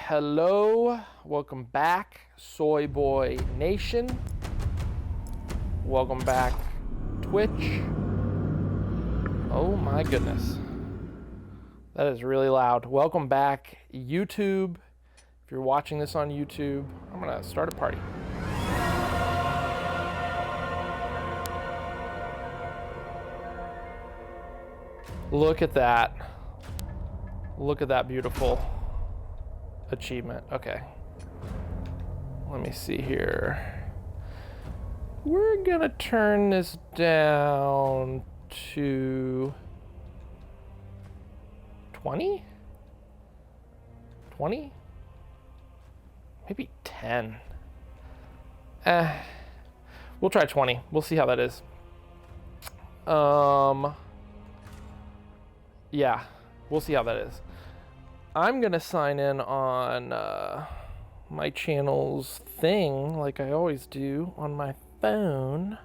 Hello, welcome back, Soy Boy Nation. Welcome back, Twitch. Oh my goodness, that is really loud. Welcome back, YouTube. If you're watching this on YouTube, I'm gonna start a party. Look at that. Look at that beautiful achievement. Okay. Let me see here. We're gonna turn this down to 20? 20? Maybe 10. We'll try 20. We'll see how that is. Yeah, we'll see how that is. I'm gonna sign in on my channel's thing like I always do on my phone.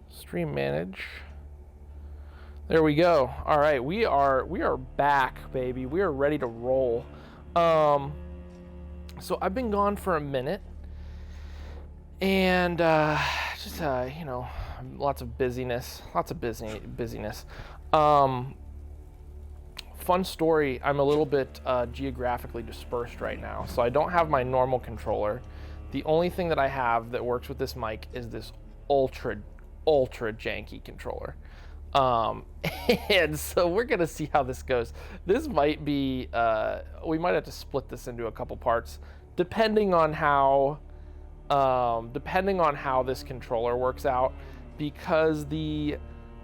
Stream manage. There we go. All right, we are back, baby. We are ready to roll. So I've been gone for a minute, and just you know, lots of busyness. Fun story, I'm a little bit geographically dispersed right now, so I don't have my normal controller. The only thing that I have that works with this mic is this ultra janky controller. And so we're gonna see how this goes. This might be, we might have to split this into a couple parts, depending on how this controller works out, because the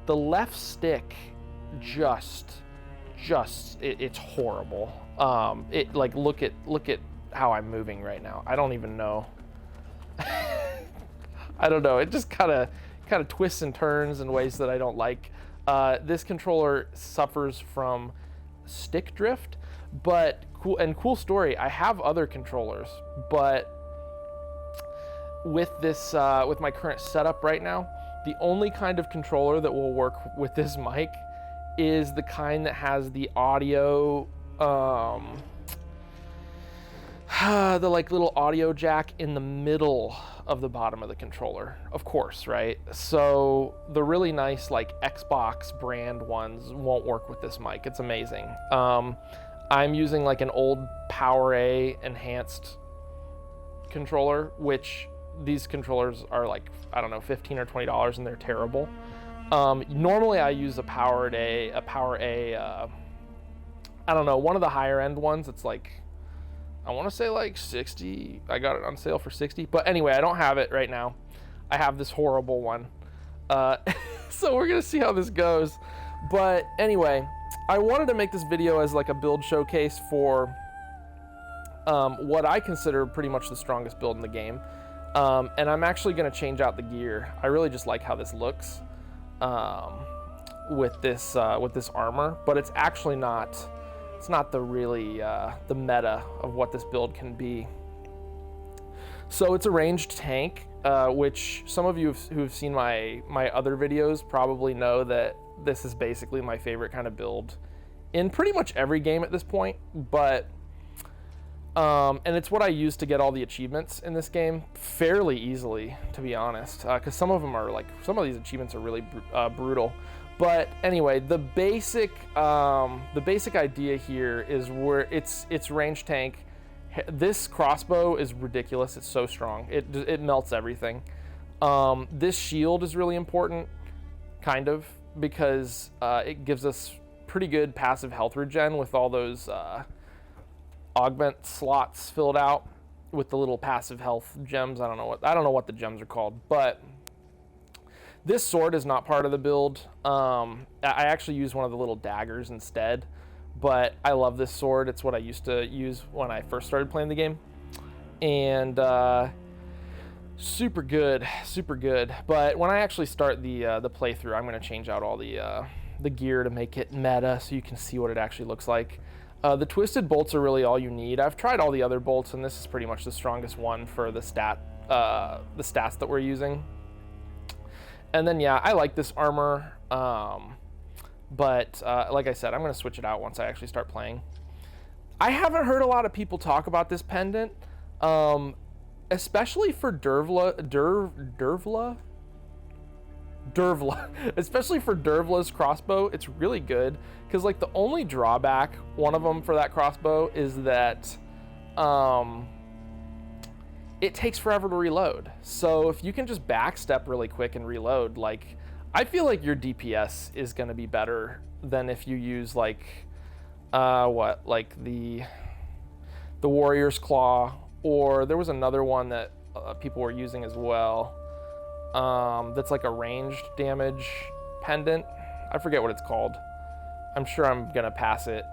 left stick it's horrible. It like look at how I'm moving right now. I don't even know. I don't know. It just kind of twists and turns in ways that I don't like. This controller suffers from stick drift, but cool story. I have other controllers, but with this with my current setup right now, the only kind of controller that will work with this mic is the kind that has the audio, the like little audio jack in the middle of the bottom of the controller, of course, right? So the really nice like Xbox brand ones won't work with this mic. It's amazing. I'm using like an old PowerA enhanced controller, which these controllers are like, I don't know, $15 or $20, and they're terrible. Normally I use a PowerA, I don't know, one of the higher end ones. It's like, I want to say like 60. I got it on sale for 60. But anyway, I don't have it right now. I have this horrible one. So we're going to see how this goes. But anyway, I wanted to make this video as like a build showcase for what I consider pretty much the strongest build in the game. And I'm actually going to change out the gear. I really just like how this looks. With this armor, but it's actually not. It's not the really the meta of what this build can be. So it's a ranged tank, which some of you who've seen my other videos probably know that this is basically my favorite kind of build in pretty much every game at this point. But and it's what I use to get all the achievements in this game fairly easily, to be honest, because some of these achievements are really brutal. But anyway, the basic idea here is where it's range tank. This crossbow is ridiculous. It's so strong. It melts everything. This shield is really important, kind of, because it gives us pretty good passive health regen with all those augment slots filled out with the little passive health gems. I don't know what the gems are called, but this sword is not part of the build. I actually use one of the little daggers instead, but I love this sword. It's what I used to use when I first started playing the game, and super good. But when I actually start the playthrough, I'm going to change out all the gear to make it meta, so you can see what it actually looks like. The twisted bolts are really all you need. I've tried all the other bolts, and this is pretty much the strongest one for the stats that we're using. And then, yeah, I like this armor, but like I said, I'm going to switch it out once I actually start playing. I haven't heard a lot of people talk about this pendant, especially for Dervla, especially for Dervla's crossbow. It's really good because like the only drawback, one of them for that crossbow, is that it takes forever to reload. So if you can just backstep really quick and reload, like I feel like your DPS is going to be better than if you use like like the Warrior's Claw, or there was another one that people were using as well. That's like a ranged damage pendant. I forget what it's called. I'm sure I'm gonna pass it.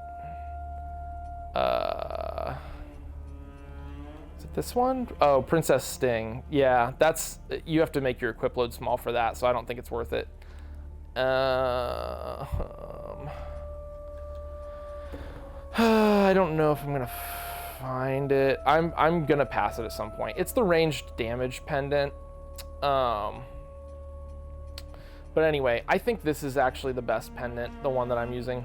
Is it this one? Oh, Princess Sting. Yeah, that's, you have to make your equip load small for that, so I don't think it's worth it. I don't know if I'm gonna find it. I'm gonna pass it at some point. It's the ranged damage pendant. But anyway, I think this is actually the best pendant, the one that I'm using.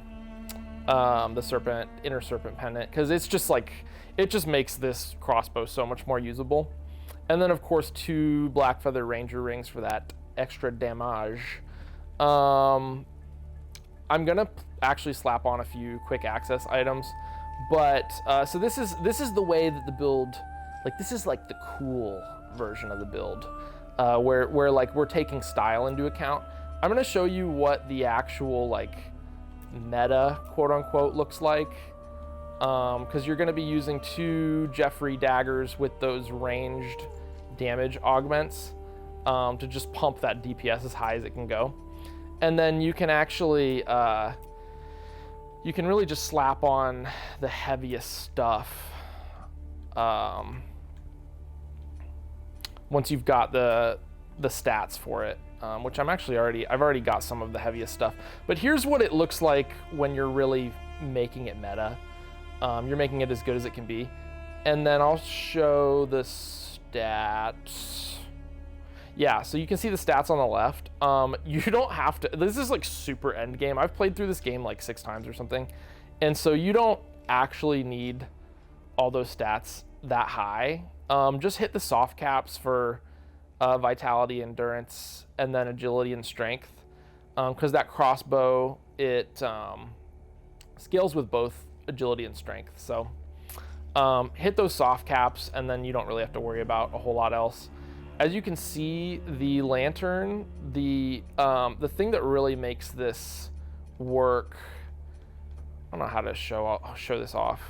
The inner serpent pendant, because it's just like, it just makes this crossbow so much more usable. And then of course 2 black feather ranger rings for that extra damage. I'm gonna actually slap on a few quick access items, but so this is the way that the build, like this is like the cool version of the build, where like we're taking style into account. I'm gonna show you what the actual like meta quote unquote looks like, because you're gonna be using 2 Jeffrey daggers with those ranged damage augments to just pump that DPS as high as it can go. And then you can actually, you can really just slap on the heaviest stuff once you've got the stats for it, which I've already got some of the heaviest stuff. But here's what it looks like when you're really making it meta. You're making it as good as it can be. And then I'll show the stats. Yeah, so you can see the stats on the left. You don't have to, this is like super endgame. I've played through this game like 6 times or something. And so you don't actually need all those stats that high. Just hit the soft caps for vitality, endurance, and then agility and strength. Because that crossbow, it scales with both agility and strength. So hit those soft caps and then you don't really have to worry about a whole lot else. As you can see, the lantern, the thing that really makes this work, I don't know how to I'll show this off,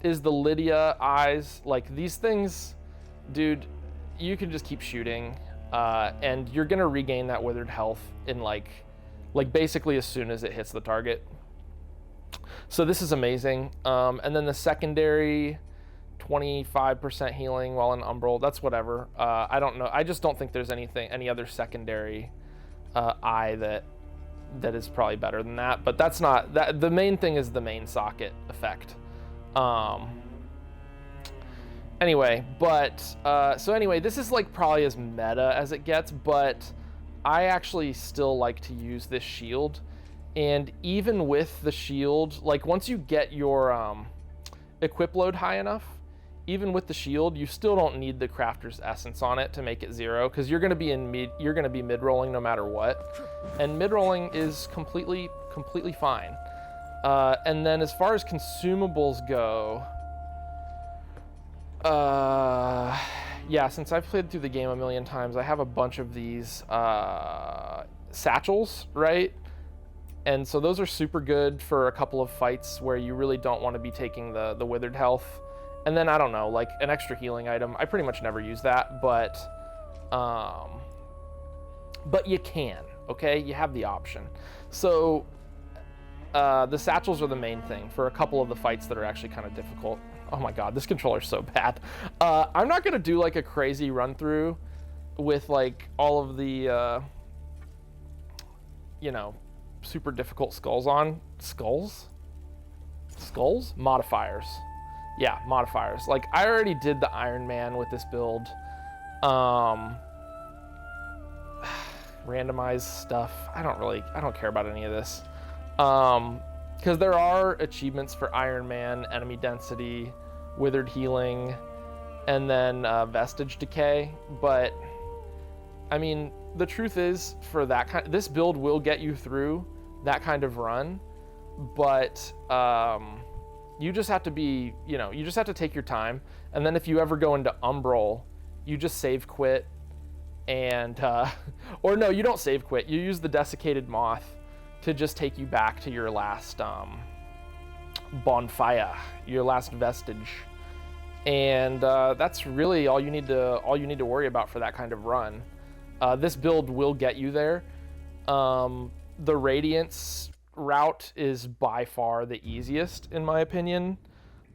is the Lydia eyes. Like these things, dude, you can just keep shooting, and you're gonna regain that withered health in like basically as soon as it hits the target. So this is amazing. And then the secondary, 25% healing while in Umbral, that's whatever. I don't know. I just don't think there's any other secondary eye that is probably better than that. But that's not that. The main thing is the main socket effect. Anyway, but so anyway, this is like probably as meta as it gets. But I actually still like to use this shield, and even with the shield, like once you get your equip load high enough, even with the shield, you still don't need the crafter's essence on it to make it 0, because you're going to be mid rolling no matter what, and mid rolling is completely fine. And then as far as consumables go, yeah, since I've played through the game a million times, I have a bunch of these satchels, right? And so those are super good for a couple of fights where you really don't want to be taking the withered health. And then, I don't know, like an extra healing item. I pretty much never use that, but you can, okay? You have the option. So the satchels are the main thing for a couple of the fights that are actually kind of difficult. Oh my god, this controller's so bad. I'm not gonna do like a crazy run through with like all of the, you know, super difficult skulls modifiers. Yeah, modifiers. Like I already did the Iron Man with this build. Randomized stuff. I don't care about any of this. because there are achievements for Iron Man, enemy density, withered healing, and then vestige decay. But I mean, the truth is, for that kind, this build will get you through that kind of run, but you just have to be, you just have to take your time. And then if you ever go into Umbral, you just save quit, and or no, you don't save quit. You use the desiccated moth to just take you back to your last bonfire, your last vestige, and that's really all you need to worry about for that kind of run. This build will get you there. The Radiance route is by far the easiest, in my opinion.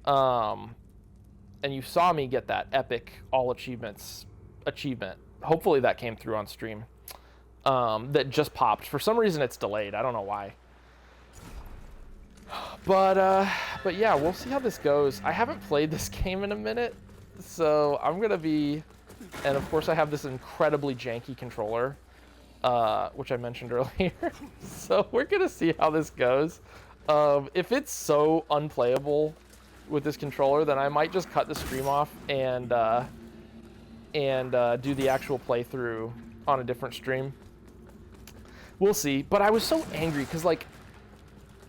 And you saw me get that epic all achievements achievement. Hopefully that came through on stream. That just popped. For some reason it's delayed. I don't know why. But yeah, we'll see how this goes. I haven't played this game in a minute, so I'm gonna be, and of course I have this incredibly janky controller, which I mentioned earlier. So we're gonna see how this goes. If it's so unplayable with this controller, then I might just cut the stream off and do the actual playthrough on a different stream. We'll see. But I was so angry because, like,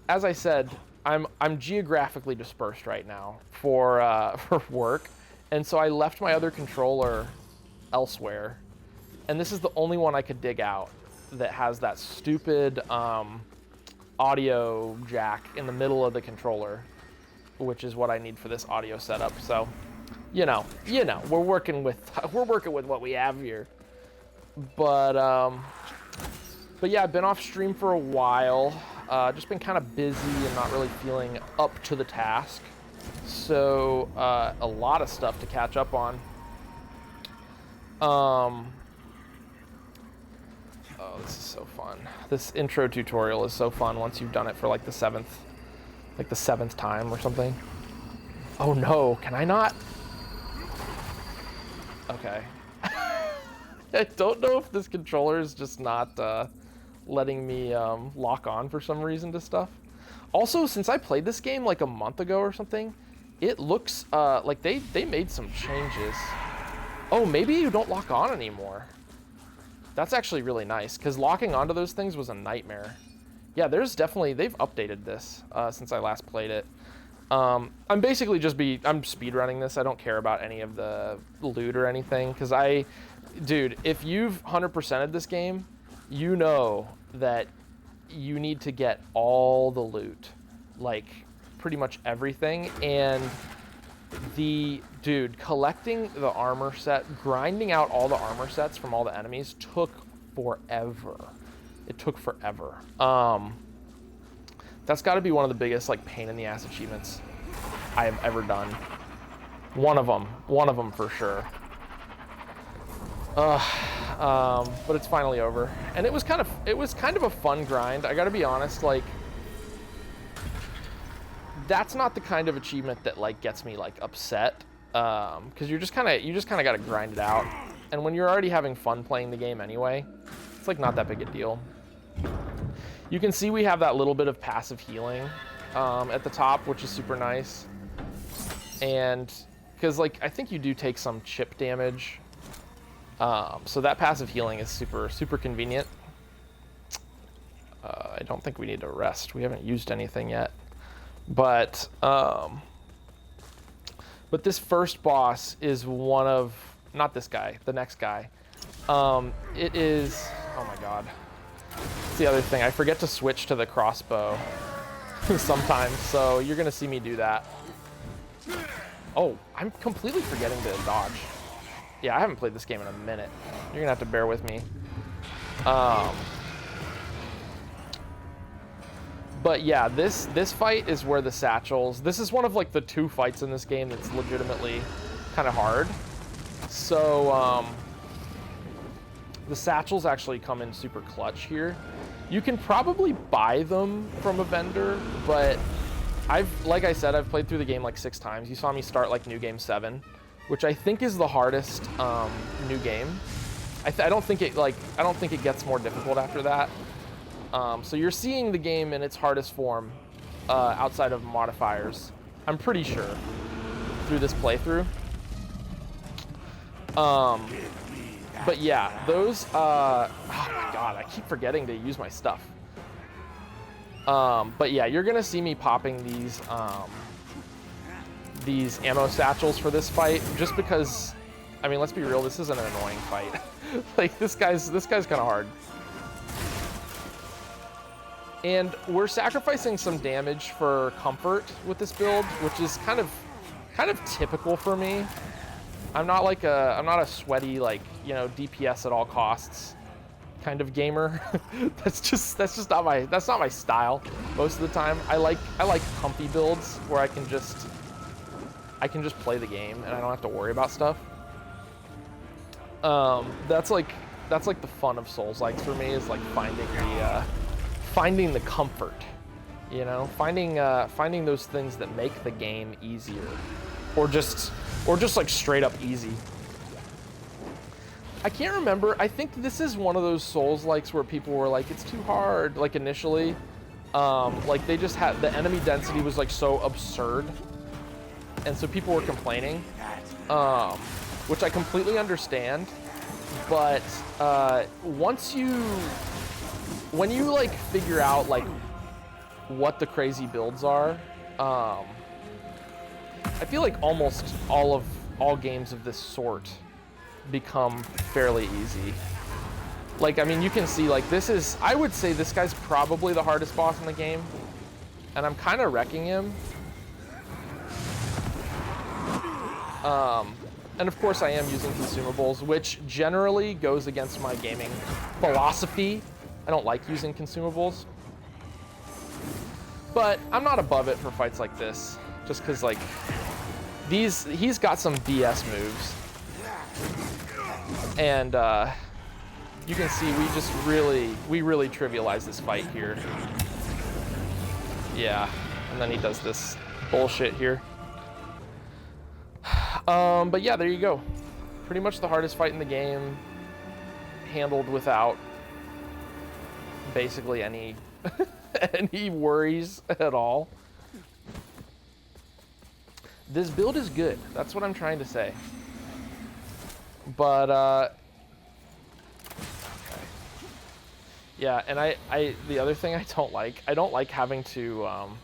as I said, I'm geographically dispersed right now for work, and so I left my other controller elsewhere, and this is the only one I could dig out that has that stupid audio jack in the middle of the controller, which is what I need for this audio setup. So, you know, we're working with what we have here. But yeah, I've been off stream for a while. Just been kind of busy and not really feeling up to the task. So a lot of stuff to catch up on. Oh, this is so fun. This intro tutorial is so fun once you've done it for like the seventh time or something. Oh no, can I not? Okay. I don't know if this controller is just not letting me lock on for some reason to stuff. Also, since I played this game like a month ago or something, it looks like they made some changes. Oh, maybe you don't lock on anymore. That's actually really nice, because locking onto those things was a nightmare. Yeah, they've updated this since I last played it. I'm basically I'm speedrunning this. I don't care about any of the loot or anything, because dude, if you've 100%ed this game, you know that you need to get all the loot, like pretty much everything. And collecting the armor set, grinding out all the armor sets from all the enemies took forever. It took forever. That's got to be one of the biggest like pain in the ass achievements I have ever done. One of them for sure. But it's finally over, and it was kind of a fun grind. I gotta be honest, like, that's not the kind of achievement that like gets me like upset, because you just kind of gotta grind it out, and when you're already having fun playing the game anyway, it's like not that big a deal. You can see we have that little bit of passive healing at the top, which is super nice, and because like I think you do take some chip damage. So that passive healing is super convenient. I don't think we need to rest. We haven't used anything yet. But this first boss is one of, not this guy, the next guy. It is, oh my god. It's the other thing. I forget to switch to the crossbow sometimes, so you're going to see me do that. Oh, I'm completely forgetting to dodge. Yeah, I haven't played this game in a minute. You're gonna have to bear with me. But yeah, this fight is where the satchels. This is one of like the 2 fights in this game that's legitimately kind of hard. So the satchels actually come in super clutch here. You can probably buy them from a vendor, but like I said, I've played through the game like 6 times. You saw me start like New Game 7. Which I think is the hardest new game. I don't think it gets more difficult after that. So you're seeing the game in its hardest form outside of modifiers. I'm pretty sure through this playthrough. But yeah, those, oh my god, I keep forgetting to use my stuff. But yeah, you're gonna see me popping these ammo satchels for this fight, just because, I mean, let's be real, this is an annoying fight. Like, this guy's kind of hard. And we're sacrificing some damage for comfort with this build, which is kind of typical for me. I'm not a sweaty, like, you know, DPS at all costs kind of gamer. that's just not my style most of the time. I like comfy builds where I can just play the game and I don't have to worry about stuff. That's like the fun of Souls-likes for me, is like finding the comfort, you know, finding those things that make the game easier, or just like straight up easy. I can't remember. I think this is one of those Souls-likes where people were like, it's too hard, like initially. Like they just had, the enemy density was like so absurd. And so people were complaining, which I completely understand. But when you like figure out like what the crazy builds are, I feel like almost all games of this sort become fairly easy. Like, I mean, you can see, like, this is, I would say this guy's probably the hardest boss in the game, and I'm kind of wrecking him. And of course I am using consumables, which generally goes against my gaming philosophy. I don't like using consumables, but I'm not above it for fights like this, just because, like, he's got some BS moves. And you can see we really trivialize this fight here. Yeah, and then he does this bullshit here. But yeah, there you go. Pretty much the hardest fight in the game, handled without basically any any worries at all. This build is good. That's what I'm trying to say. But yeah, and I the other thing I don't like having to I'm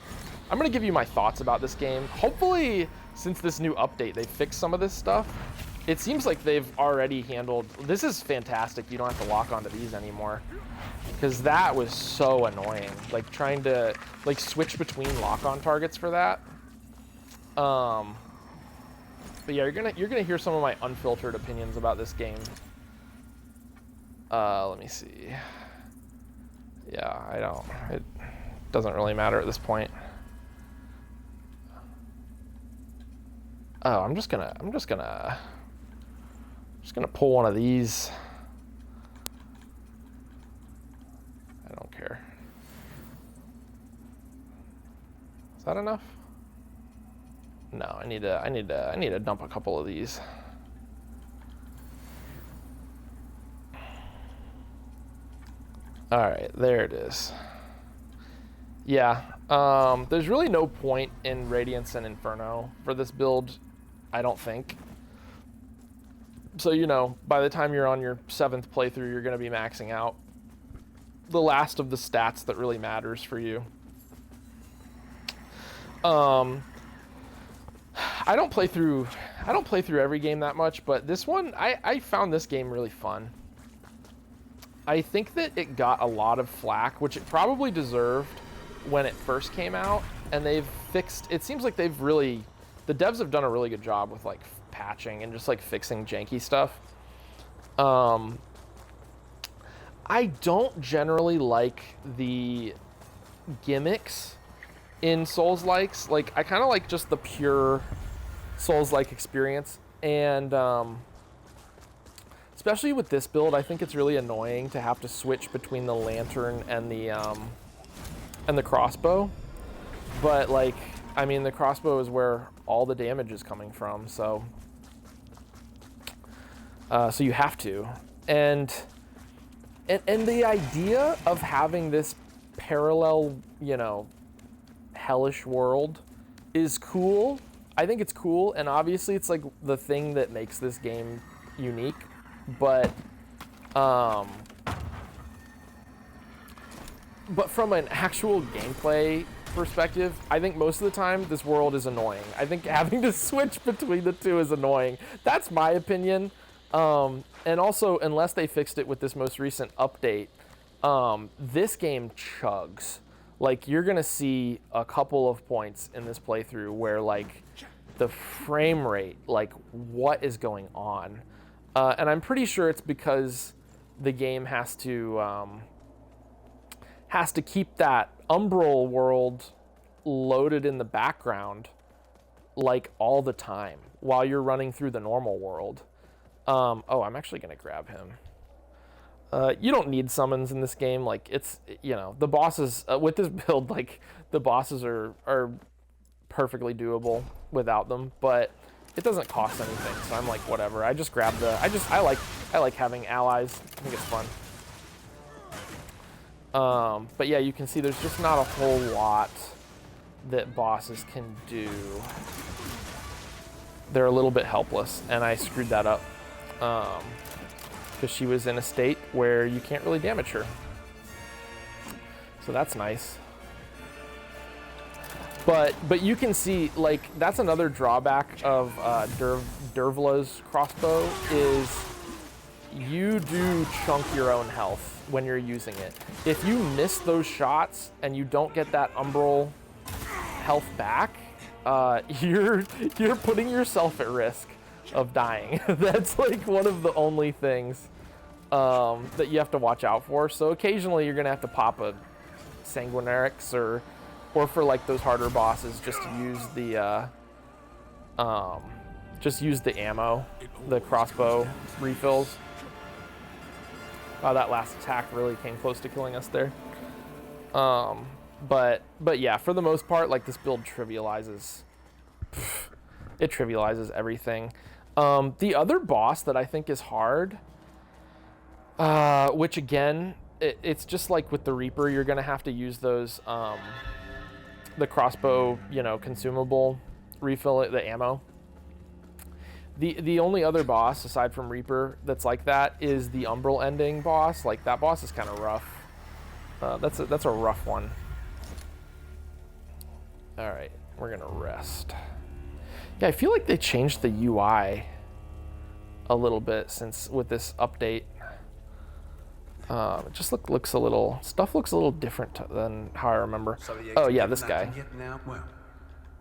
gonna give you my thoughts about this game. Hopefully, since this new update, they fixed some of this stuff. It seems like they've already handled, this is fantastic, you don't have to lock onto these anymore, because that was so annoying, like trying to like switch between lock-on targets for that. But yeah, you're gonna hear some of my unfiltered opinions about this game. Let me see. Yeah, it doesn't really matter at this point. Oh, I'm just gonna pull one of these. I don't care. Is that enough? No, I need to dump a couple of these. All right, there it is. Yeah, there's really no point in Radiance and Inferno for this build, I don't think. So, you know, by the time you're on your 7th playthrough, you're going to be maxing out the last of the stats that really matters for you. I don't play through every game that much, but this one, I found this game really fun. I think that it got a lot of flack, which it probably deserved when it first came out, and they've fixed, it seems like the devs have done a really good job with like patching and just like fixing janky stuff. I don't generally like the gimmicks in Souls-likes. Like, I kind of like just the pure Souls-like experience, and especially with this build, I think it's really annoying to have to switch between the lantern and the crossbow. But, like, I mean, the crossbow is where all the damage is coming from, so so you have to. And the idea of having this parallel, you know, hellish world is cool. I think it's cool, and obviously it's like the thing that makes this game unique, but from an actual gameplay perspective, I think most of the time this world is annoying. I think having to switch between the two is annoying. That's my opinion. And also, unless they fixed it with this most recent update, this game chugs. Like, you're gonna see a couple of points in this playthrough where, like, the frame rate, like, what is going on? And I'm pretty sure it's because the game has to keep that Umbral world loaded in the background, like, all the time while you're running through the normal world. Oh, I'm actually gonna grab him. You don't need summons in this game. Like, it's, you know, the bosses, with this build, like, the bosses are perfectly doable without them, but it doesn't cost anything, so I'm like, whatever. I just grab I like having allies. I think it's fun. But yeah, you can see there's just not a whole lot that bosses can do. They're a little bit helpless, and I screwed that up. Because she was in a state where you can't really damage her. So that's nice. But you can see, like, that's another drawback of Deathless crossbow is you do chunk your own health when you're using it. If you miss those shots and you don't get that Umbral health back, you're putting yourself at risk of dying. That's like one of the only things that you have to watch out for. So occasionally you're gonna have to pop a Sanguinarix or for like those harder bosses, just use the ammo, the crossbow refills. Wow, that last attack really came close to killing us there. But yeah, for the most part, like, this build trivializes. It trivializes everything. The other boss that I think is hard, which again, it's just like with the Reaper, you're gonna have to use those, the crossbow, you know, consumable refill, the ammo. The only other boss aside from Reaper that's like that is the Umbral ending boss. Like, that boss is kind of rough. That's a rough one. All right, we're gonna rest. Yeah, I feel like they changed the UI a little bit since with this update. It just looks a little, stuff looks a little different than how I remember. Oh yeah, this guy. Well,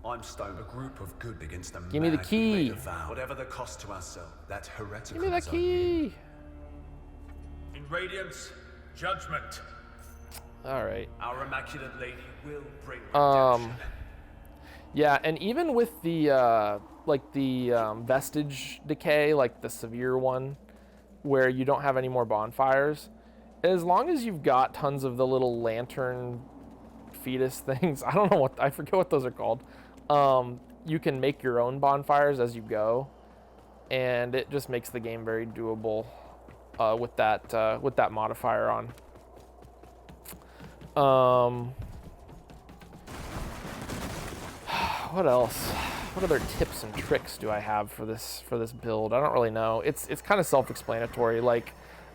I'm stoned. A group of good against a Give me the key. Whatever the cost to ourselves, that heretical. Give me that key. In Radiance, judgment. All right. Our Immaculate Lady will bring redemption. Yeah, and even with the vestige decay, like the severe one, where you don't have any more bonfires, as long as you've got tons of the little lantern fetus things, I forget what those are called. You can make your own bonfires as you go, and it just makes the game very doable with that modifier on. What else? What other tips and tricks do I have for this build? I don't really know. It's kind of self-explanatory. Like,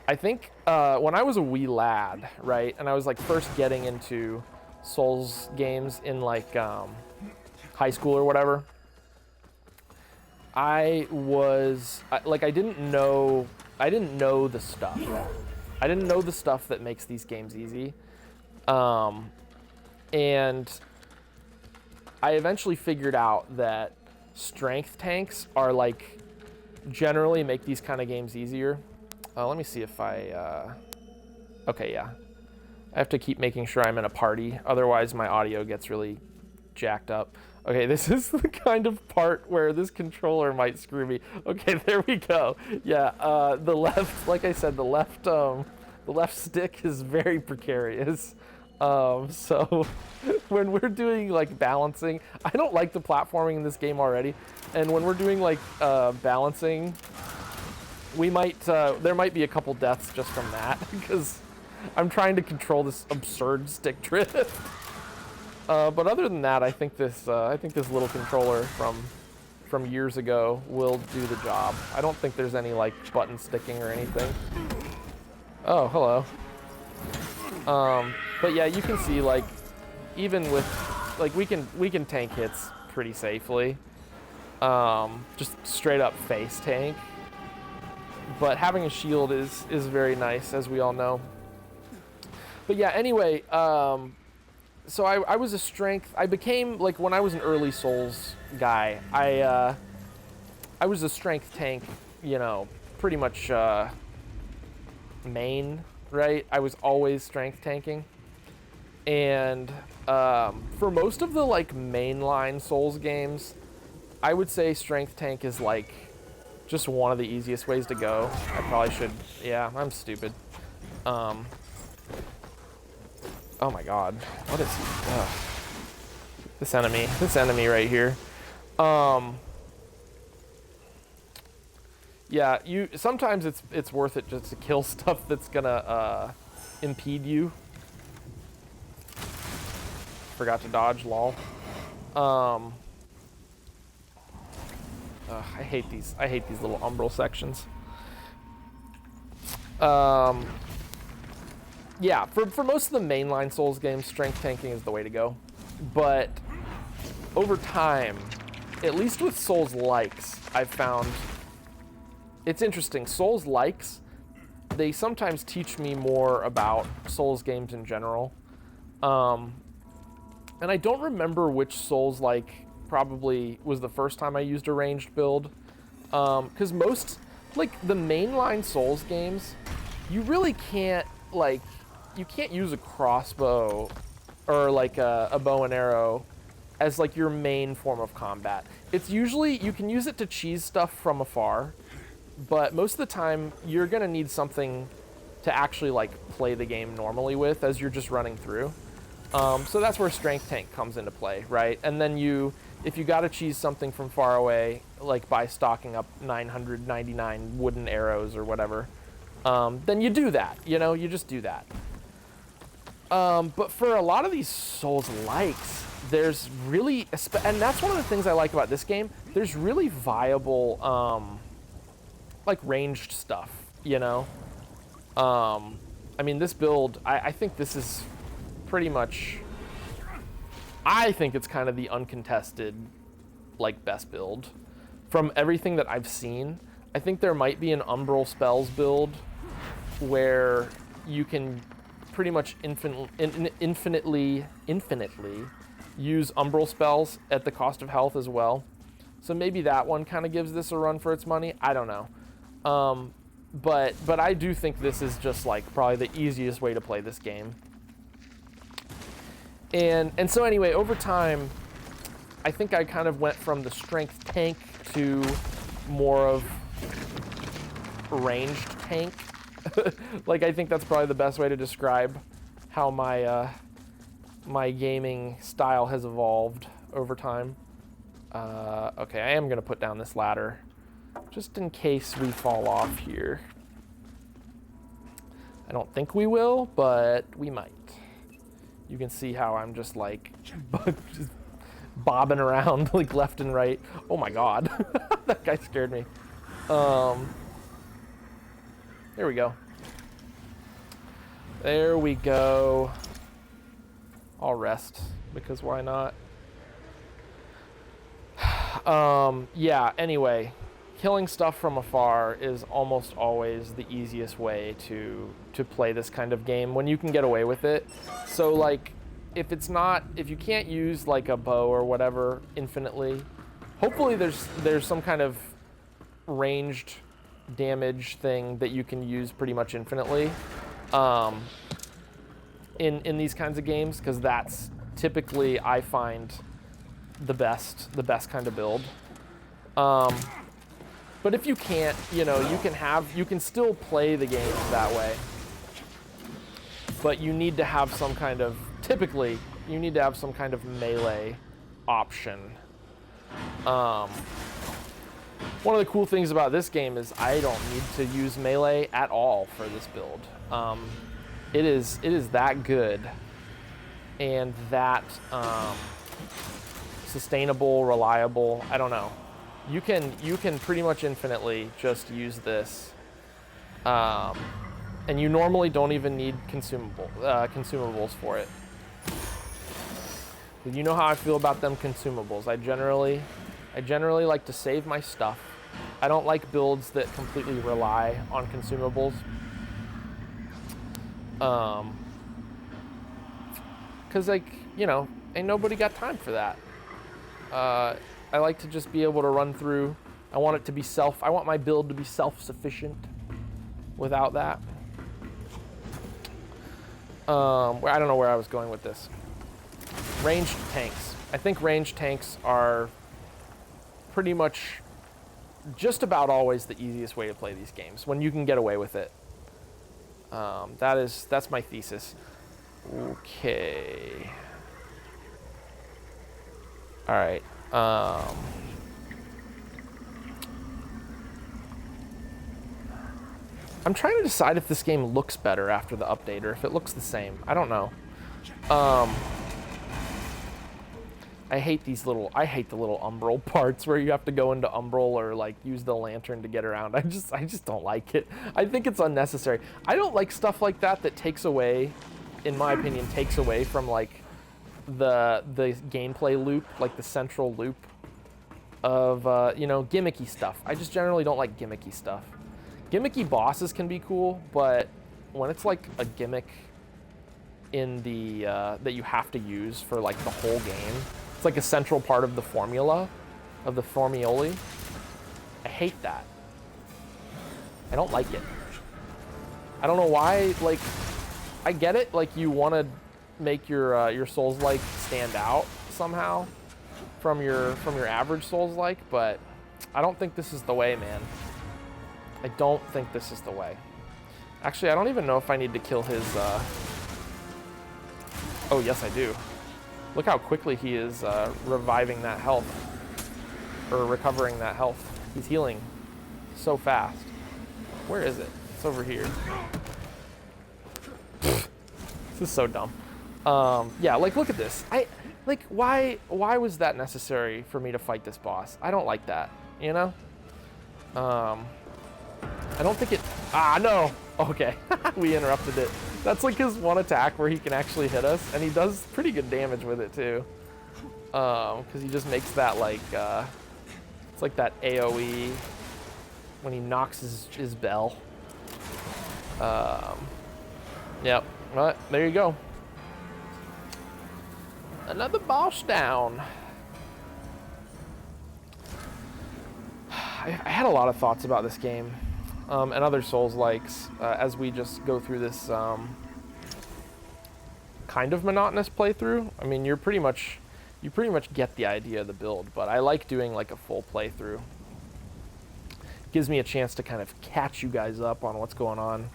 I think when I was a wee lad, right, and I was like first getting into Souls games in like high school or whatever, I didn't know the stuff. I didn't know the stuff that makes these games easy, and I eventually figured out that strength tanks are like generally make these kind of games easier. Let me see if okay, yeah. I have to keep making sure I'm in a party, otherwise my audio gets really jacked up. Okay, this is the kind of part where this controller might screw me. Okay, there we go. Yeah, the left, like I said, the left stick is very precarious. So when we're doing like balancing, I don't like the platforming in this game already. And when we're doing like balancing, we might, there might be a couple deaths just from that because I'm trying to control this absurd stick drift. But other than that, I think this little controller from years ago will do the job. I don't think there's any like button sticking or anything. Oh, hello. But yeah, you can see like even with like we can tank hits pretty safely. Just straight up face tank. But having a shield is very nice, as we all know. But yeah, anyway, so I was a strength. I became like when I was an early Souls guy. I was a strength tank, you know, pretty much main, right? I was always strength tanking, and for most of the like mainline Souls games, I would say strength tank is like just one of the easiest ways to go. I probably should. Yeah, I'm stupid. Oh my god, what is this enemy right here? Yeah, sometimes it's worth it just to kill stuff that's gonna impede you. Forgot to dodge, lol. I hate these little umbral sections. Yeah, for most of the mainline Souls games, strength tanking is the way to go. But over time, at least with Souls likes, I've found it's interesting. Souls likes, they sometimes teach me more about Souls games in general. And I don't remember which Souls like probably was the first time I used a ranged build. Because most, like the mainline Souls games, you really can't like, you can't use a crossbow or like a bow and arrow as like your main form of combat. It's usually, you can use it to cheese stuff from afar, but most of the time you're gonna need something to actually like play the game normally with as you're just running through. So that's where strength tank comes into play, right? And then if you gotta cheese something from far away, like by stocking up 999 wooden arrows or whatever, then you do that, you know, you just do that. But for a lot of these Souls likes, there's really, and that's one of the things I like about this game, there's really viable, like ranged stuff, you know? I mean, this build, I think this is pretty much, I think it's kind of the uncontested, like, best build. From everything that I've seen, I think there might be an Umbral Spells build where you can pretty much infinitely use Umbral Spells at the cost of health as well. So maybe that one kind of gives this a run for its money. I don't know. But I do think this is just like probably the easiest way to play this game. And so anyway, over time, I think I kind of went from the strength tank to more of ranged tank. Like, I think that's probably the best way to describe how my my gaming style has evolved over time. Okay, I am gonna put down this ladder just in case we fall off here. I don't think we will, but we might. You can see how I'm just like just bobbing around like left and right. Oh my god. That guy scared me. There we go. There we go. I'll rest, because why not? Yeah, anyway, killing stuff from afar is almost always the easiest way to play this kind of game when you can get away with it. So like, if you can't use like a bow or whatever infinitely, hopefully there's some kind of ranged damage thing that you can use pretty much infinitely in these kinds of games, because that's typically, I find, the best kind of build. But if you can't, you know, you can still play the game that way, but you need to have some kind of, typically you need to have some kind of melee option. One of the cool things about this game is I don't need to use melee at all for this build. It is that good. and that sustainable, reliable. I don't know. You can pretty much infinitely just use this, and you normally don't even need consumables for it. But you know how I feel about them consumables. I generally like to save my stuff. I don't like builds that completely rely on consumables. Cause like, you know, ain't nobody got time for that. I like to just be able to run through. I want it to be I want my build to be self-sufficient without that. I don't know where I was going with this. Ranged tanks. I think ranged tanks are pretty much just about always the easiest way to play these games when you can get away with it. That's my thesis. Okay. All right. I'm trying to decide if this game looks better after the update or if it looks the same. I don't know. I hate the little umbral parts where you have to go into umbral or like use the lantern to get around. I just don't like it. I think it's unnecessary. I don't like stuff like that takes away, in my opinion, takes away from like the gameplay loop, like the central loop of you know, gimmicky stuff. I just generally don't like gimmicky stuff. Gimmicky bosses can be cool, but when it's like a gimmick in the that you have to use for like the whole game, it's like a central part of the formula, of the formioli. I hate that. I don't like it. I don't know why. Like, I get it. Like, you want to make your Souls-like stand out somehow from your average Souls-like, but I don't think this is the way, man. I don't think this is the way. Actually, I don't even know if I need to kill his. Oh, yes, I do. Look how quickly he is reviving that health, or recovering that health. He's healing so fast. Where is it? It's over here. This is so dumb. Yeah, like, look at this. Why was that necessary for me to fight this boss? I don't like that, you know? I don't think it... Ah, no! Okay, we interrupted it. That's like his one attack where he can actually hit us, and he does pretty good damage with it, too. Because he just makes that, like, it's like that AoE when he knocks his bell. Yep, well, there you go. Another boss down. I had a lot of thoughts about this game. And other Souls-likes as we just go through this kind of monotonous playthrough. I mean, you pretty much get the idea of the build, but I like doing like a full playthrough. Gives me a chance to kind of catch you guys up on what's going on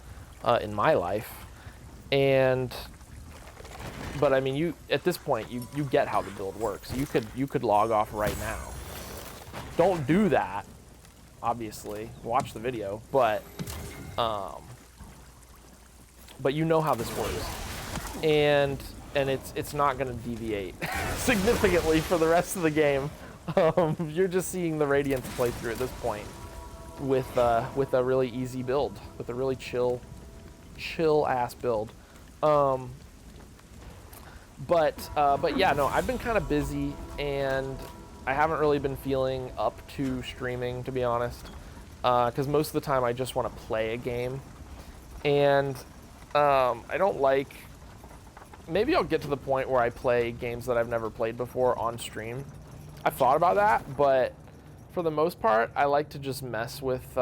in my life. But I mean, you at this point you get how the build works. You could log off right now. Don't do that. Obviously, watch the video, but you know how this works, and it's not going to deviate significantly for the rest of the game. You're just seeing the Radiance playthrough at this point with a really easy build, with a really chill ass build. But yeah, no, I've been kind of busy and I haven't really been feeling up to streaming, to be honest, because most of the time I just want to play a game, and I don't like. Maybe I'll get to the point where I play games that I've never played before on stream. I've thought about that, but for the most part, I like to just mess with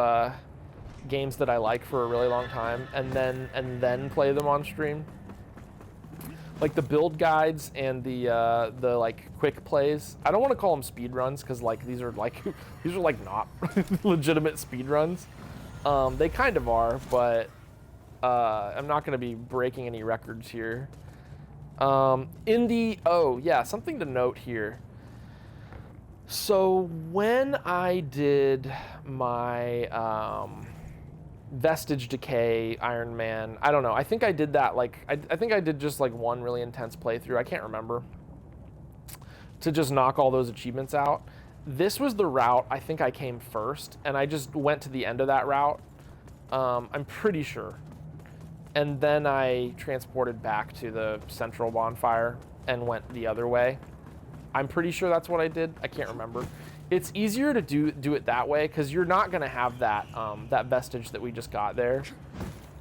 games that I like for a really long time, and then play them on stream. Like the build guides and the like quick plays. I don't want to call them speed runs because like these are like not legitimate speed runs. They kind of are, but I'm not going to be breaking any records here. Oh yeah, something to note here. So when I did my Vestige Decay, Iron Man. I don't know. I think I did that like I think I did just like one really intense playthrough. I can't remember. To just knock all those achievements out. This was the route I think I came first, and I just went to the end of that route. I'm pretty sure. And then I transported back to the central bonfire and went the other way. I'm pretty sure that's what I did. I can't remember. It's easier to do it that way because you're not going to have that that vestige that we just got there.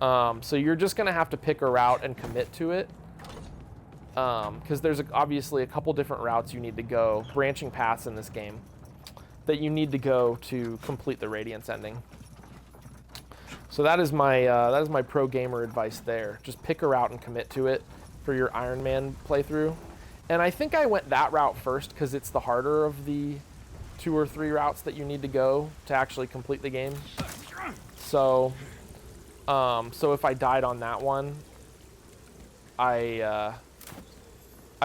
So you're just going to have to pick a route and commit to it. Because there's obviously a couple different routes you need to go, branching paths in this game, that you need to go to complete the Radiance ending. So that is my pro gamer advice there. Just pick a route and commit to it for your Iron Man playthrough. And I think I went that route first because it's the harder of the 2 or 3 routes that you need to go to actually complete the game. So, so if I died on that one, I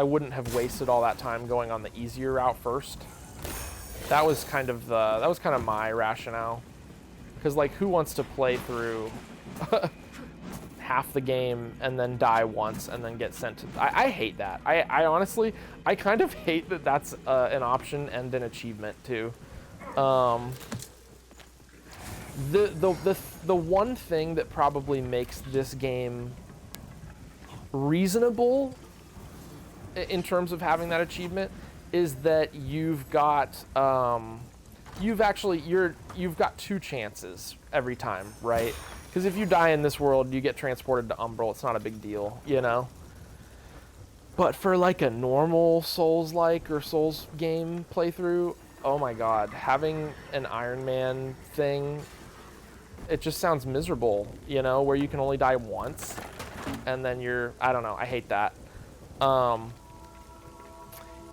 wouldn't have wasted all that time going on the easier route first. That was kind of my rationale. Because like, who wants to play through half the game and then die once and then get sent to... I hate that. I honestly, I kind of hate that that's an option and an achievement too. The one thing that probably makes this game reasonable in terms of having that achievement is that you've got you've got 2 chances every time, right? Because if you die in this world, you get transported to Umbral. It's not a big deal, you know? But for like a normal Souls-like or Souls game playthrough, oh my god, having an Iron Man thing, it just sounds miserable, you know? Where you can only die once, and then I don't know, I hate that.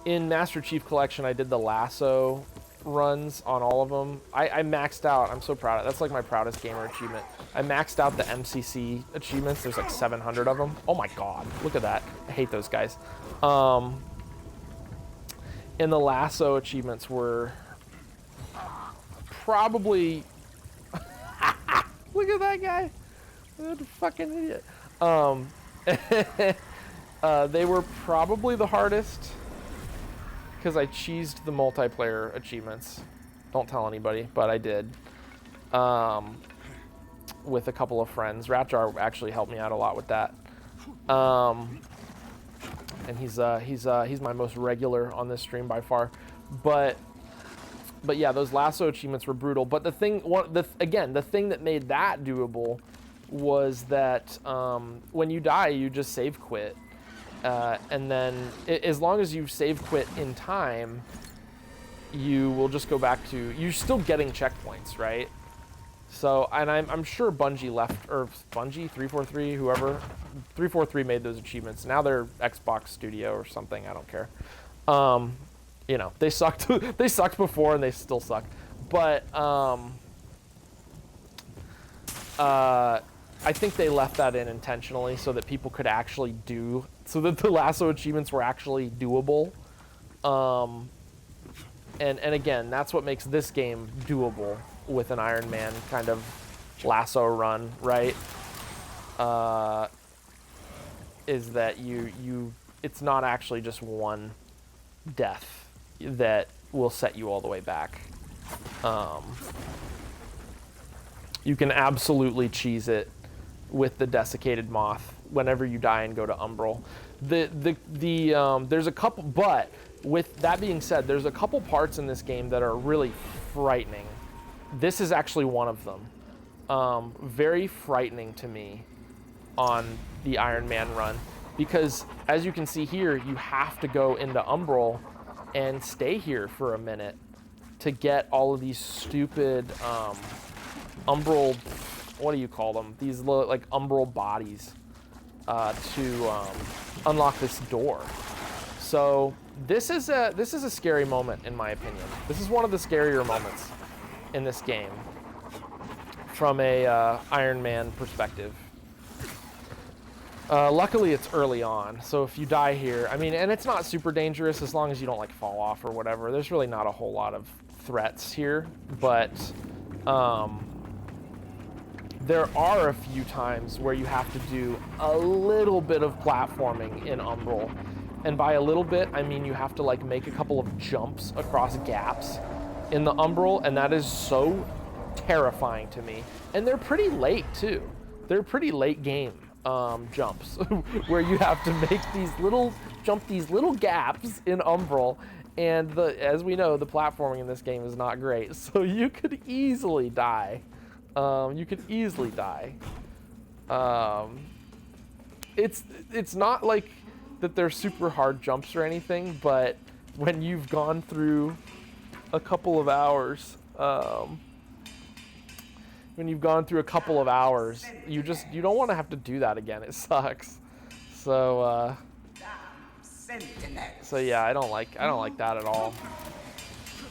In Master Chief Collection, I did the lasso runs on all of them. I maxed out. I'm so proud of it. That's like my proudest gamer achievement. I maxed out the MCC achievements. There's like 700 of them. Oh my god, look at that. I hate those guys. And the lasso achievements were probably... Look at that guy. What a fucking idiot. They were probably the hardest because I cheesed the multiplayer achievements. Don't tell anybody, but I did. With a couple of friends. Ratjar actually helped me out a lot with that. And he's my most regular on this stream by far. But yeah, those lasso achievements were brutal. But the thing that made that doable was that when you die, you just save quit. And then as long as you save quit in time, you will just go back to... You're still getting checkpoints, right? So, and I'm sure Bungie left, or Bungie, 343, whoever, 343 made those achievements. Now they're Xbox Studio or something, I don't care. You know, they sucked, they sucked before and they still suck. But, I think they left that in intentionally so that people could actually so that the lasso achievements were actually doable. And again, that's what makes this game doable with an Iron Man kind of lasso run, right? Is that it's not actually just one death that will set you all the way back. You can absolutely cheese it with the desiccated moth whenever you die and go to Umbral. There's a couple, but with that being said, there's a couple parts in this game that are really frightening. This is actually one of them. Very frightening to me on the Iron Man run, because as you can see here, you have to go into Umbral and stay here for a minute to get all of these stupid Umbral, what do you call them? These like Umbral bodies to unlock this door. So this is a scary moment in my opinion. This is one of the scarier moments in this game from a Iron Man perspective. Luckily it's early on, so if you die here, I mean, and it's not super dangerous as long as you don't like fall off or whatever. There's really not a whole lot of threats here, but there are a few times where you have to do a little bit of platforming in Umbral. And by a little bit, I mean you have to like make a couple of jumps across gaps in the Umbral, and that is so terrifying to me. And they're pretty late too. They're pretty late game jumps where you have to make jump these little gaps in Umbral. And as we know, the platforming in this game is not great. So you could easily die. It's not like that they're super hard jumps or anything, but when you've gone through a couple of hours, you don't want to have to do that again. It sucks. So yeah, I don't like that at all.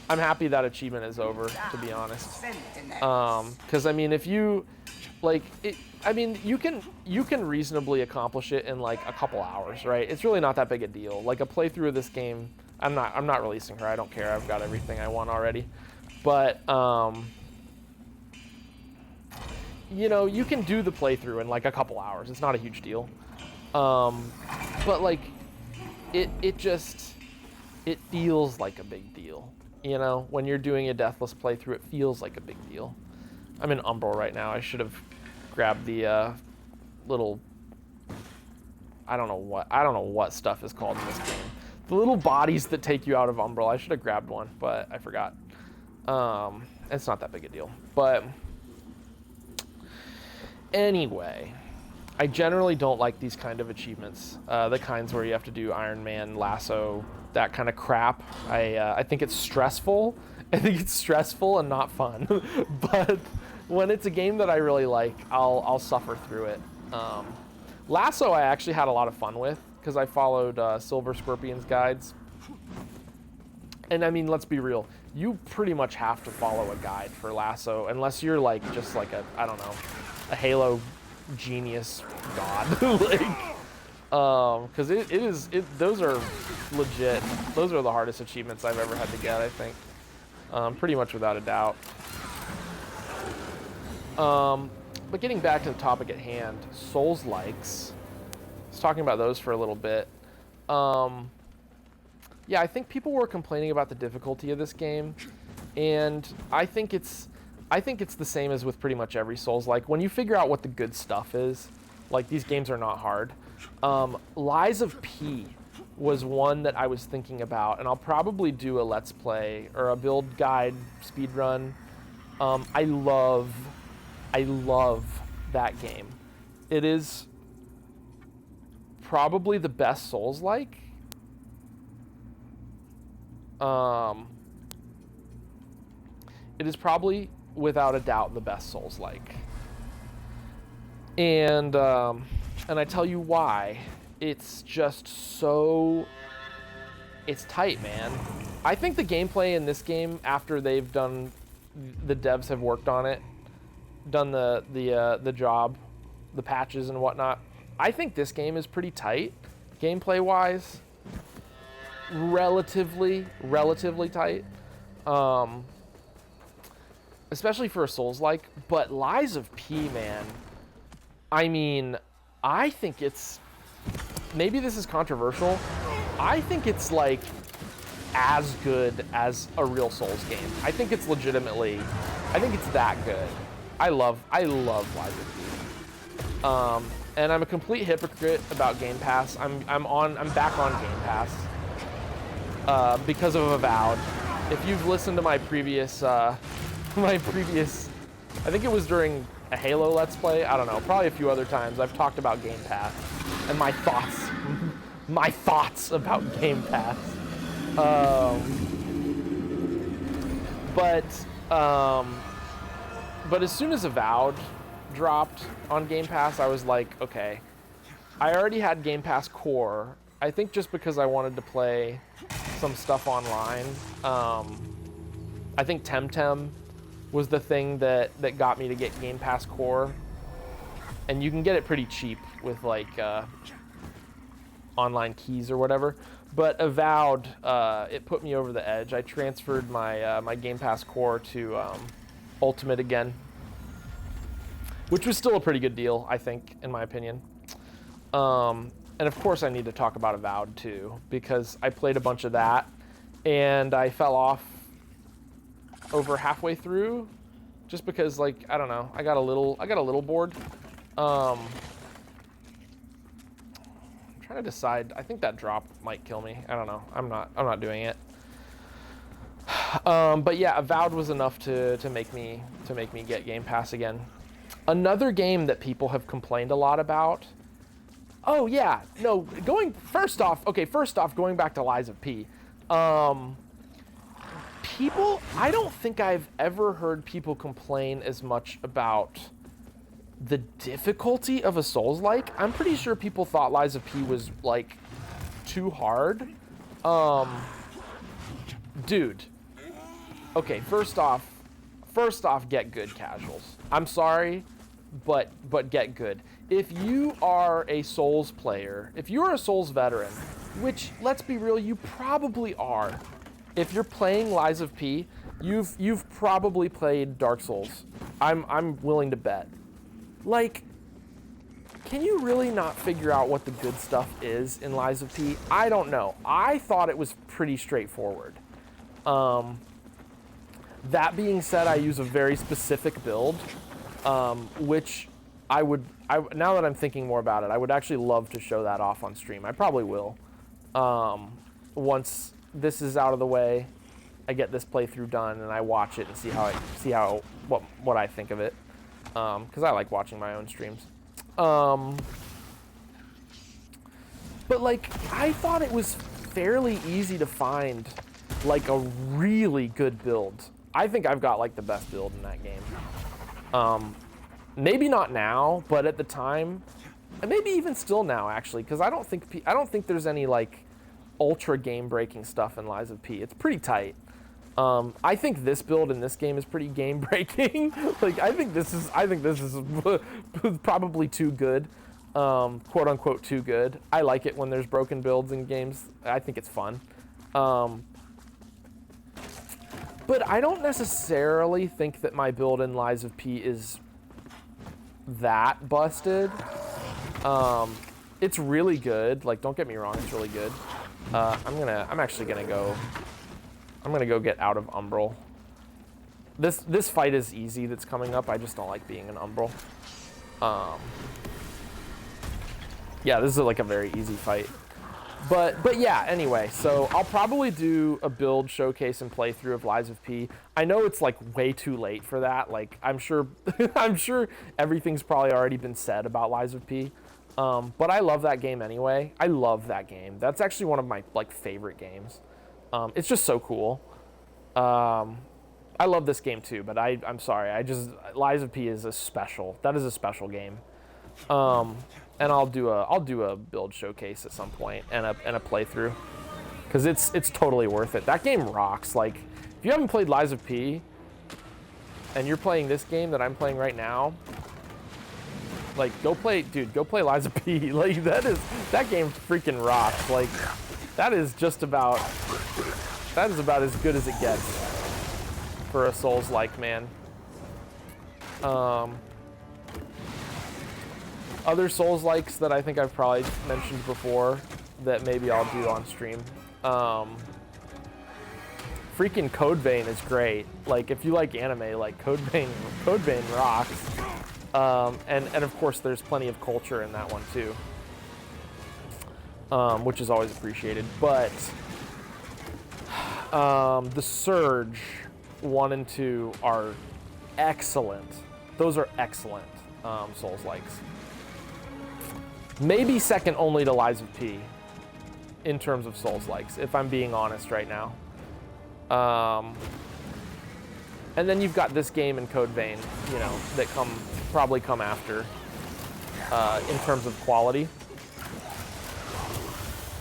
I'm happy that achievement is over, to be honest. Because I mean, if you like it, I mean, you can reasonably accomplish it in like a couple hours, right? It's really not that big a deal. Like a playthrough of this game, I'm not releasing her. I don't care. I've got everything I want already. But you know, you can do the playthrough in like a couple hours. It's not a huge deal. But like it feels like a big deal. You know, when you're doing a Deathless playthrough, it feels like a big deal. I'm in Umbral right now. I should have grabbed the little, I don't know what stuff is called in this game. The little bodies that take you out of Umbral. I should have grabbed one, but I forgot. It's not that big a deal. But anyway, I generally don't like these kind of achievements. The kinds where you have to do Iron Man, lasso, that kind of crap. I think it's stressful. I think it's stressful and not fun. But when it's a game that I really like, I'll suffer through it. Lasso I actually had a lot of fun with because I followed Silver Scorpion's guides. And I mean, let's be real. You pretty much have to follow a guide for Lasso unless you're like just like a a Halo genius god. Because those are legit. Those are the hardest achievements I've ever had to get, I think. Pretty much without a doubt. But getting back to the topic at hand, Souls-likes. Let's talking about those for a little bit. Yeah, I think people were complaining about the difficulty of this game, and I think it's the same as with pretty much every Souls-like. When you figure out what the good stuff is, like these games are not hard. Lies of P was one that I was thinking about, and I'll probably do a Let's Play or a build guide speedrun. I love that game. It is probably the best Souls-like. It is probably, without a doubt, the best Souls-like. And I tell you why. It's just so... It's tight, man. I think the gameplay in this game, after they've done... The devs have worked on it, done the job, the patches and whatnot. I think this game is pretty tight, gameplay-wise. Relatively tight. Especially for a Souls-like. But Lies of P, man... I mean, I think it's... Maybe this is controversial. I think it's, like, as good as a real Souls game. I think it's legitimately... I think it's that good. I love Lies of P. And I'm a complete hypocrite about Game Pass. I'm back on Game Pass. Because of Avowed. If you've listened to my previous... I think it was during a Halo Let's Play. I don't know. Probably a few other times. I've talked about Game Pass and my thoughts about Game Pass. But as soon as Avowed dropped on Game Pass, I was like, okay. I already had Game Pass Core. I think just because I wanted to play some stuff online. I think Temtem was the thing that got me to get Game Pass Core. And you can get it pretty cheap with like online keys or whatever. But Avowed, it put me over the edge. I transferred my my Game Pass Core to Ultimate again. which was still a pretty good deal, I think, in my opinion. And of course I need to talk about Avowed too, because I played a bunch of that and I fell off over halfway through just because, like, I don't know, I got a little bored. I'm trying to decide. I think that drop might kill me. I don't know. I'm not doing it. But yeah, Avowed was enough to make me get Game Pass again. Another game that people have complained a lot about. Oh yeah, no, first off, going back to Lies of P. People, I don't think I've ever heard people complain as much about the difficulty of a Souls-like. I'm pretty sure people thought Lies of P was, like, too hard. Dude. Okay, first off, get good, casuals. I'm sorry, but get good. If you are a Souls player, if you're a Souls veteran, which, let's be real, you probably are. If you're playing Lies of P, you've probably played Dark Souls. I'm willing to bet. Like, can you really not figure out what the good stuff is in Lies of P? I don't know. I thought it was pretty straightforward. That being said, I use a very specific build, which now that I'm thinking more about it, I would actually love to show that off on stream. I probably will. Once this is out of the way, I get this playthrough done and I watch it and see what I think of it. Because I like watching my own streams. But like, I thought it was fairly easy to find like a really good build. I think I've got like the best build in that game. Maybe not now, but at the time, and maybe even still now actually, because I don't think there's any like ultra game breaking stuff in Lies of P. It's pretty tight. I think this build in this game is pretty game breaking. Like, I think this is probably too good, quote unquote too good. I like it when there's broken builds in games. I think it's fun. But I don't necessarily think that my build in Lies of P is that busted. It's really good. Like, don't get me wrong, it's really good. I'm actually gonna go get out of Umbral. This fight is easy that's coming up. I just don't like being an Umbral. Yeah, this is like a very easy fight. But yeah, anyway, so I'll probably do a build showcase and playthrough of Lies of P. I know it's like way too late for that. Like, I'm sure everything's probably already been said about Lies of P. But I love that game anyway. I love that game. That's actually one of my like favorite games. It's just so cool. I love this game too, but I'm sorry. Lies of P is a special game. And I'll do a build showcase at some point and a playthrough, because it's totally worth it. That game rocks. Like, if you haven't played Lies of P and you're playing this game that I'm playing right now, like, go play Lies of P. Like, that game freaking rocks. Like, that is about as good as it gets for a Souls-like, man. Other Souls-likes that I think I've probably mentioned before that maybe I'll do on stream. Freaking Code Vein is great. Like, if you like anime, like, Code Vein rocks. And of course there's plenty of culture in that one too, which is always appreciated. But the Surge 1 and 2 are excellent. Those are excellent Souls-likes. Maybe second only to Lies of P in terms of Souls-likes, if I'm being honest right now. And then you've got this game and Code Vein, you know, that probably come after in terms of quality.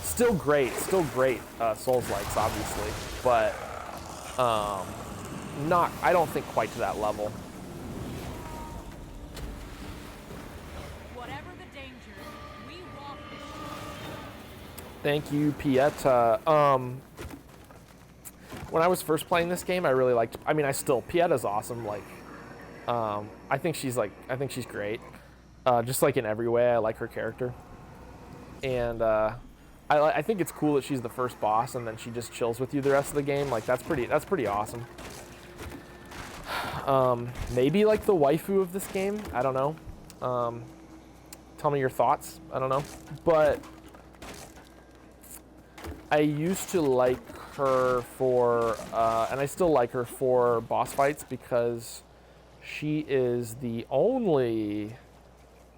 Still great Souls-likes, obviously, but I don't think quite to that level. Whatever the danger, we walk the Thank you, Pieta. When I was first playing this game, I really liked, Pieta's awesome. Like, I think she's great. Just like in every way, I like her character. And I think it's cool that she's the first boss and then she just chills with you the rest of the game. Like that's pretty awesome. Maybe like the waifu of this game. I don't know. Tell me your thoughts. I don't know. But I used to like her for, and I still like her for boss fights because she is the only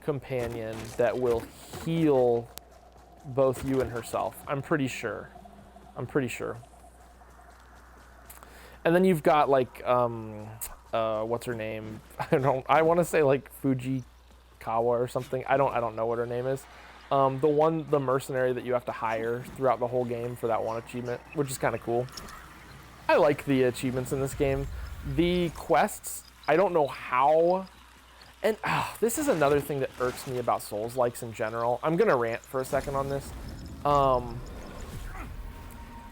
companion that will heal both you and herself. I'm pretty sure. And then you've got like, what's her name? I want to say like Fujikawa or something. I don't know what her name is. The mercenary that you have to hire throughout the whole game for that one achievement, which is kind of cool. I like the achievements in this game. The quests, I don't know how, and this is another thing that irks me about Souls-likes in general. I'm gonna rant for a second on this.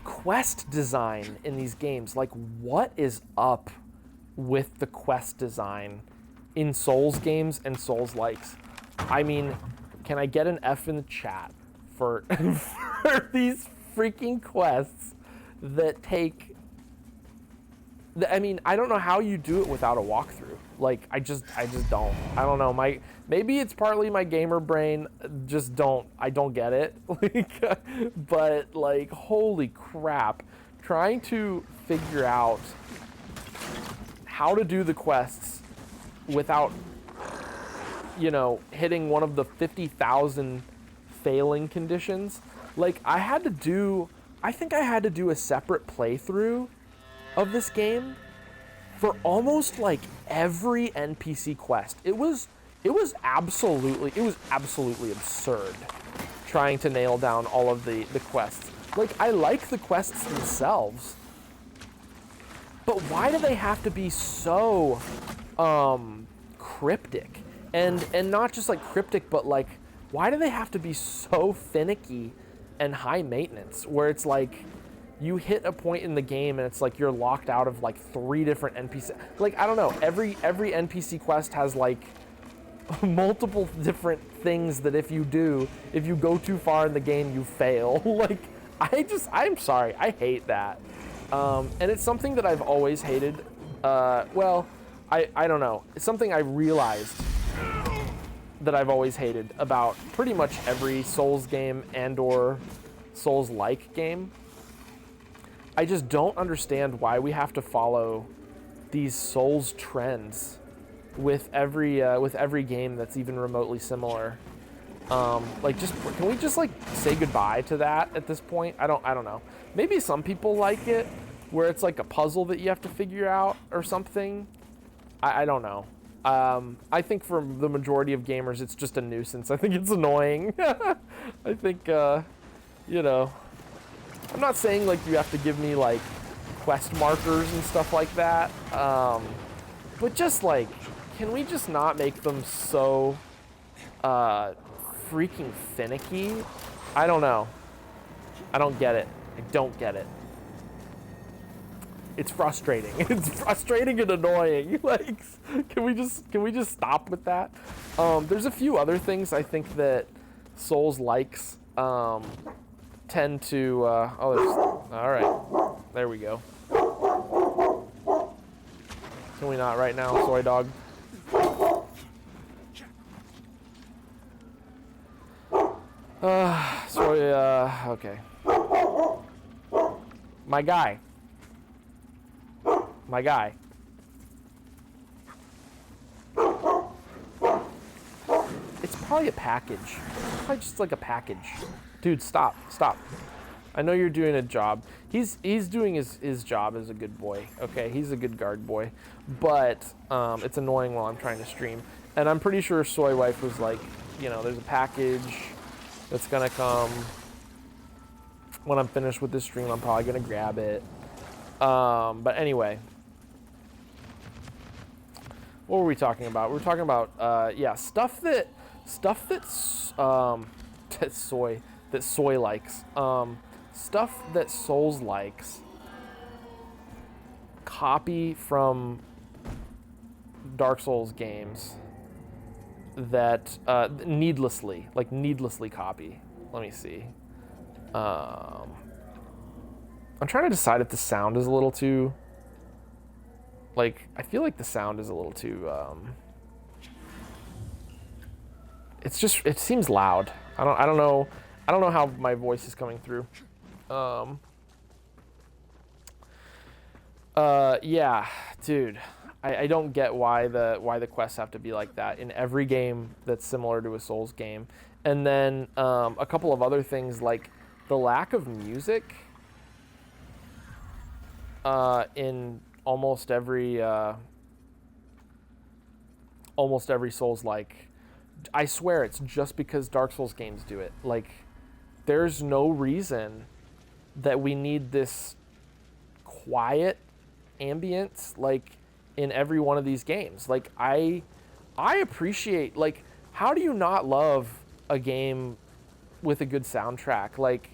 Quest design in these games, like what is up with the quest design in Souls games and Souls-likes? I mean, can I get an F in the chat for, for these freaking quests that take... I mean, I don't know how you do it without a walkthrough. Like, I just don't. I don't know. Maybe it's partly my gamer brain. I don't get it. But like, holy crap. Trying to figure out how to do the quests without, you know, hitting one of the 50,000 failing conditions. Like, I think I had to do a separate playthrough of this game for almost like every NPC quest. It was absolutely absurd trying to nail down all of the quests. Like, I like the quests themselves, but why do they have to be so cryptic? And not just like cryptic, but like, why do they have to be so finicky and high maintenance, where it's like you hit a point in the game and it's like you're locked out of like 3 different NPC. Like, I don't know, every NPC quest has like multiple different things that if you go too far in the game, you fail. Like, I'm sorry, I hate that. And it's something that I've always hated. Well, I don't know. It's something I realized that I've always hated about pretty much every Souls game and or Souls-like game. I just don't understand why we have to follow these Souls trends with every game that's even remotely similar. Like, can we just like say goodbye to that at this point? I don't know. Maybe some people like it, where it's like a puzzle that you have to figure out or something. I don't know. I think for the majority of gamers, it's just a nuisance. I think it's annoying. I think, you know, I'm not saying like you have to give me like quest markers and stuff like that. But just like, can we just not make them so freaking finicky? I don't know. I don't get it. I don't get it. It's frustrating. It's frustrating and annoying. Like, can we just stop with that? There's a few other things I think that Souls likes tend to. All right. There we go. Can we not right now, soy dog? Okay. My guy. It's probably a package. It's probably just like a package. Dude, stop. I know you're doing a job. He's doing his job as a good boy, okay? He's a good guard boy. But it's annoying while I'm trying to stream. And I'm pretty sure Soy Wife was like, you know, there's a package that's gonna come. When I'm finished with this stream, I'm probably gonna grab it. But anyway. What were we talking about? We were talking about, yeah, stuff that Soy likes. Stuff that Souls likes. Copy from Dark Souls games that needlessly copy. Let me see. I'm trying to decide if the sound is a little too, like, I feel like the sound is a little too, it seems loud. I don't know how my voice is coming through. Yeah, dude, I don't get why the quests have to be like that in every game that's similar to a Souls game. And then a couple of other things, like the lack of music in almost every Souls-like. I swear it's just because Dark Souls games do it. Like, there's no reason that we need this quiet ambience like in every one of these games. Like, I appreciate, like, how do you not love a game with a good soundtrack? Like,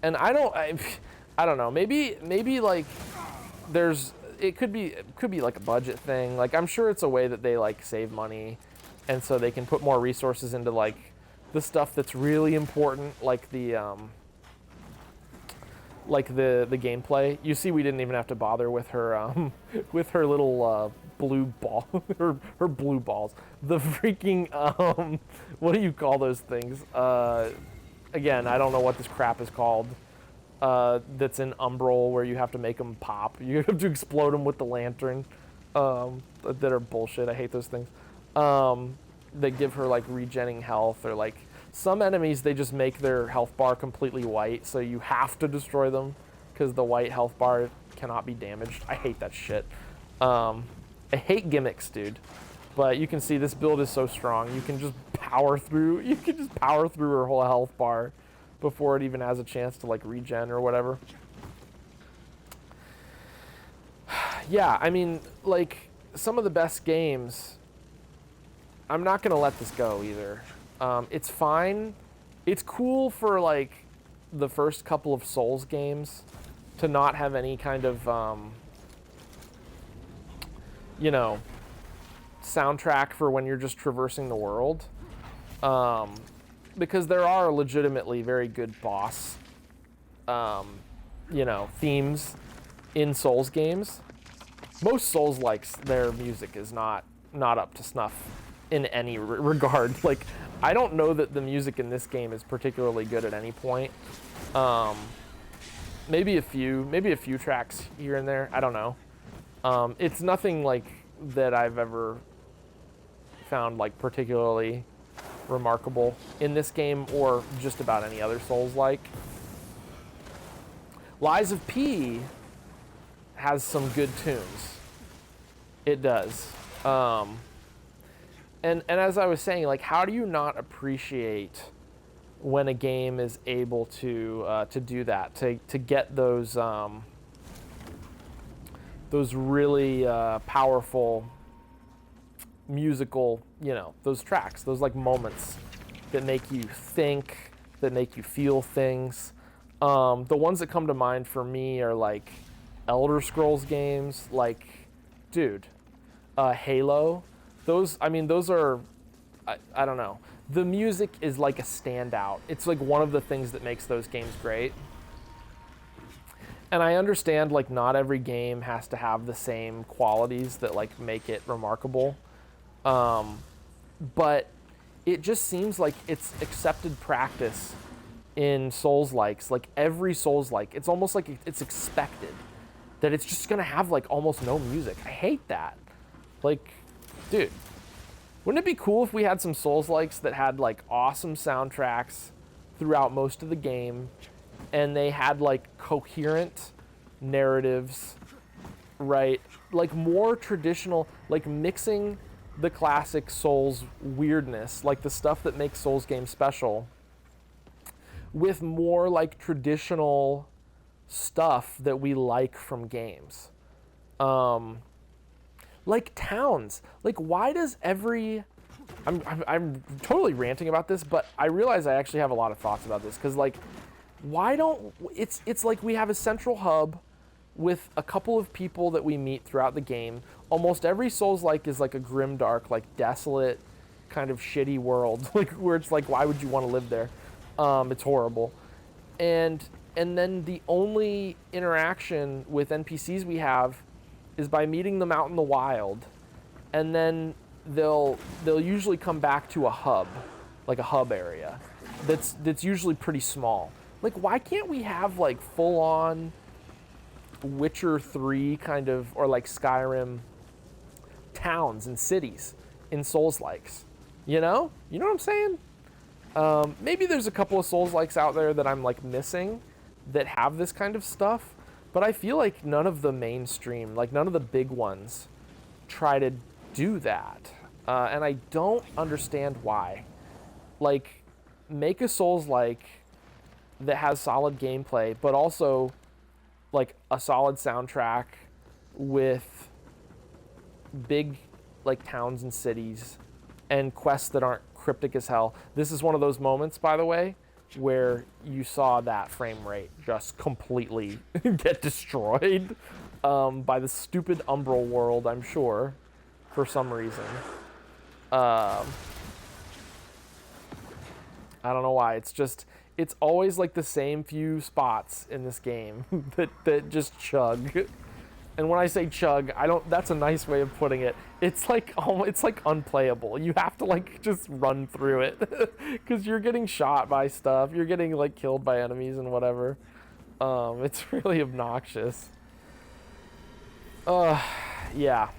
and I don't know, maybe like it could be like a budget thing. Like, I'm sure it's a way that they like save money, and so they can put more resources into like the stuff that's really important, like the gameplay. You see, we didn't even have to bother with her with her little blue ball, her blue balls. The freaking what do you call those things? Again, I don't know what this crap is called. That's in Umbral, where you have to make them pop. You have to explode them with the lantern. That are bullshit. I hate those things. That give her like regenning health, or like some enemies, they just make their health bar completely white, so you have to destroy them because the white health bar cannot be damaged. I hate that shit. I hate gimmicks, dude. But you can see this build is so strong. You can just power through. You can just power through her whole health bar before it even has a chance to like regen or whatever. Yeah, I mean, like, some of the best games, I'm not gonna let this go either. It's fine. It's cool for like the first couple of Souls games to not have any kind of you know, soundtrack for when you're just traversing the world. Because there are legitimately very good boss, you know, themes in Souls games. Most Souls-likes, their music is not up to snuff in any regard. Like, I don't know that the music in this game is particularly good at any point. Maybe a few tracks here and there. I don't know. It's nothing like that I've ever found like particularly remarkable in this game or just about any other Souls-like. Lies of P has some good tunes. It does. And as I was saying, like, how do you not appreciate when a game is able to do that, to get those really powerful musical, you know, those tracks, those like moments that make you think, that make you feel things. The ones that come to mind for me are like Elder Scrolls games, like, dude, Halo. Those are, I don't know. The music is like a standout. It's like one of the things that makes those games great. And I understand, like, not every game has to have the same qualities that like make it remarkable. But it just seems like it's accepted practice in Souls-likes, like every Souls-like. It's almost like it's expected that it's just gonna have like almost no music. I hate that. Like, dude, wouldn't it be cool if we had some Souls-likes that had like awesome soundtracks throughout most of the game, and they had like coherent narratives, right? Like more traditional, like mixing the classic Souls weirdness, like the stuff that makes Souls games special, with more like traditional stuff that we like from games. Like towns. Like, why does every... I'm totally ranting about this, but I realize I actually have a lot of thoughts about this, because like, why don't... It's like we have a central hub with a couple of people that we meet throughout the game. almost every Souls-like is like a grimdark, like desolate, kind of shitty world, like where it's like, why would you want to live there? It's horrible. And then the only interaction with NPCs we have is by meeting them out in the wild, and then they'll usually come back to a hub, like a hub area, that's usually pretty small. Like, why can't we have like full on Witcher 3 kind of, or like Skyrim towns and cities in Souls-likes? You know what I'm saying? Maybe there's a couple of Souls-likes out there that I'm like missing that have this kind of stuff, but I feel like none of the mainstream, like none of the big ones, try to do that, and I don't understand why. Like, make a Souls-like that has solid gameplay, but also like a solid soundtrack with big like towns and cities and quests that aren't cryptic as hell. This is one of those moments, by the way, where you saw that frame rate just completely get destroyed by the stupid Umbral world, I'm sure, for some reason. I don't know why. It's always like the same few spots in this game that just chug. And when I say chug, that's a nice way of putting it. It's like unplayable. You have to like just run through it because you're getting shot by stuff. You're getting like killed by enemies and whatever. It's really obnoxious. Yeah.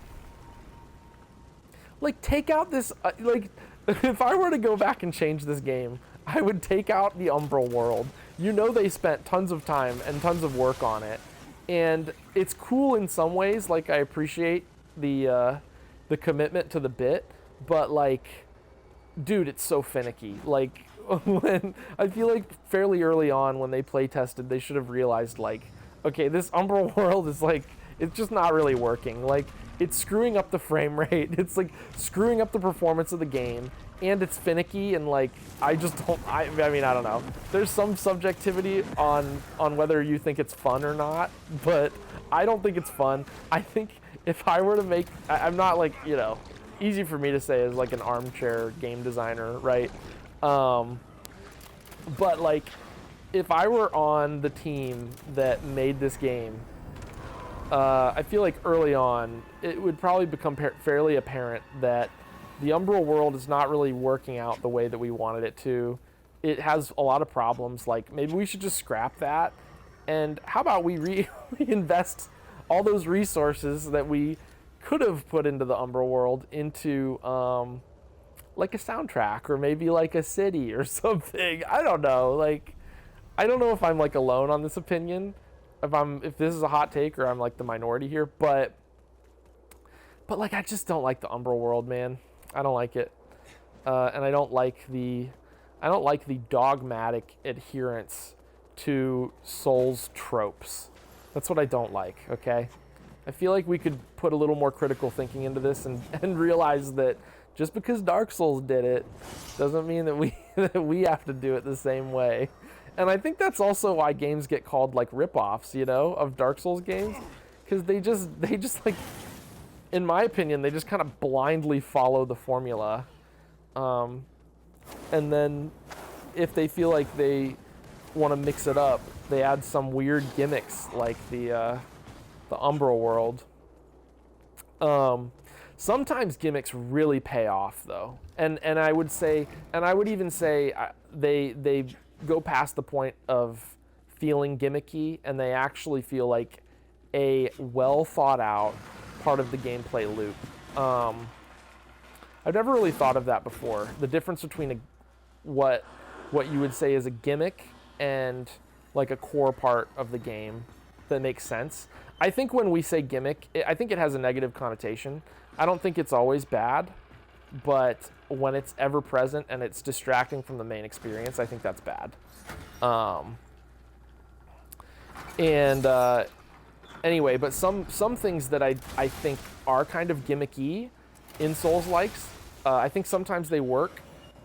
Like, take out this, like, if I were to go back and change this game, I would take out the Umbral world. You know, they spent tons of time and tons of work on it. And it's cool in some ways, like I appreciate the commitment to the bit, but like, dude, it's so finicky. Like, when I feel like fairly early on when they play tested, they should have realized like, okay, this Umbral world is like, it's just not really working. Like, it's screwing up the frame rate. It's like screwing up the performance of the game, and it's finicky, and like, I mean, I don't know. There's some subjectivity on whether you think it's fun or not, but I don't think it's fun. I think if I were to make, I'm not like, you know, easy for me to say as like an armchair game designer, right? But like, if I were on the team that made this game, I feel like early on, it would probably become fairly apparent that the Umbral world is not really working out the way that we wanted it to. It has a lot of problems. Like, maybe we should just scrap that. And how about we reinvest all those resources that we could have put into the Umbral world into like a soundtrack, or maybe like a city or something. I don't know. Like, I don't know if I'm like alone on this opinion, if this is a hot take, or I'm like the minority here, but like, I just don't like the Umbral world, man. I don't like it, and I don't like the dogmatic adherence to Souls tropes. That's what I don't like. Okay, I feel like we could put a little more critical thinking into this and realize that just because Dark Souls did it doesn't mean that we have to do it the same way. And I think that's also why games get called like rip-offs, you know, of Dark Souls games, because they just like, in my opinion, they just kind of blindly follow the formula, and then if they feel like they want to mix it up, they add some weird gimmicks like the Umbral world. Sometimes gimmicks really pay off though, and I would even say they go past the point of feeling gimmicky, and they actually feel like a well thought out part of the gameplay loop. I've never really thought of that before. The difference between what you would say is a gimmick and like a core part of the game that makes sense. I think when we say gimmick, I think it has a negative connotation. I don't think it's always bad, but when it's ever present and it's distracting from the main experience, I think that's bad. Anyway, but some things that I think are kind of gimmicky in Souls-likes, I think sometimes they work,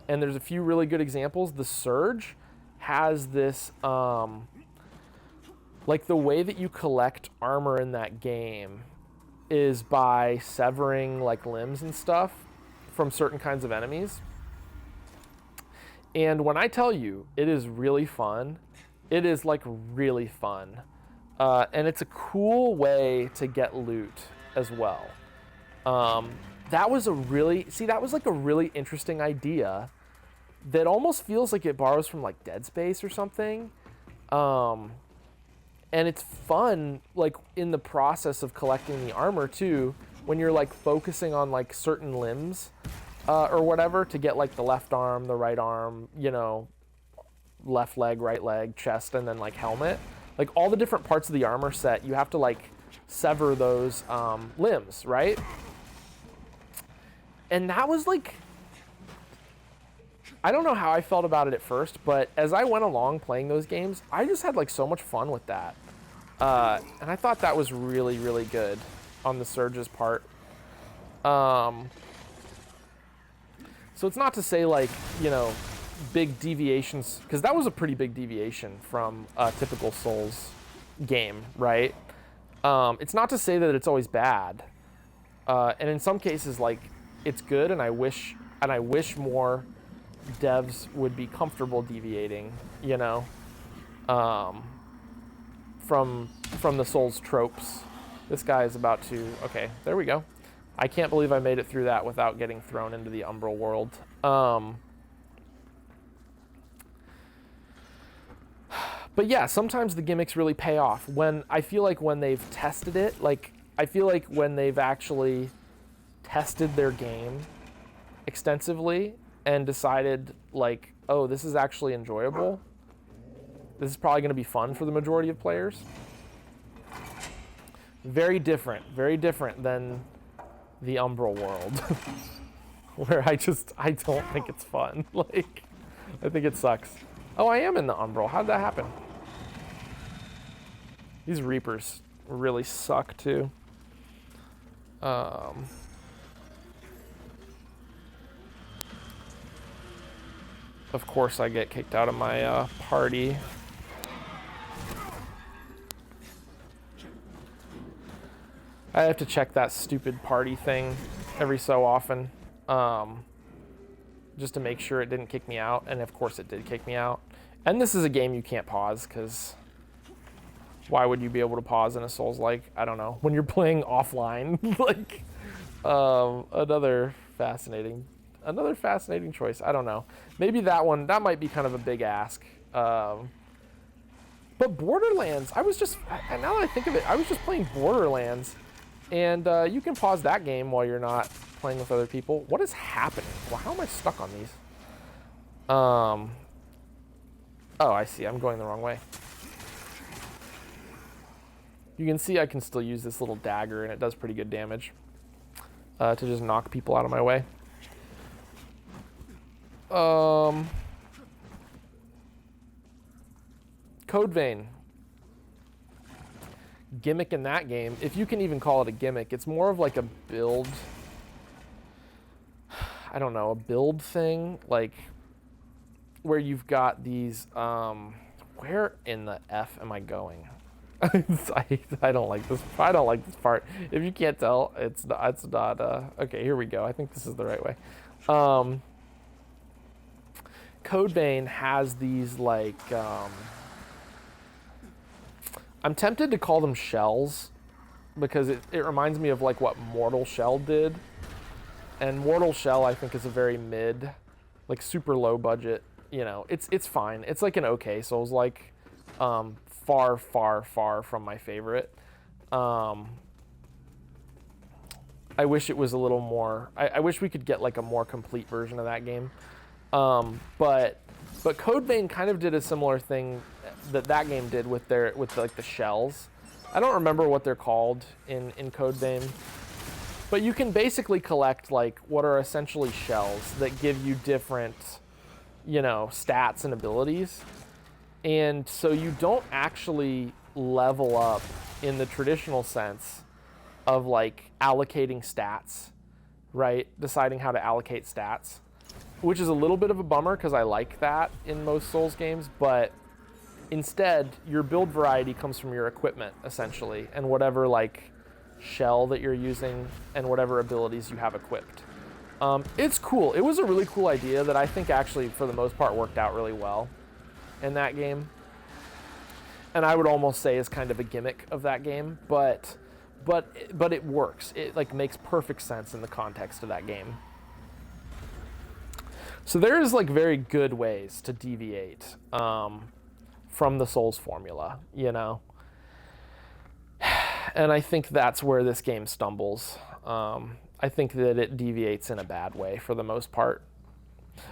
and there's a few really good examples. The Surge has this, like, the way that you collect armor in that game is by severing like limbs and stuff from certain kinds of enemies. And when I tell you, it is really fun. It is like really fun. And it's a cool way to get loot as well. That was like a really interesting idea that almost feels like it borrows from like Dead Space or something. And it's fun, like in the process of collecting the armor too, when you're like focusing on like certain limbs or whatever to get like the left arm, the right arm, you know, left leg, right leg, chest, and then like helmet. Like all the different parts of the armor set, you have to like sever those limbs, right? And that was like, I don't know how I felt about it at first, but as I went along playing those games, I just had like so much fun with that. And I thought that was really, really good on the Surge's part. So it's not to say like, you know, big deviations, because that was a pretty big deviation from a typical Souls game, right? It's not to say that it's always bad. And in some cases, like, it's good, and I wish more devs would be comfortable deviating, you know, from the Souls tropes. This guy is about to, okay, there we go. I can't believe I made it through that without getting thrown into the Umbral world. But yeah, sometimes the gimmicks really pay off. I feel like when they've tested it, like, I feel like when they've actually tested their game extensively and decided, like, oh, this is actually enjoyable. This is probably going to be fun for the majority of players. Very different than the Umbral world, where I don't think it's fun. Like, I think it sucks. Oh, I am in the Umbral. How'd that happen? These Reapers really suck too. Of course, I get kicked out of my party. I have to check that stupid party thing every so often, just to make sure it didn't kick me out. And of course it did kick me out. And this is a game you can't pause, because why would you be able to pause in a Souls-like? I don't know. When you're playing offline, like, another fascinating choice. I don't know. Maybe that might be kind of a big ask. But Borderlands, now that I think of it, I was just playing Borderlands, and you can pause that game while you're not playing with other people. What is happening? Well, how am I stuck on these? Oh, I see. I'm going the wrong way. You can see I can still use this little dagger, and it does pretty good damage to just knock people out of my way. Code Vein. Gimmick in that game, if you can even call it a gimmick, it's more of like a build, I don't know, a build thing, like where you've got these, where in the F am I going? I don't like this. I don't like this part. If you can't tell, it's not, okay, here we go. I think this is the right way. Code Vein has these, like, I'm tempted to call them shells, because it reminds me of like what Mortal Shell did. And Mortal Shell, I think, is a very mid, like super low budget, you know, it's fine. It's like an okay Souls-like, far from my favorite. I wish it was a little more, I wish we could get like a more complete version of that game. But Code Vein kind of did a similar thing that game did with like the shells. I don't remember what they're called in Code Vein, but you can basically collect like what are essentially shells that give you different, you know, stats and abilities. And so you don't actually level up in the traditional sense of like allocating stats, right? Deciding how to allocate stats, which is a little bit of a bummer because I like that in most Souls games, but instead your build variety comes from your equipment essentially, and whatever like shell that you're using and whatever abilities you have equipped. It's cool. It was a really cool idea that I think actually, for the most part, worked out really well in that game. And I would almost say is kind of a gimmick of that game, but it works. It like makes perfect sense in the context of that game. So there's like very good ways to deviate from the Souls formula, you know? And I think that's where this game stumbles. I think that it deviates in a bad way for the most part.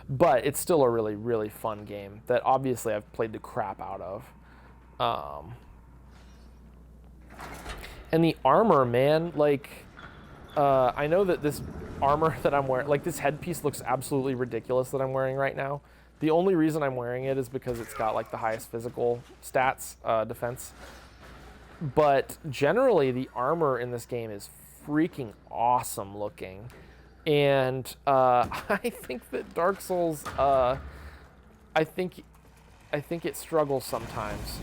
But it's still a really, really fun game that obviously I've played the crap out of. And the armor, man, like, I know that this armor that I'm wearing, like this headpiece looks absolutely ridiculous that I'm wearing right now. The only reason I'm wearing it is because it's got like the highest physical stats, defense. But generally the armor in this game is freaking awesome looking. And I think that Dark Souls, I think it struggles sometimes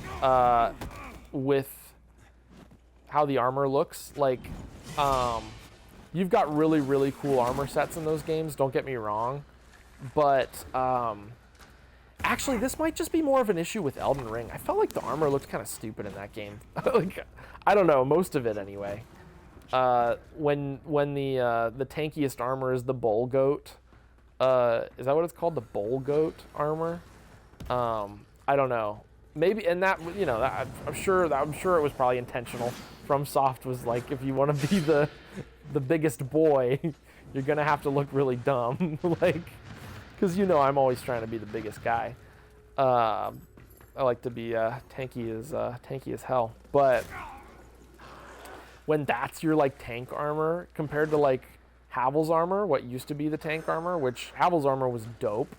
with how the armor looks. Like, you've got really, really cool armor sets in those games, don't get me wrong. But actually, this might just be more of an issue with Elden Ring. I felt like the armor looked kind of stupid in that game. Like, I don't know, most of it anyway. When the tankiest armor is the bull goat, is that what it's called? The bull goat armor? I don't know. Maybe, and that, you know, that, I'm sure it was probably intentional. FromSoft was like, if you want to be the biggest boy, you're gonna have to look really dumb, like, because you know I'm always trying to be the biggest guy. I like to be tanky as hell, but when that's your like tank armor compared to like Havel's armor, what used to be the tank armor, which Havel's armor was dope,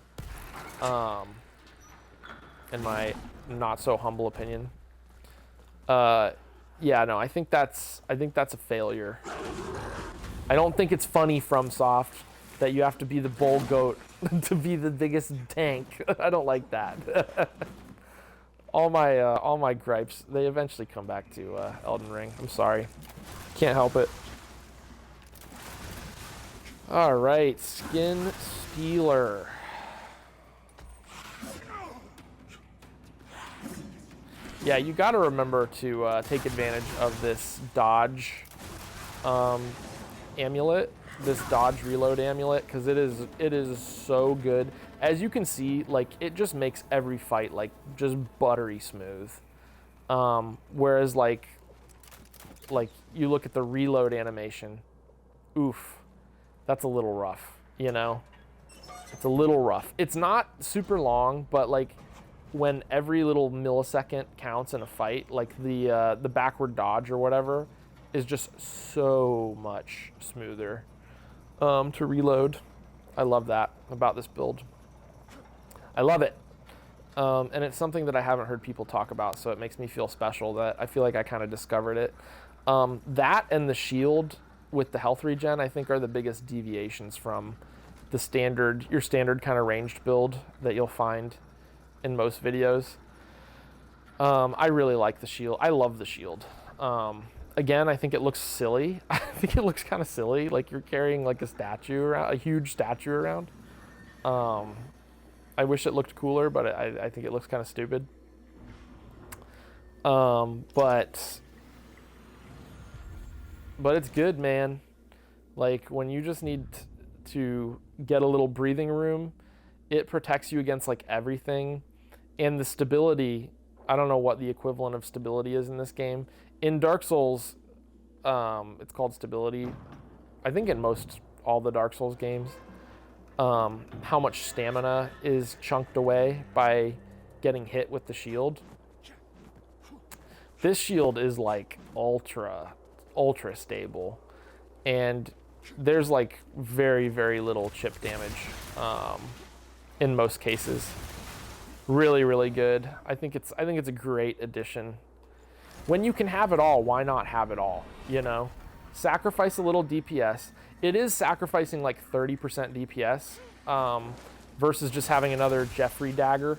in my not so humble opinion. Yeah, no, I think that's a failure. I don't think it's funny FromSoft that you have to be the bull goat to be the biggest tank. I don't like that. All my gripes, they eventually come back to Elden Ring. I'm sorry. Can't help it. All right, Skin Stealer. Yeah, you got to remember to take advantage of this dodge amulet, this dodge reload amulet, because it is so good. As you can see, like, it just makes every fight like just buttery smooth. Whereas like you look at the reload animation, oof, that's a little rough, you know? It's a little rough. It's not super long, but like when every little millisecond counts in a fight, like the backward dodge or whatever is just so much smoother to reload. I love that about this build. I love it. And it's something that I haven't heard people talk about, so it makes me feel special that I feel like I kind of discovered it. That and the shield with the health regen, I think, are the biggest deviations from the standard, your standard kind of ranged build that you'll find in most videos. I really like the shield. I love the shield. Again, I think it looks silly. I think it looks kind of silly, like you're carrying like a statue around, a huge statue around. I wish it looked cooler, but I think it looks kind of stupid. But it's good, man. Like, when you just need to get a little breathing room, it protects you against like everything. And the stability, I don't know what the equivalent of stability is in this game. In Dark Souls, it's called stability. I think in all the Dark Souls games, how much stamina is chunked away by getting hit with the shield. This shield is like ultra stable, and there's like very, very little chip damage in most cases. Really, really good. I think it's a great addition. When you can have it all, why not have it all? You know, sacrifice a little DPS. It is sacrificing like 30% DPS versus just having another Jeffrey dagger.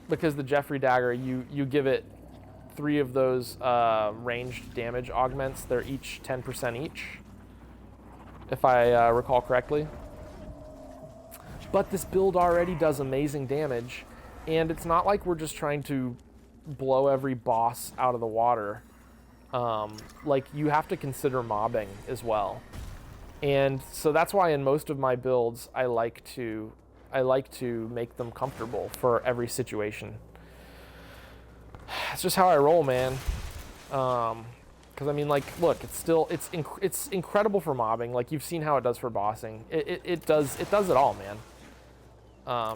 Because the Jeffrey dagger, you give it 3 of those ranged damage augments. They're each 10% each, if I recall correctly. But this build already does amazing damage, and it's not like we're just trying to blow every boss out of the water. Like, you have to consider mobbing as well. And so that's why in most of my builds, I like to make them comfortable for every situation. It's just how I roll, man. Because I mean, like, look, it's incredible for mobbing. Like, you've seen how it does for bossing. It does it all, man.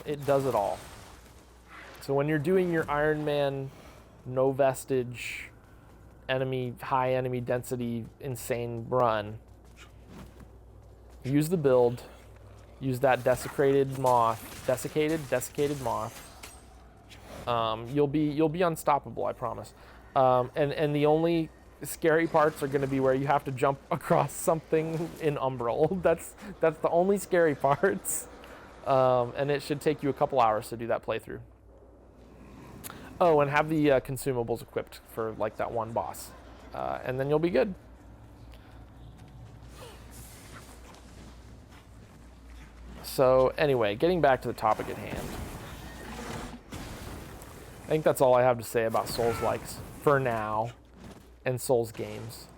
It does it all. So when you're doing your Iron Man, no vestige, high enemy density, insane run, use the build, use that desiccated moth. You'll be unstoppable, I promise. And the only scary parts are going to be where you have to jump across something in Umbral. That's the only scary parts. And it should take you a couple hours to do that playthrough. Oh, and have the consumables equipped for like that one boss, and then you'll be good. So anyway, getting back to the topic at hand. I think that's all I have to say about Souls-likes for now, and Souls games.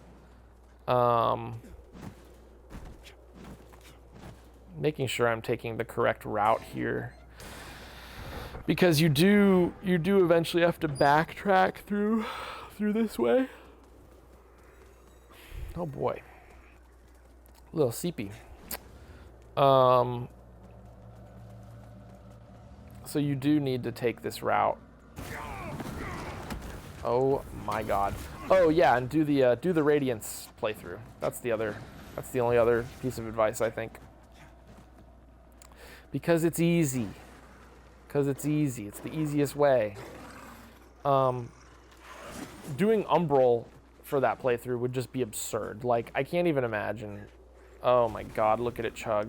Making sure I'm taking the correct route here, because you do eventually have to backtrack through this way. Oh boy, a little seepy. So you do need to take this route. Oh my god. Oh yeah, and do the Radiance playthrough. That's the only other piece of advice, I think. Because it's easy. It's the easiest way. Doing Umbral for that playthrough would just be absurd. Like, I can't even imagine. Oh my god, look at it chug.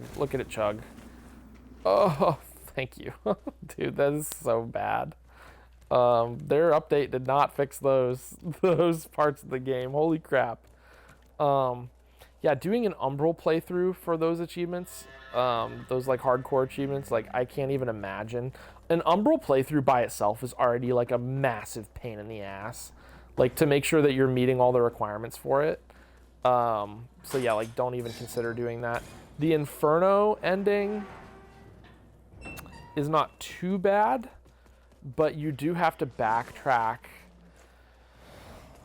Oh, thank you. Dude, that is so bad. Their update did not fix those parts of the game. Holy crap. Yeah, doing an Umbral playthrough for those achievements, those like hardcore achievements, like I can't even imagine. An Umbral playthrough by itself is already like a massive pain in the ass, like to make sure that you're meeting all the requirements for it. So yeah, like don't even consider doing that. The Inferno ending is not too bad, but you do have to backtrack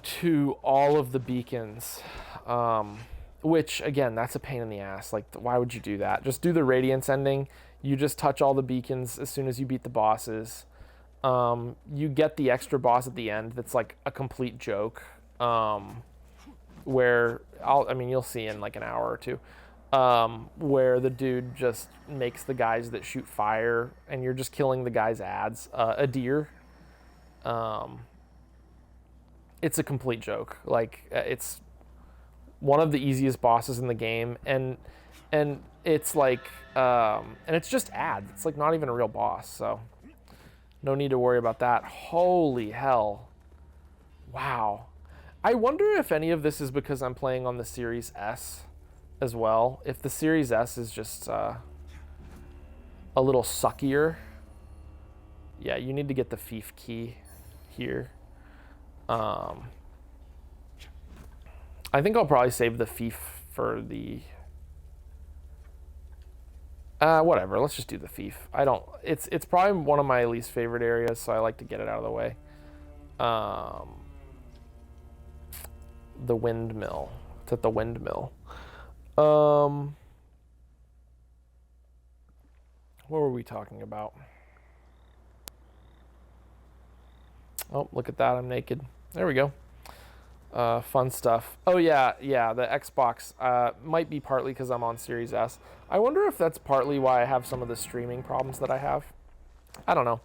to all of the beacons. Which, again, that's a pain in the ass. Like, why would you do that? Just do the Radiance ending. You just touch all the beacons as soon as you beat the bosses. You get the extra boss at the end that's, like, a complete joke. Where, you'll see in, like, an hour or two. Where the dude just makes the guys that shoot fire, and you're just killing the guy's ads. A deer. It's a complete joke. Like, it's one of the easiest bosses in the game, and it's like and it's just ads. It's like not even a real boss, so no need to worry about that. Holy hell. Wow. I wonder if any of this is because I'm playing on the Series S as well. If the Series S is just a little suckier. Yeah, you need to get the Fief key here. I think I'll probably save the Fief for the... whatever, let's just do the Fief. It's probably one of my least favorite areas, so I like to get it out of the way. The windmill. It's at the windmill. What were we talking about? Oh, look at that, I'm naked. There we go. Fun stuff. Oh yeah, the Xbox might be partly because I'm on Series S. I wonder if that's partly why I have some of the streaming problems that I have. I don't know.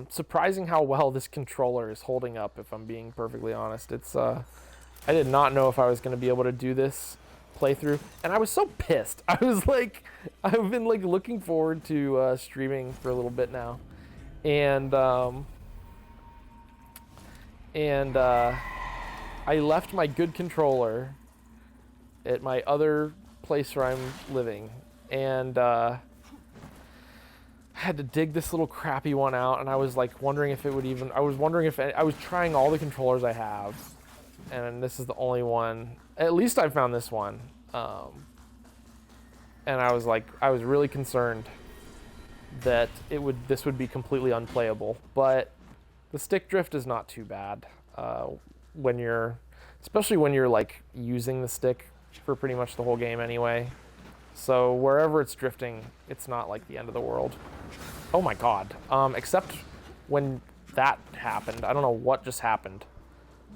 Surprising how well this controller is holding up, if I'm being perfectly honest. It's I did not know if I was going to be able to do this playthrough, and I was so pissed. I was like, I've been like looking forward to streaming for a little bit now, and And I left my good controller at my other place where I'm living, and I had to dig this little crappy one out, and I was like wondering if it would even, I was wondering if, I was trying all the controllers I have, and this is the only one, at least I found this one, and I was like, I was really concerned that this would be completely unplayable, but the stick drift is not too bad especially when you're like using the stick for pretty much the whole game anyway. So wherever it's drifting, it's not like the end of the world. Oh my god. Except when that happened. I don't know what just happened.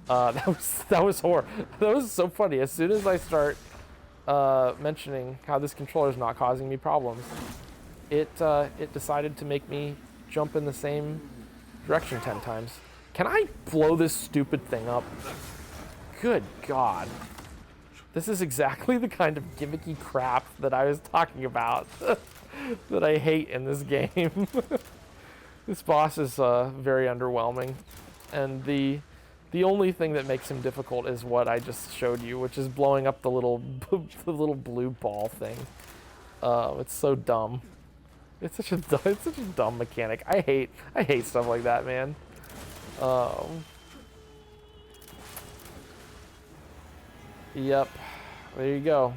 That was horrible. That was so funny. As soon as I start mentioning how this controller is not causing me problems, it decided to make me jump in the same direction 10 times. Can I blow this stupid thing up? Good God. This is exactly the kind of gimmicky crap that I was talking about that I hate in this game. This boss is very underwhelming, and the only thing that makes him difficult is what I just showed you, which is blowing up the little blue ball thing. It's so dumb. It's such a dumb mechanic. I hate stuff like that, man. Yep, there you go.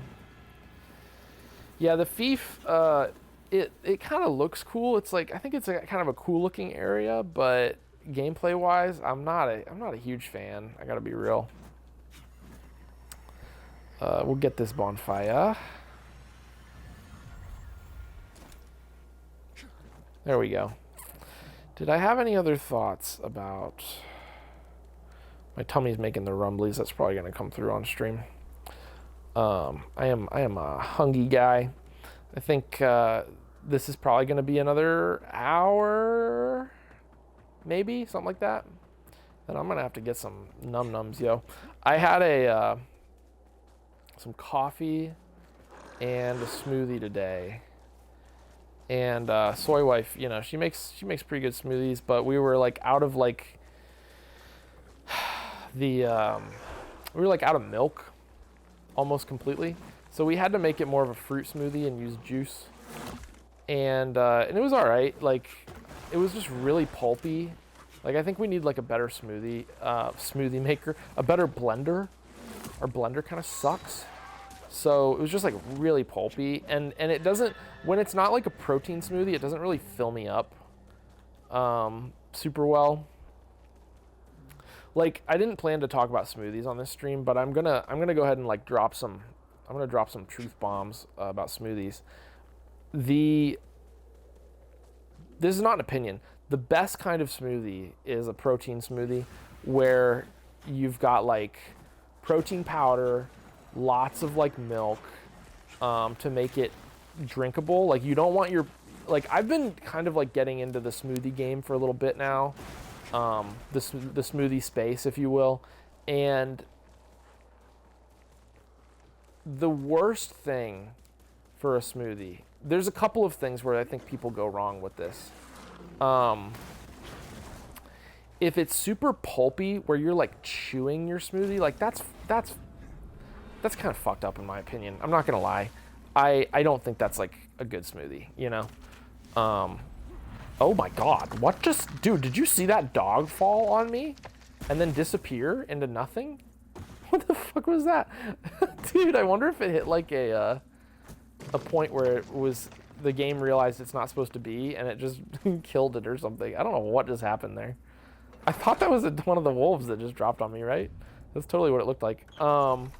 Yeah, the Fief, it kind of looks cool. It's like, I think it's kind of a cool looking area, but gameplay wise, I'm not a huge fan. I gotta be real. We'll get this bonfire. There we go. Did I have any other thoughts about... My tummy's making the rumblies. That's probably going to come through on stream. I am a hungry guy. I think this is probably going to be another hour, maybe, something like that. Then I'm going to have to get some num-nums, yo. I had some coffee and a smoothie today. And Soy Wife, you know, she makes pretty good smoothies, but we were like out of like we were like out of milk almost completely, so we had to make it more of a fruit smoothie and use juice, and it was all right. Like, it was just really pulpy. Like, I think we need like a better smoothie maker, a better blender. Our blender kind of sucks, so it was just like really pulpy, and it doesn't, when it's not like a protein smoothie, it doesn't really fill me up super well. Like, I didn't plan to talk about smoothies on this stream, but I'm gonna go ahead and like drop some truth bombs about smoothies. This is not an opinion. The best kind of smoothie is a protein smoothie where you've got like protein powder, lots of like milk to make it drinkable. Like, you don't want like, I've been kind of like getting into the smoothie game for a little bit now. The smoothie space, if you will, and the worst thing for a smoothie, there's a couple of things where I think people go wrong with this. If it's super pulpy, where you're like chewing your smoothie, like that's kind of fucked up in my opinion. I'm not gonna lie, I don't think that's like a good smoothie, you know. Oh my god, what just... Dude, did you see that dog fall on me and then disappear into nothing? What the fuck was that? Dude, I wonder if it hit like a point where it was... The game realized it's not supposed to be and it just killed it or something. I don't know what just happened there. I thought that was one of the wolves that just dropped on me, right? That's totally what it looked like. Can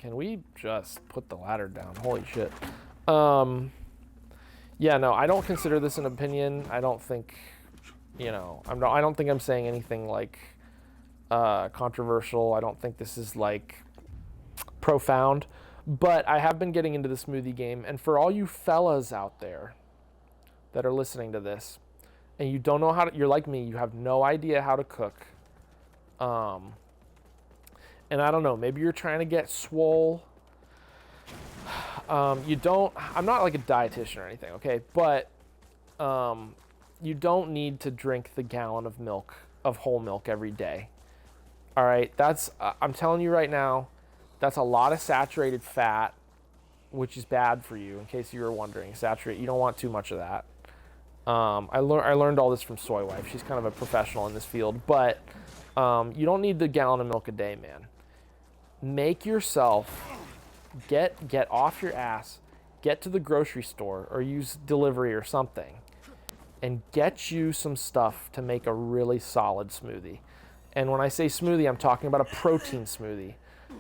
we just put the ladder down? Holy shit. Yeah, no, I don't consider this an opinion. I don't think, you know, I don't think I'm saying anything like controversial. I don't think this is like profound, but I have been getting into the smoothie game, and for all you fellas out there that are listening to this and you don't know how to, you're like me, you have no idea how to cook, and I don't know, maybe you're trying to get swole. You don't, I'm not like a dietitian or anything, okay? But you don't need to drink the gallon of milk of whole milk every day. All right, that's I'm telling you right now, that's a lot of saturated fat, which is bad for you. In case you were wondering, you don't want too much of that. I learned all this from Soy Wife. She's kind of a professional in this field, but you don't need the gallon of milk a day, man. Make yourself get off your ass, get to the grocery store or use delivery or something, and get you some stuff to make a really solid smoothie. And when I say smoothie, I'm talking about a protein smoothie.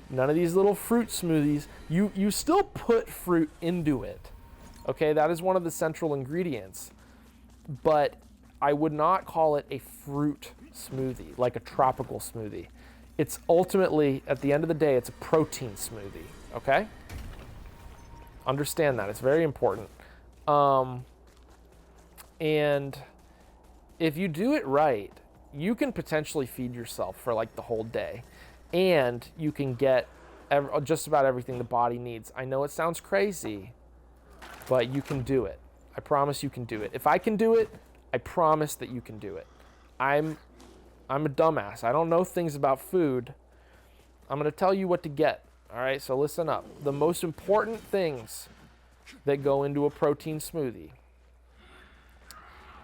None of these little fruit smoothies. You still put fruit into it. Okay, that is one of the central ingredients. But I would not call it a fruit smoothie, like a tropical smoothie. It's ultimately, at the end of the day, it's a protein smoothie, okay? Understand that, it's very important. And if you do it right, you can potentially feed yourself for like the whole day. And you can get just about everything the body needs. I know it sounds crazy, but you can do it. I promise you can do it. If I can do it, I promise that you can do it. I'm a dumbass. I don't know things about food. I'm going to tell you what to get. All right, so listen up. The most important things that go into a protein smoothie.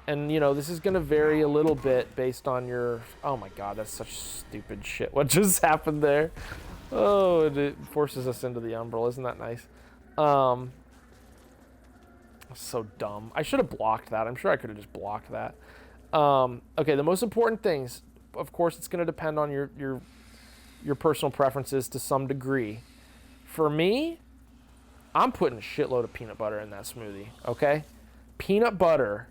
And, you know, this is going to vary a little bit based on your... Oh, my God, that's such stupid shit. What just happened there? Oh, it forces us into the umbral. Isn't that nice? So dumb. I should have blocked that. I'm sure I could have just blocked that. Okay, the most important things, of course, it's going to depend on your personal preferences to some degree. For me, I'm putting a shitload of peanut butter in that smoothie, okay? Peanut butter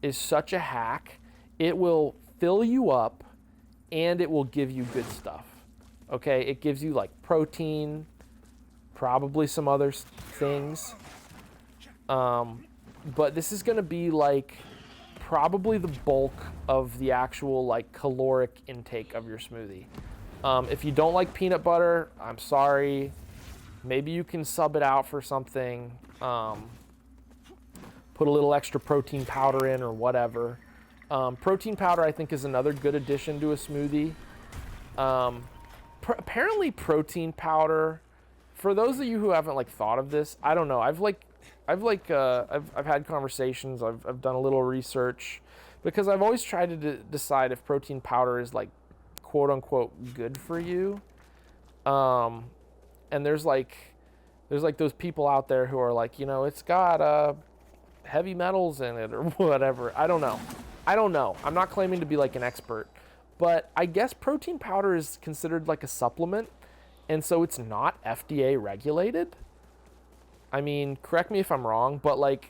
is such a hack. It will fill you up and it will give you good stuff, okay? It gives you like protein, probably some other things. But this is going to be like probably the bulk of the actual like caloric intake of your smoothie. If you don't like peanut butter, I'm sorry. Maybe you can sub it out for something. Put a little extra protein powder in or whatever. Protein powder, I think, is another good addition to a smoothie. Apparently protein powder, for those of you who haven't like thought of this, I don't know. I've had conversations. I've done a little research because I've always tried to decide if protein powder is like quote unquote good for you. And there's like those people out there who are like, you know, it's got heavy metals in it or whatever. I don't know. I'm not claiming to be like an expert, but I guess protein powder is considered like a supplement, and so it's not FDA regulated. I mean, correct me if I'm wrong, but like,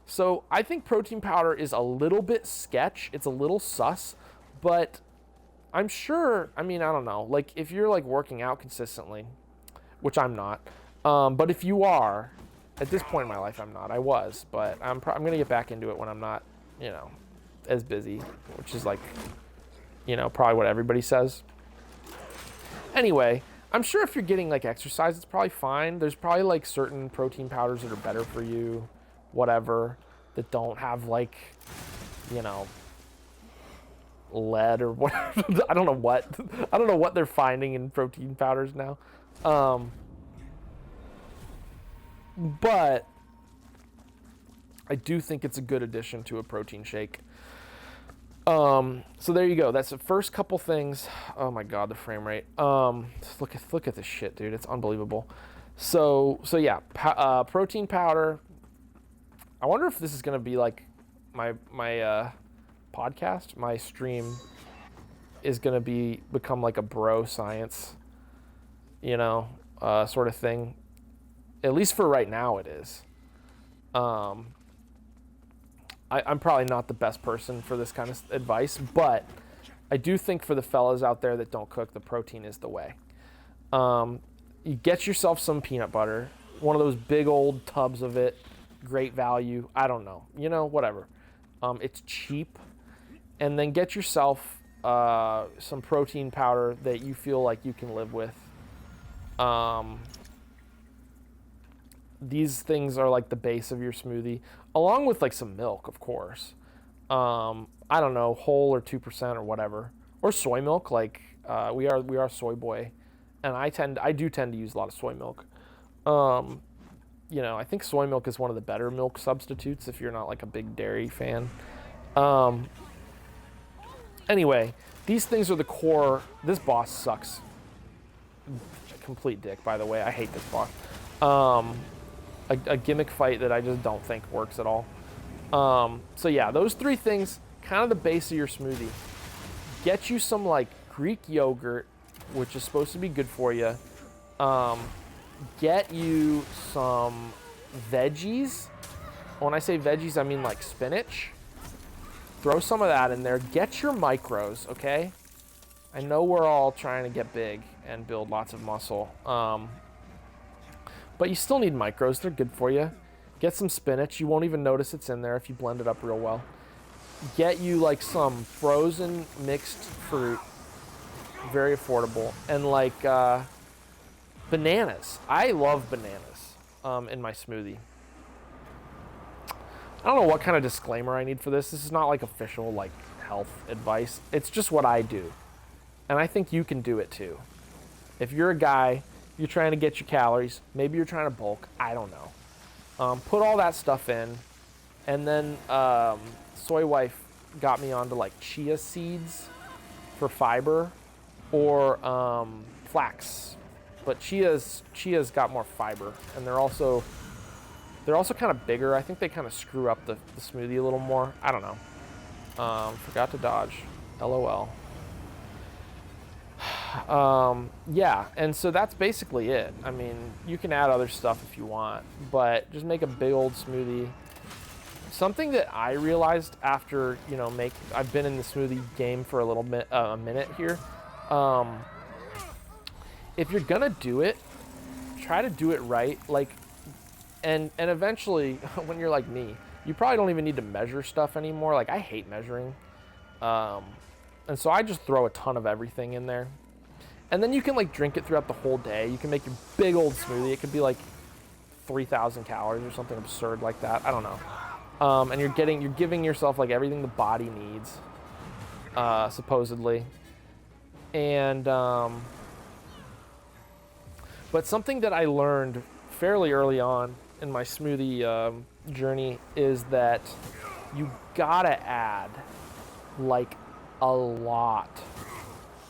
so I think protein powder is a little bit sketch. It's a little sus, but I'm sure, I mean, I don't know. Like if you're like working out consistently, which I'm not, but if you are, at this point in my life, I'm not. I was, but I'm going to get back into it when I'm not, you know, as busy, which is like, you know, probably what everybody says. Anyway, I'm sure if you're getting like exercise, it's probably fine. There's probably like certain protein powders that are better for you, whatever, that don't have like, you know, lead or whatever. I don't know what they're finding in protein powders now. But I do think it's a good addition to a protein shake. So there you go. That's the first couple things. Oh my God, the frame rate. Look at this shit, dude. It's unbelievable. So yeah, protein powder. I wonder if this is gonna be like my podcast. My stream is gonna become like a bro science, you know, sort of thing. At least for right now, it is. I'm probably not the best person for this kind of advice, but I do think for the fellas out there that don't cook, the protein is the way. You get yourself some peanut butter, one of those big old tubs of it, great value. I don't know, you know, whatever. It's cheap. And then get yourself some protein powder that you feel like you can live with. These things are like the base of your smoothie, along with like some milk, of course. I don't know, whole or 2% or whatever, or soy milk. Like we are soy boy, and I do tend to use a lot of soy milk. You know, I think soy milk is one of the better milk substitutes if you're not like a big dairy fan. Anyway, these things are the core. This boss sucks. Complete dick, by the way. I hate this boss. A gimmick fight that I just don't think works at all. So yeah, those 3 things, kind of the base of your smoothie. Get you some like Greek yogurt, which is supposed to be good for you. Get you some veggies. When I say veggies, I mean like spinach. Throw some of that in there. Get your micros, okay? I know we're all trying to get big and build lots of muscle. But you still need micros. They're good for you. Get some spinach. You won't even notice it's in there if you blend it up real well. Get you like some frozen mixed fruit. Very affordable. And like bananas. I love bananas in my smoothie. I don't know what kind of disclaimer I need for this. This is not like official like health advice. It's just what I do. And I think you can do it too. If you're a guy, you're trying to get your calories, maybe you're trying to bulk, I don't know. Put all that stuff in. And then Soy Wife got me onto like chia seeds for fiber, or flax. But chia's got more fiber, and they're also kind of bigger. I think they kind of screw up the smoothie a little more. I don't know. Forgot to dodge. LOL. Yeah, and so that's basically it. I mean, you can add other stuff if you want, but just make a big old smoothie. Something that I realized after, you know, I've been in the smoothie game for a little bit, a minute here. If you're gonna do it, try to do it right. Like, and eventually, when you're like me, you probably don't even need to measure stuff anymore. Like, I hate measuring. And so I just throw a ton of everything in there. And then you can like drink it throughout the whole day. You can make your big old smoothie. It could be like 3,000 calories or something absurd like that. I don't know. And you're giving yourself like everything the body needs, supposedly. And but something that I learned fairly early on in my smoothie journey is that you gotta add like a lot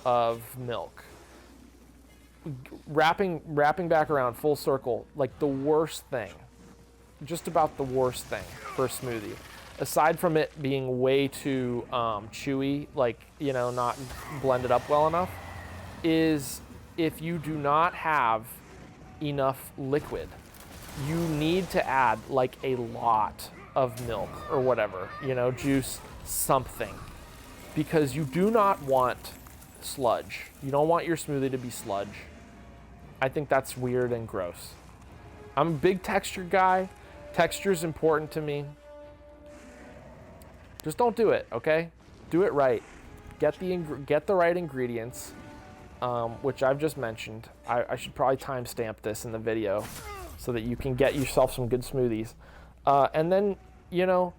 of milk. Wrapping back around full circle, like the worst thing, just about the worst thing for a smoothie, aside from it being way too chewy, like, you know, not blended up well enough, is if you do not have enough liquid, you need to add like a lot of milk or whatever, you know, juice, something, because you do not want sludge. You don't want your smoothie to be sludge. I think that's weird and gross. I'm a big texture guy. Texture is important to me. Just don't do it, okay? Do it right. Get the right ingredients, which I've just mentioned. I should probably timestamp this in the video so that you can get yourself some good smoothies. And then, you know,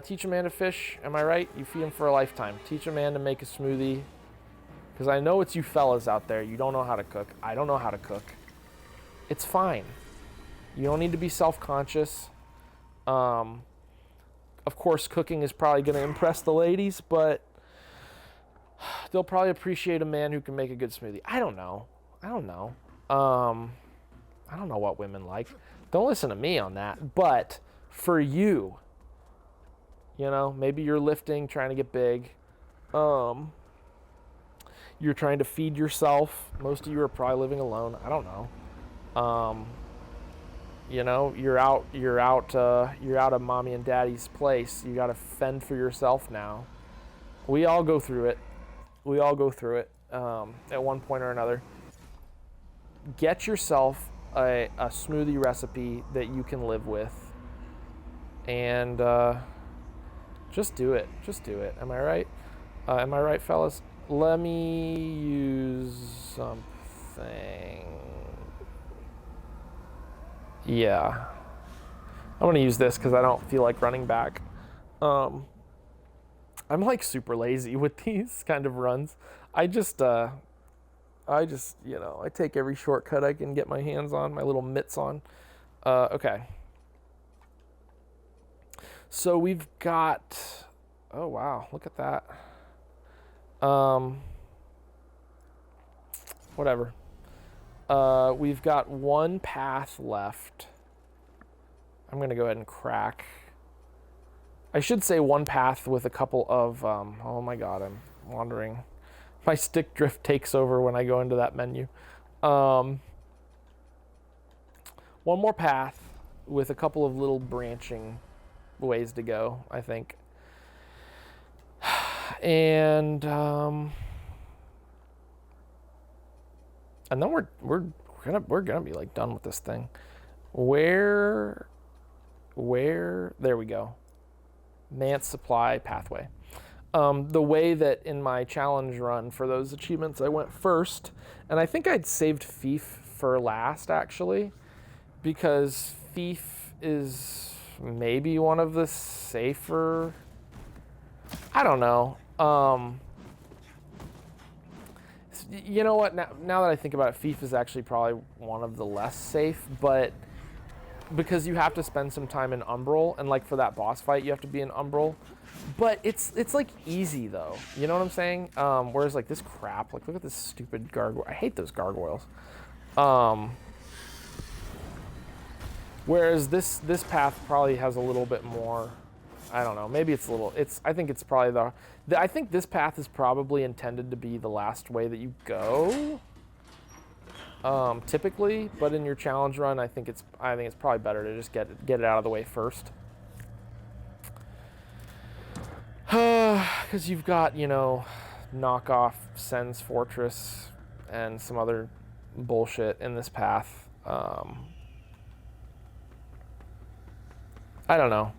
teach a man to fish. Am I right? You feed him for a lifetime. Teach a man to make a smoothie. Because I know it's you fellas out there. You don't know how to cook. I don't know how to cook. It's fine. You don't need to be self-conscious. Of course, cooking is probably going to impress the ladies, but they'll probably appreciate a man who can make a good smoothie. I don't know. I don't know what women like. Don't listen to me on that. But for you, you know, maybe you're lifting, trying to get big. You're trying to feed yourself. Most of you are probably living alone. I don't know. You know, you're out of mommy and daddy's place. You got to fend for yourself now. We all go through it. At one point or another. Get yourself a smoothie recipe that you can live with, and just do it. Am I right? Am I right, fellas? Let me use something. Yeah. I'm going to use this because I don't feel like running back. I'm like super lazy with these kind of runs. I just, you know, I take every shortcut I can get my hands on, my little mitts on. Okay. So we've got, oh wow, look at that. Whatever. We've got one path left. I'm gonna go ahead and crack. I should say one path with a couple of, oh my god, I'm wandering. My stick drift takes over when I go into that menu. One more path with a couple of little branching ways to go, I think. And then we're gonna be like done with this thing. Where there we go. Mance Supply Pathway. The way that in my challenge run for those achievements I went first, and I think I'd saved Thief for last actually, because Thief is maybe one of the safer, I don't know. You know what, now that I think about it, Thief is actually probably one of the less safe, but because you have to spend some time in Umbral, and like for that boss fight you have to be in Umbral, but it's like easy though, you know what I'm saying? Whereas like this crap, like look at this stupid gargoyle, I hate those gargoyles. Whereas this path probably has a little bit more, I don't know, maybe it's a little, I think it's probably I think this path is probably intended to be the last way that you go, typically, but in your challenge run, I think it's probably better to just get it out of the way first. Because you've got, you know, knockoff Sen's Fortress and some other bullshit in this path. I don't know.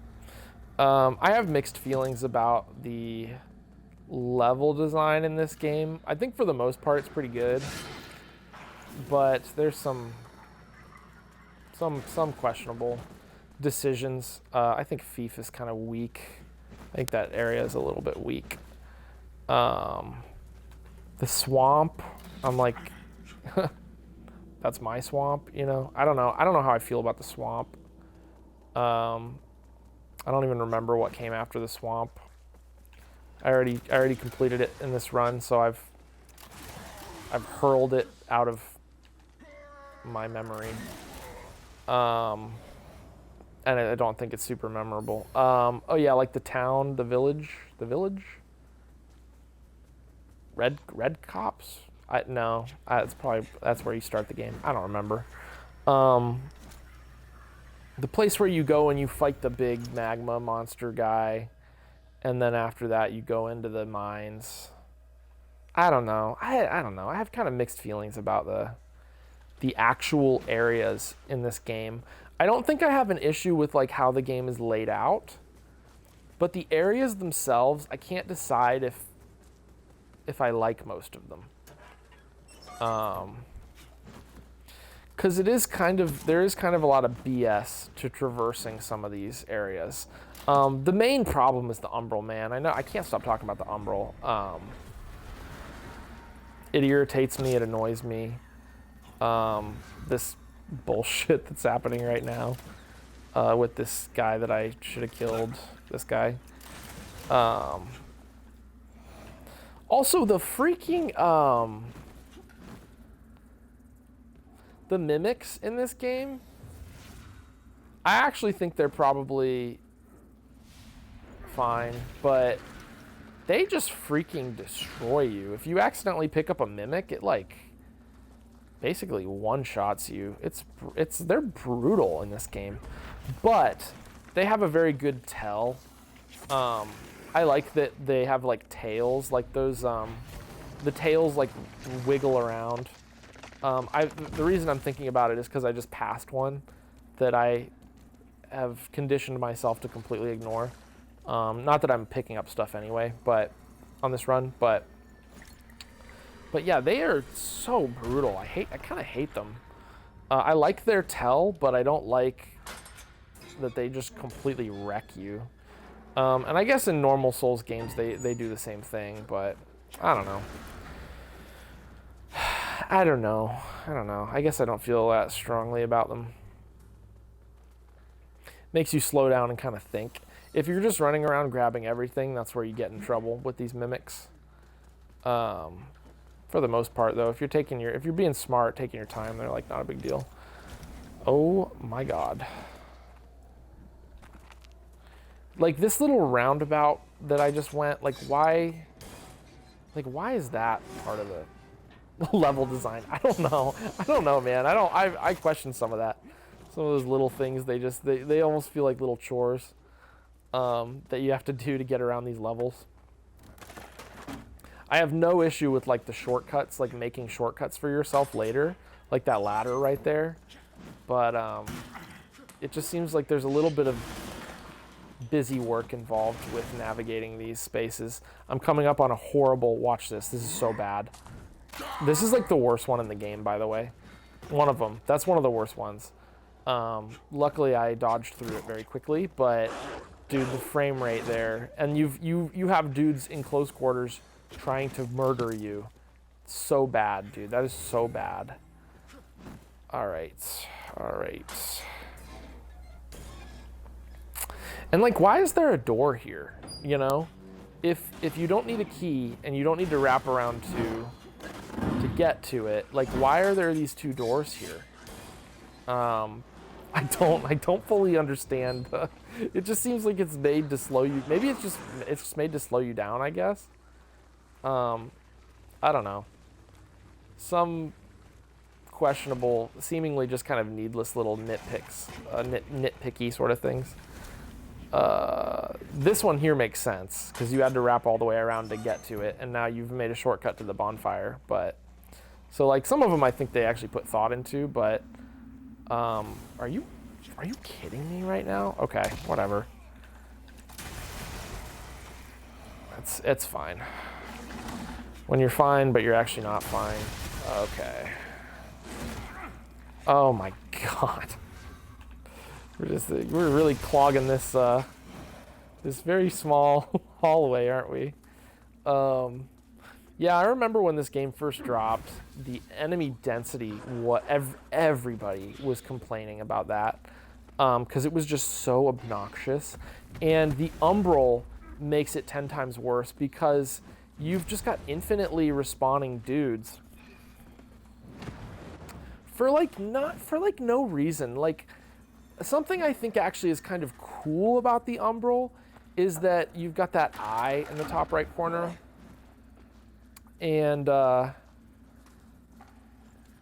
I have mixed feelings about the level design in this game. I think for the most part it's pretty good, but there's some questionable decisions. I think Thief is kind of weak. I think that area is a little bit weak. The swamp, I'm like, that's my swamp, you know? I don't know how I feel about the swamp. I don't even remember what came after the swamp. I already completed it in this run, so I've hurled it out of my memory. And I don't think it's super memorable. Oh yeah, like the town, the village. Red Cops? No, that's where you start the game. I don't remember. The place where you go and you fight the big magma monster guy, and then after that you go into the mines. I don't know. I don't know. I have kind of mixed feelings about the actual areas in this game. I don't think I have an issue with like how the game is laid out, but the areas themselves, I can't decide if I like most of them. Because there is kind of a lot of BS to traversing some of these areas. The main problem is the Umbral, man. I know I can't stop talking about the Umbral. It irritates me. It annoys me. This bullshit that's happening right now with this guy that I should have killed. This guy. Also, the freaking the mimics in this game, I actually think they're probably fine, but they just freaking destroy you. If you accidentally pick up a mimic, it like basically one-shots you. They're brutal in this game, but they have a very good tell. I like that they have like tails, like those the tails like wiggle around. The reason I'm thinking about it is because I just passed one that I have conditioned myself to completely ignore. Not that I'm picking up stuff anyway, but on this run, but yeah, they are so brutal. I kind of hate them. I like their tell, but I don't like that they just completely wreck you. And I guess in normal Souls games they do the same thing, but I don't know. I don't know. I guess I don't feel that strongly about them. Makes you slow down and kind of think. If you're just running around grabbing everything, that's where you get in trouble with these mimics. For the most part, though, if you're being smart, taking your time, they're like not a big deal. Oh my god. Like this little roundabout that I just went, like why is that part of the level design? I don't know, man. I question some of that. Some of those little things, they almost feel like little chores that you have to do to get around these levels. I have no issue with like the shortcuts, like making shortcuts for yourself later, like that ladder right there. But it just seems like there's a little bit of busy work involved with navigating these spaces. I'm coming up on a horrible, watch this is so bad. This is like the worst one in the game, by the way. One of them. That's one of the worst ones. Luckily I dodged through it very quickly, but dude, the frame rate there, and you have dudes in close quarters trying to murder you. So bad, dude. That is so bad. All right. And like, why is there a door here? You know, if you don't need a key and you don't need to wrap around to get to it, like, why are there these two doors here? I don't fully understand. It just seems like it's made to slow you. Maybe it's just made to slow you down, I guess. I don't know. Some questionable, seemingly just kind of needless little nitpicks, nitpicky sort of things. This one here makes sense because you had to wrap all the way around to get to it, and now you've made a shortcut to the bonfire. But so like some of them, I think they actually put thought into. But are you kidding me right now? Okay, whatever. It's fine. When you're fine, but you're actually not fine. Okay. Oh my god. We're really clogging this this very small hallway, aren't we? Yeah, I remember when this game first dropped, the enemy density, everybody was complaining about that, because it was just so obnoxious. And the Umbral makes it 10 times worse because you've just got infinitely respawning dudes for no reason. Like, something I think actually is kind of cool about the Umbral is that you've got that eye in the top right corner, and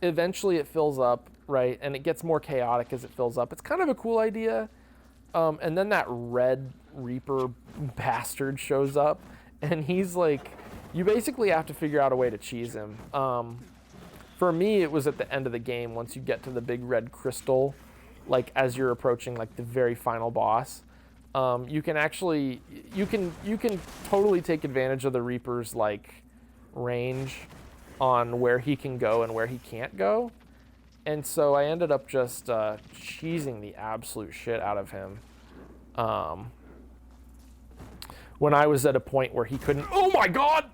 eventually it fills up, right? And it gets more chaotic as it fills up. It's kind of a cool idea. And then that red Reaper bastard shows up, and he's like, you basically have to figure out a way to cheese him. For me, it was at the end of the game, once you get to the big red crystal, like as you're approaching like the very final boss. You can totally take advantage of the Reaper's like range on where he can go and where he can't go. And so I ended up just cheesing the absolute shit out of him. When I was at a point where he couldn't, oh my god!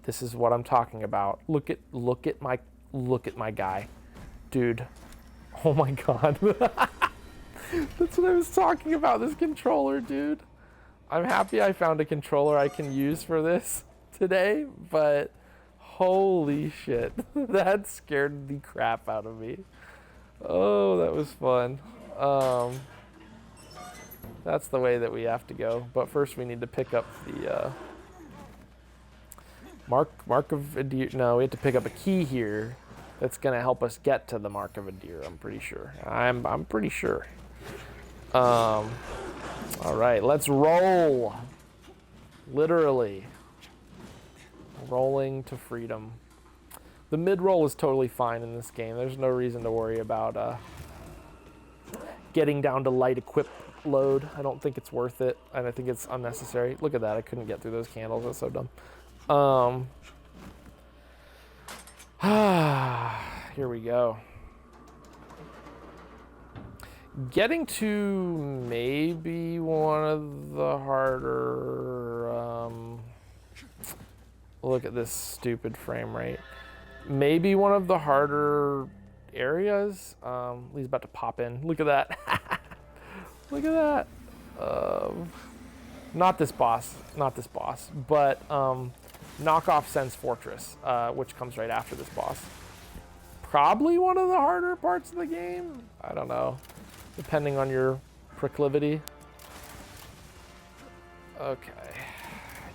This is what I'm talking about. Look at my guy. Dude. Oh my god. That's what I was talking about, this controller, dude. I'm happy I found a controller I can use for this today, but holy shit. That scared the crap out of me. Oh, that was fun. That's the way that we have to go. But first we need to pick up the Mark of a Deer. No, we have to pick up a key here that's gonna help us get to the Mark of a Deer, I'm pretty sure. I'm pretty sure. All right, let's roll. Literally. Rolling to freedom. The mid-roll is totally fine in this game. There's no reason to worry about getting down to light equip load. I don't think it's worth it, and I think it's unnecessary. Look at that, I couldn't get through those candles. That's so dumb. Here we go. Getting to maybe one of the harder, look at this stupid frame rate. Maybe one of the harder areas. He's about to pop in. Look at that. Look at that. Not this boss, but knockoff Sense Fortress, which comes right after this boss. Probably one of the harder parts of the game. I don't know, depending on your proclivity. Okay.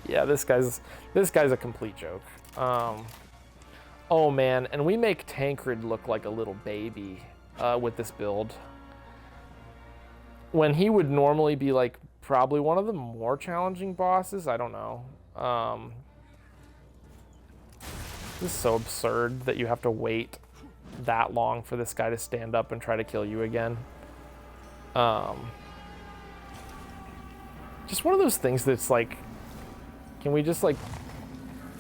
Yeah, this guy's a complete joke. Oh man, and we make Tancred look like a little baby with this build. When he would normally be like probably one of the more challenging bosses, I don't know. This is so absurd that you have to wait that long for this guy to stand up and try to kill you again. Just one of those things that's like, can we just like,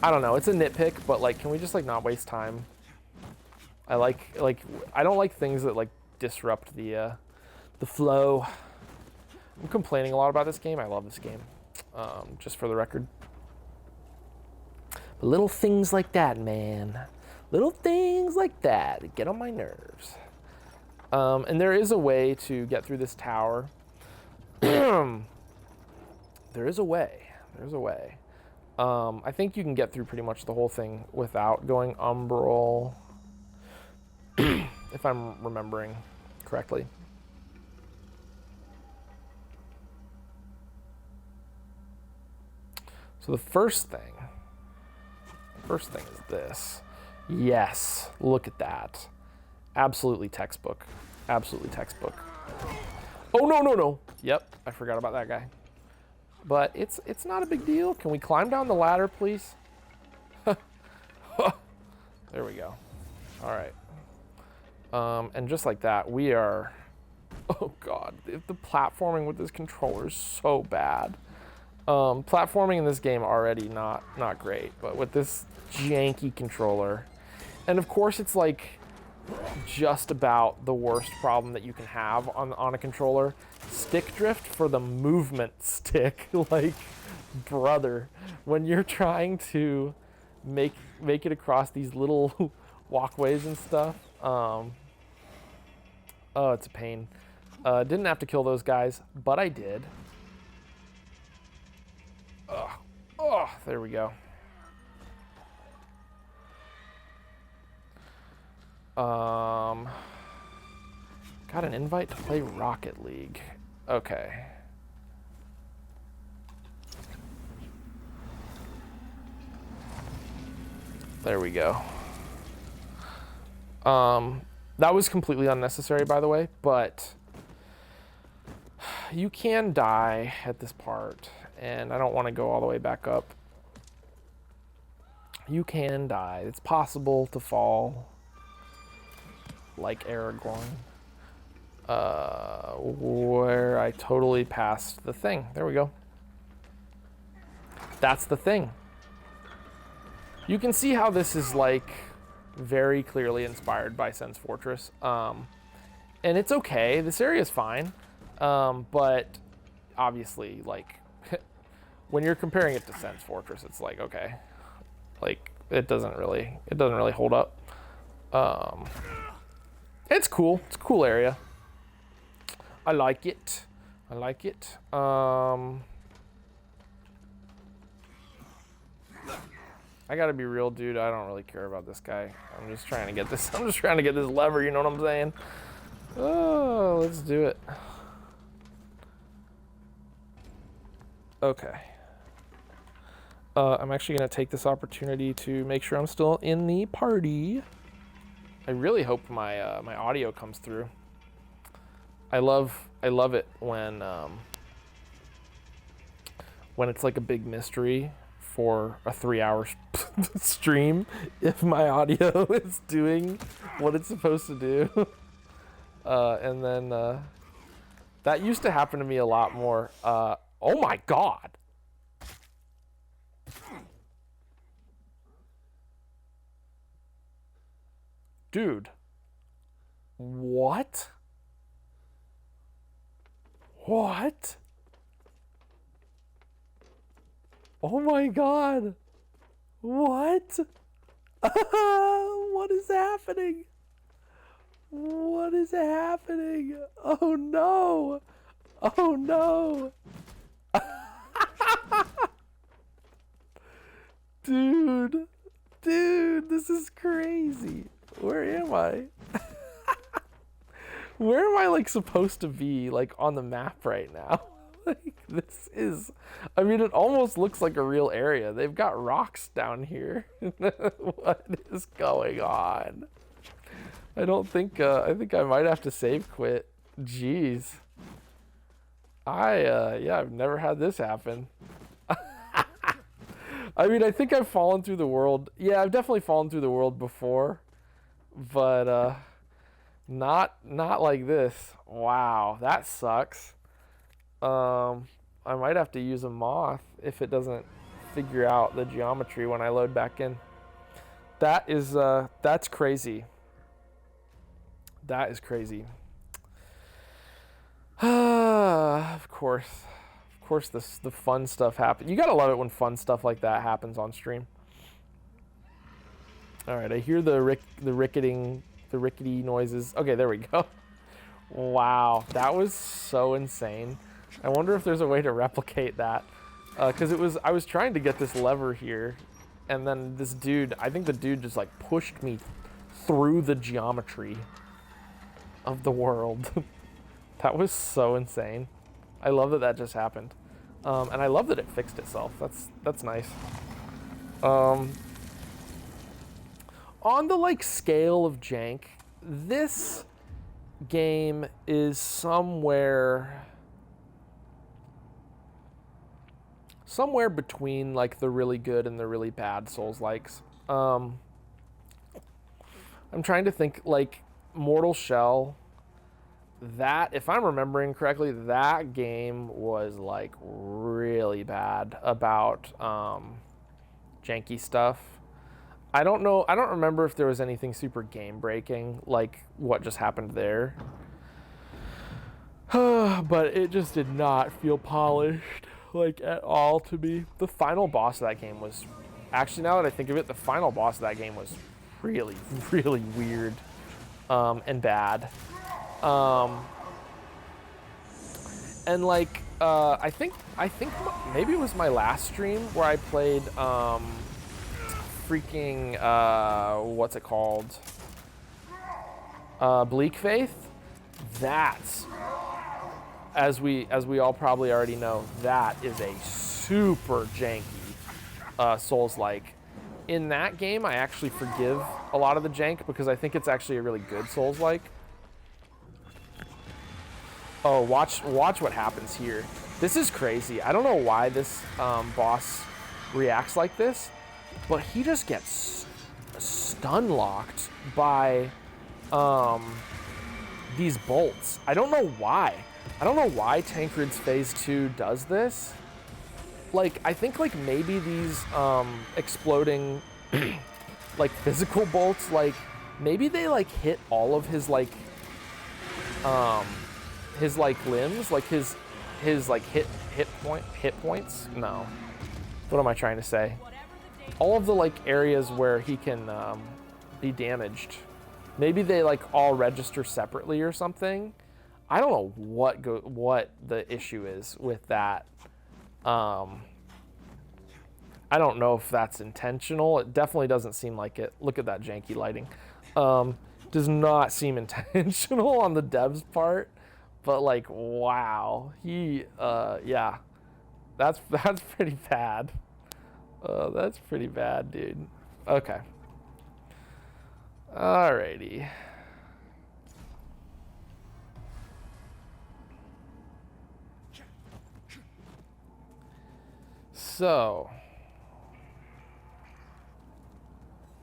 I don't know, it's a nitpick, but like, can we just like not waste time? I don't like things that like disrupt the flow. I'm complaining a lot about this game. I love this game, just for the record. But little things like that, man. Little things like that get on my nerves. And there is a way to get through this tower. There is a way. There's a way. I think you can get through pretty much the whole thing without going umbral, if I'm remembering correctly. So the first thing is this. Yes, look at that. Absolutely textbook. Absolutely textbook. Oh, no. Yep, I forgot about that guy. But it's not a big deal. Can we climb down the ladder, please? There we go. All right. And just like that, we are... Oh, God. The platforming with this controller is so bad. Platforming in this game already not great, but with this janky controller... And, of course, it's like just about the worst problem that you can have on a controller. Stick drift for the movement stick. Like, brother, when you're trying to make it across these little walkways and stuff. Oh, it's a pain. Didn't have to kill those guys, but I did. Oh, there we go. Got an invite to play Rocket League. Okay. There we go. That was completely unnecessary, by the way, but you can die at this part, and I don't want to go all the way back up. You can die. It's possible to fall like Aragorn, where I totally passed the thing. There we go. That's the thing. You can see how this is like very clearly inspired by Sense Fortress. And it's okay. This area is fine. But obviously, like, when you're comparing it to Sense Fortress, it's like, okay. Like, it doesn't really hold up. It's cool. It's a cool area. I like it. I gotta be real, dude. I don't really care about this guy. I'm just trying to get this lever, you know what I'm saying? Oh, let's do it. Okay. I'm actually gonna take this opportunity to make sure I'm still in the party. I really hope my my audio comes through. I love it when it's like a big mystery for a 3-hour stream if my audio is doing what it's supposed to do. And then that used to happen to me a lot more. Oh my God. Dude. What? What? Oh my god. What? What is happening? What is happening? Oh no. Oh no. Dude. Dude, this is crazy. Where am I? Where am I, like, supposed to be, like, on the map right now? Like, this is... I mean, it almost looks like a real area. They've got rocks down here. What is going on? I don't think... I think I might have to save quit. Jeez. Yeah, I've never had this happen. I mean, I think I've fallen through the world. Yeah, I've definitely fallen through the world before. But, not like this. Wow, that sucks. I might have to use a moth if it doesn't figure out the geometry when I load back in. That is, that's crazy. That is crazy. Of course, the fun stuff happens. You gotta love it when fun stuff like that happens on stream. All right, I hear the rickety noises. Okay, there we go. Wow, that was so insane. I wonder if there's a way to replicate that, because I was trying to get this lever here, and then this dude, I think the dude just like pushed me through the geometry of the world. That was so insane. I love that just happened, and I love that it fixed itself. That's nice. On the like scale of jank, this game is somewhere between like the really good and the really bad Souls-likes. I'm trying to think, like Mortal Shell, that, if I'm remembering correctly, that game was like really bad about janky stuff. I don't remember if there was anything super game breaking like what just happened there. But it just did not feel polished, like, at all to me. The final boss of that game was, actually, now that I think of it, the final boss of that game was really, really weird and bad. And like, I think maybe it was my last stream where I played freaking what's it called? Bleak Faith. That's, as we all probably already know, that is a super janky Souls-like. In that game, I actually forgive a lot of the jank because I think it's actually a really good Souls-like. Oh, watch what happens here. This is crazy. I don't know why this boss reacts like this, but he just gets stun locked by these bolts. I don't know why. I don't know why Tancred's Phase 2 does this. Like, I think like maybe these exploding like physical bolts, like maybe they like hit all of his like limbs, like his like hit points. No, what am I trying to say? All of the like areas where he can be damaged. Maybe they like all register separately or something. I don't know what the issue is with that. I don't know if that's intentional. It definitely doesn't seem like it. Look at that janky lighting. Does not seem intentional on the dev's part, but like, wow, yeah, that's pretty bad. That's pretty bad, dude. Okay. Alrighty. So,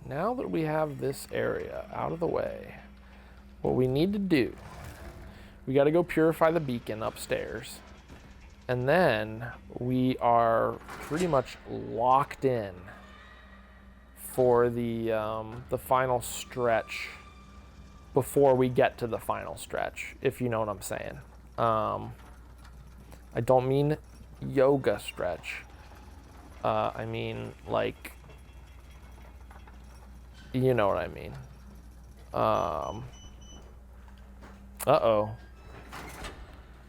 now that we have this area out of the way, what we need to do, we got to go purify the beacon upstairs. And then we are pretty much locked in for the final stretch before we get to the final stretch, if you know what I'm saying. I don't mean yoga stretch. I mean, like, you know what I mean. Uh-oh.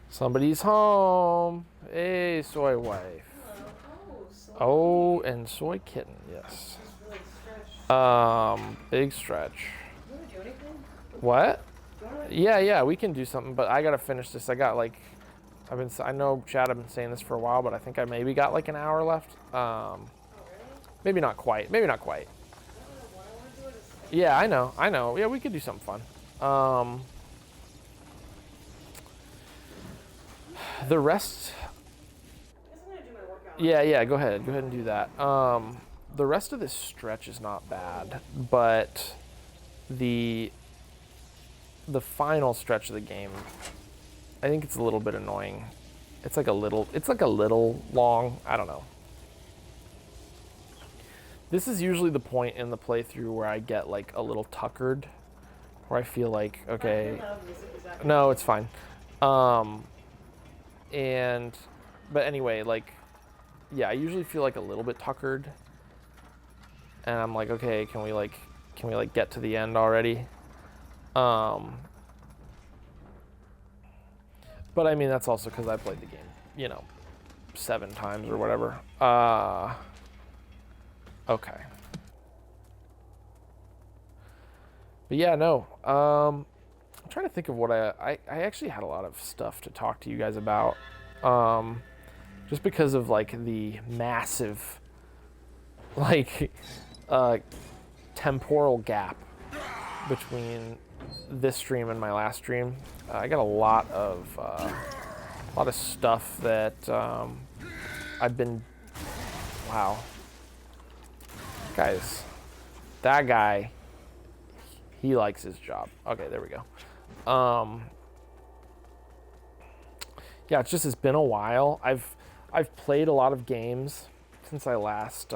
Somebody's home. Hey, soy wife. Oh, and soy kitten, yes. Big stretch. What? Yeah, we can do something, but I gotta finish this. I got like, I know Chad, I've been saying this for a while, but I think I maybe got like an hour left. Maybe not quite. Yeah, I know. Yeah, we could do something fun. The rest. Yeah, go ahead and do that. The rest of this stretch is not bad, but the final stretch of the game, I think it's a little bit annoying. It's like a little long. I don't know. This is usually the point in the playthrough where I get like a little tuckered, where I feel like, okay, no, it's fine. But anyway, like, yeah, I usually feel like a little bit tuckered, and I'm like, okay, can we get to the end already? But I mean, that's also because I played the game, 7 times or whatever. Okay. But yeah, no. I'm trying to think of what I actually had a lot of stuff to talk to you guys about. Just because of like the massive, like, temporal gap between this stream and my last stream. I got a lot of stuff that I've been. Wow, guys, that guy, he likes his job. Okay, there we go. Yeah, it's been a while. I've played a lot of games since I last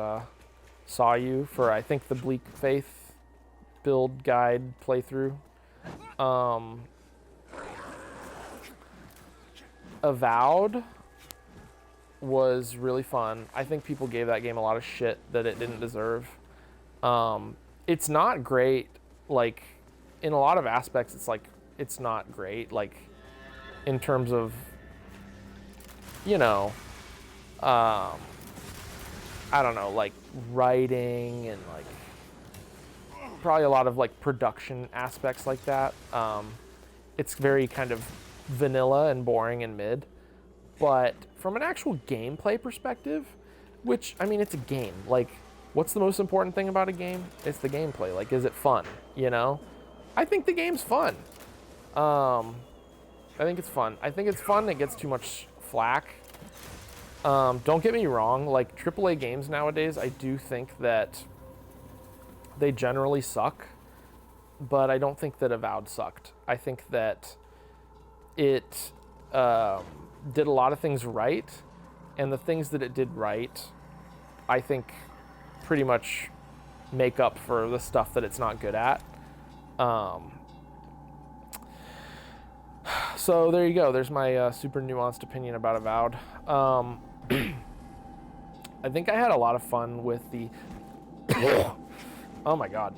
saw you for, I think, the Bleak Faith build guide playthrough. Avowed was really fun. I think people gave that game a lot of shit that it didn't deserve. It's not great, like, in a lot of aspects, it's not great, like, in terms of, I don't know, like, writing and, like, probably a lot of, like, production aspects like that. It's very kind of vanilla and boring and mid. But from an actual gameplay perspective, which, I mean, it's a game. Like, what's the most important thing about a game? It's the gameplay. Like, is it fun, I think the game's fun. I think it's fun. It gets too much flack. Don't get me wrong, like, AAA games nowadays, I do think that they generally suck, but I don't think that Avowed sucked. I think that it did a lot of things right, and the things that it did right, I think, pretty much make up for the stuff that it's not good at. So there you go. There's my super nuanced opinion about Avowed. I think I had a lot of fun with the... Oh my god.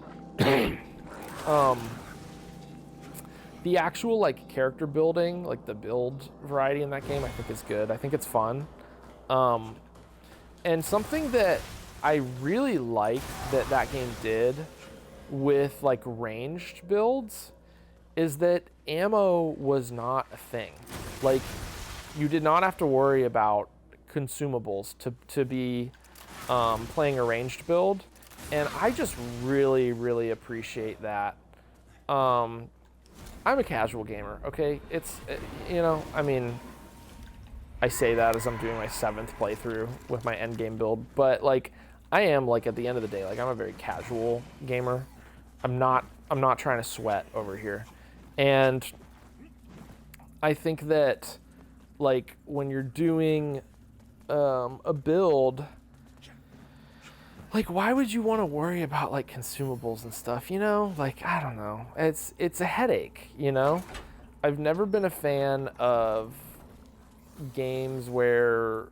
The actual, like, character building, like the build variety in that game, I think is good. I think it's fun. And something that I really like that game did with, like, ranged builds is that ammo was not a thing. Like, you did not have to worry about consumables to be playing a ranged build, and I just really, really appreciate that. I'm a casual gamer, okay? It's, I mean, I say that as I'm doing my 7th playthrough with my endgame build, but, like, I am, like, at the end of the day, like, I'm a very casual gamer. I'm not trying to sweat over here. And I think that, like, when you're doing a build, like, why would you want to worry about, like, consumables and stuff, Like, I don't know. It's a headache, I've never been a fan of games where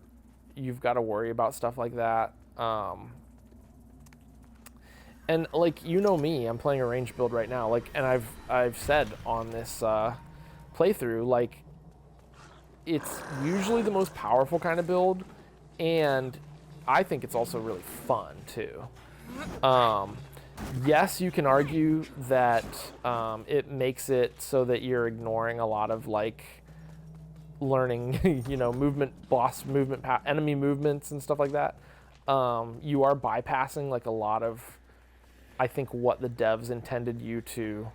you've got to worry about stuff like that. And like, you know me, I'm playing a ranged build right now. Like, and I've said on this playthrough, like, it's usually the most powerful kind of build, and I think it's also really fun too. Yes, you can argue that it makes it so that you're ignoring a lot of like learning, you know, boss movement, enemy movements and stuff like that. You are bypassing like a lot of, I think, what the devs intended you to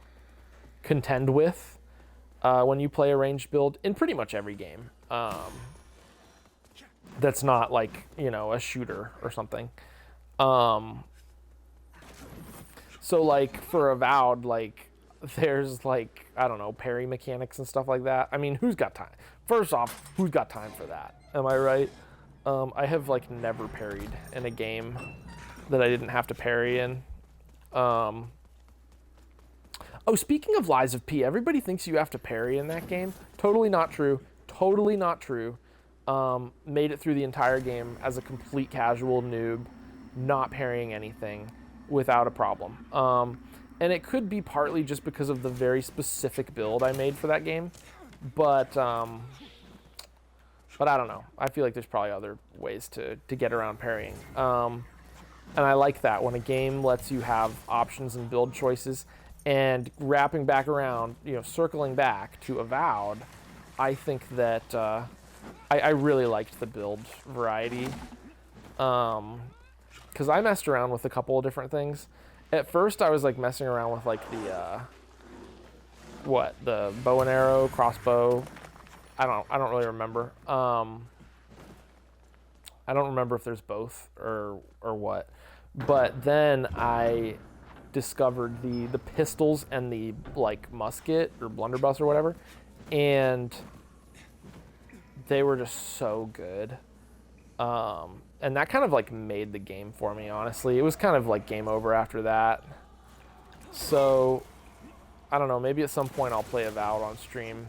contend with when you play a ranged build in pretty much every game. That's not like, you know, a shooter or something. So like for Avowed, like there's like, I don't know, parry mechanics and stuff like that. I mean, who's got time? First off, who's got time for that? Am I right? I have like never parried in a game that I didn't have to parry in. Oh, speaking of Lies of P, everybody thinks you have to parry in that game. Totally not true. Totally not true. Made it through the entire game as a complete casual noob, not parrying anything without a problem. And it could be partly just because of the very specific build I made for that game, but I don't know. I feel like there's probably other ways to get around parrying. And I like that when a game lets you have options and build choices. And wrapping back around, you know, circling back to Avowed, I think that I really liked the build variety. Because I messed around with a couple of different things. At first, I was like messing around with like the the bow and arrow, crossbow. I don't really remember. I don't remember if there's both or what. But then I discovered the pistols and the like musket or blunderbuss or whatever, and they were just so good. And that kind of like made the game for me, honestly. It was kind of like game over after that. So I don't know, maybe at some point I'll play Avowed on stream.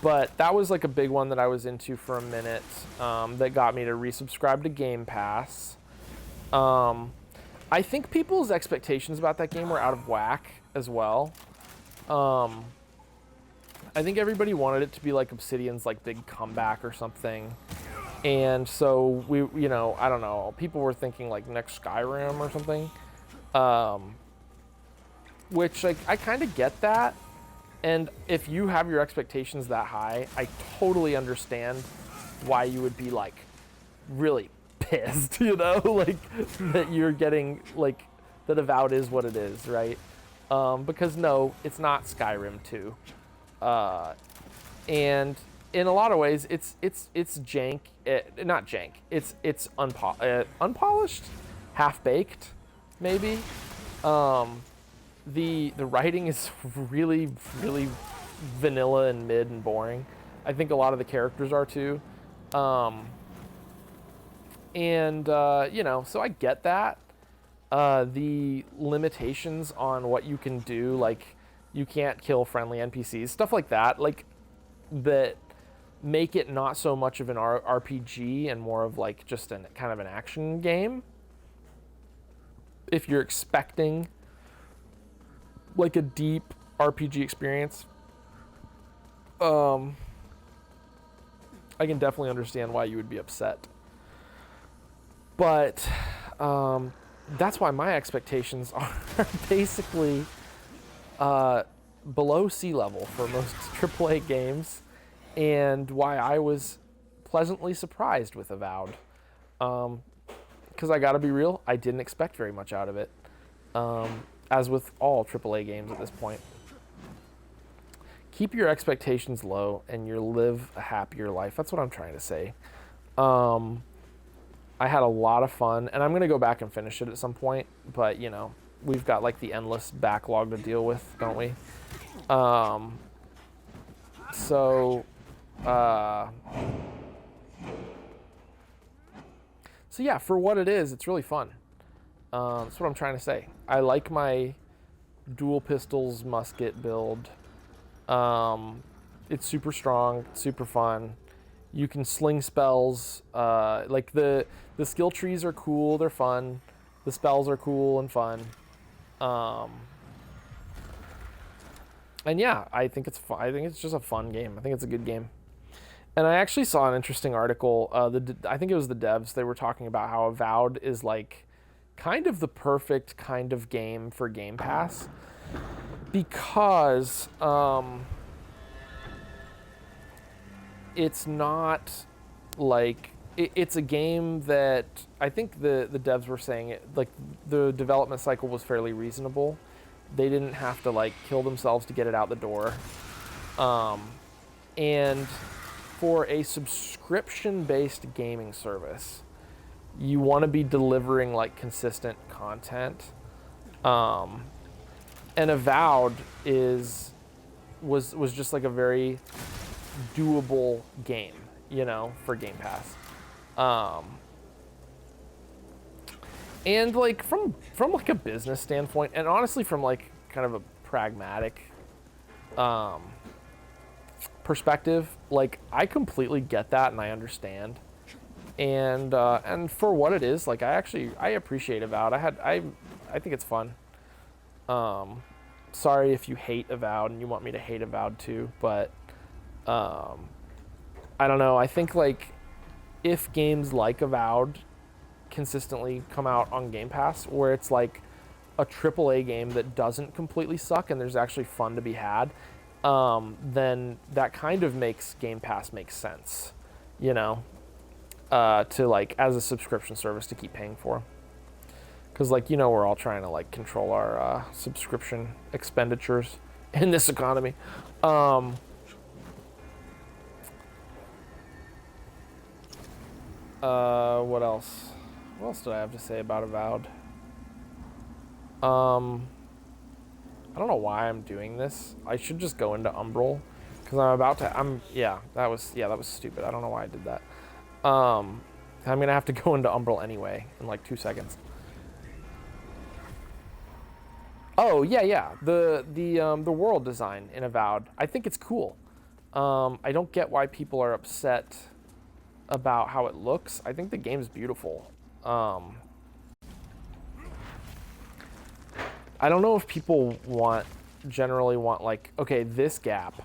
But that was like a big one that I was into for a minute, that got me to resubscribe to Game Pass. I think people's expectations about that game were out of whack as well. I think everybody wanted it to be like Obsidian's like big comeback or something. And so we, you know, I don't know, people were thinking like next Skyrim or something. Which like, I kind of get that. And if you have your expectations that high, I totally understand why you would be like really pissed, you know, like that you're getting like that Avowed is what it is, right? Because no, it's not Skyrim 2. And in a lot of ways, it's jank. Not jank. It's unpolished, half-baked, maybe. The writing is really, really vanilla and mid and boring. I think a lot of the characters are too. You know, so I get that. The limitations on what you can do, like you can't kill friendly NPCs, stuff like that, like that make it not so much of an RPG and more of like just an kind of an action game. If you're expecting like a deep RPG experience, I can definitely understand why you would be upset. But that's why my expectations are basically below sea level for most AAA games, and why I was pleasantly surprised with Avowed. Because I gotta be real, I didn't expect very much out of it. As with all AAA games at this point. Keep your expectations low and you'll live a happier life. That's what I'm trying to say. I had a lot of fun, and I'm going to go back and finish it at some point, but, you know, we've got, like, the endless backlog to deal with, don't we? So, yeah, for what it is, it's really fun. That's what I'm trying to say. I like my dual pistols musket build. It's super strong, super fun. You can sling spells. Like the skill trees are cool. They're fun. The spells are cool and fun. And yeah, I think it's fun. I think it's just a fun game. I think it's a good game. And I actually saw an interesting article. I think it was the devs. They were talking about how Avowed is like kind of the perfect kind of game for Game Pass because it's not like it's a game that I think the devs were saying it like the development cycle was fairly reasonable. They didn't have to like kill themselves to get it out the door. And for a subscription-based gaming service, you want to be delivering like consistent content. And Avowed was just like a very doable game, you know, for Game Pass. And like from like a business standpoint, and honestly from like kind of a pragmatic perspective, like I completely get that and I understand. And for what it is, like I appreciate Avowed. I think it's fun. Sorry if you hate Avowed and you want me to hate Avowed too, but I don't know. I think like if games like Avowed consistently come out on Game Pass, where it's like a AAA game that doesn't completely suck and there's actually fun to be had, then that kind of makes Game Pass make sense, you know, to like as a subscription service to keep paying for. Because like, you know, we're all trying to like control our subscription expenditures in this economy. What else? What else did I have to say about Avowed? I don't know why I'm doing this. I should just go into Umbral because that was stupid. I don't know why I did that. I'm gonna have to go into Umbral anyway in like 2 seconds. Oh yeah. The world design in Avowed, I think it's cool. I don't get why people are upset about how it looks. I think the game's beautiful. I don't know if people generally want like, okay, this gap,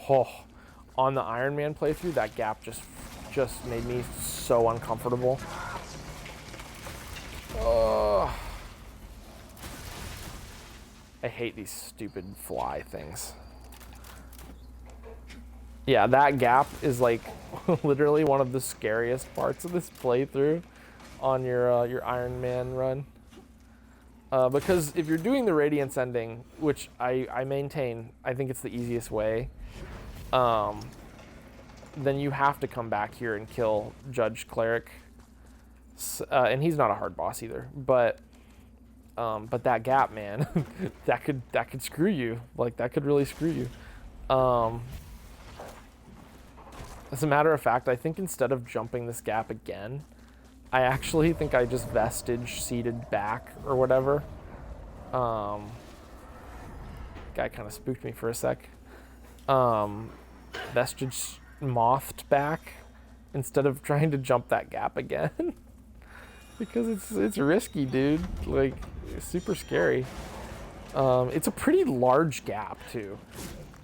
on the Iron Man playthrough, that gap just made me so uncomfortable. I hate these stupid fly things. Yeah, that gap is like literally one of the scariest parts of this playthrough on your Iron Man run. Because if you're doing the Radiance ending, which I maintain, I think it's the easiest way, then you have to come back here and kill Judge Cleric. And he's not a hard boss either, but that gap, man, that could screw you. Like that could really screw you. As a matter of fact, I think instead of jumping this gap again, I actually think I just vestige seeded back or whatever. Guy kind of spooked me for a sec. Vestige mothed back instead of trying to jump that gap again. Because it's risky, dude. Like, it's super scary. It's a pretty large gap, too.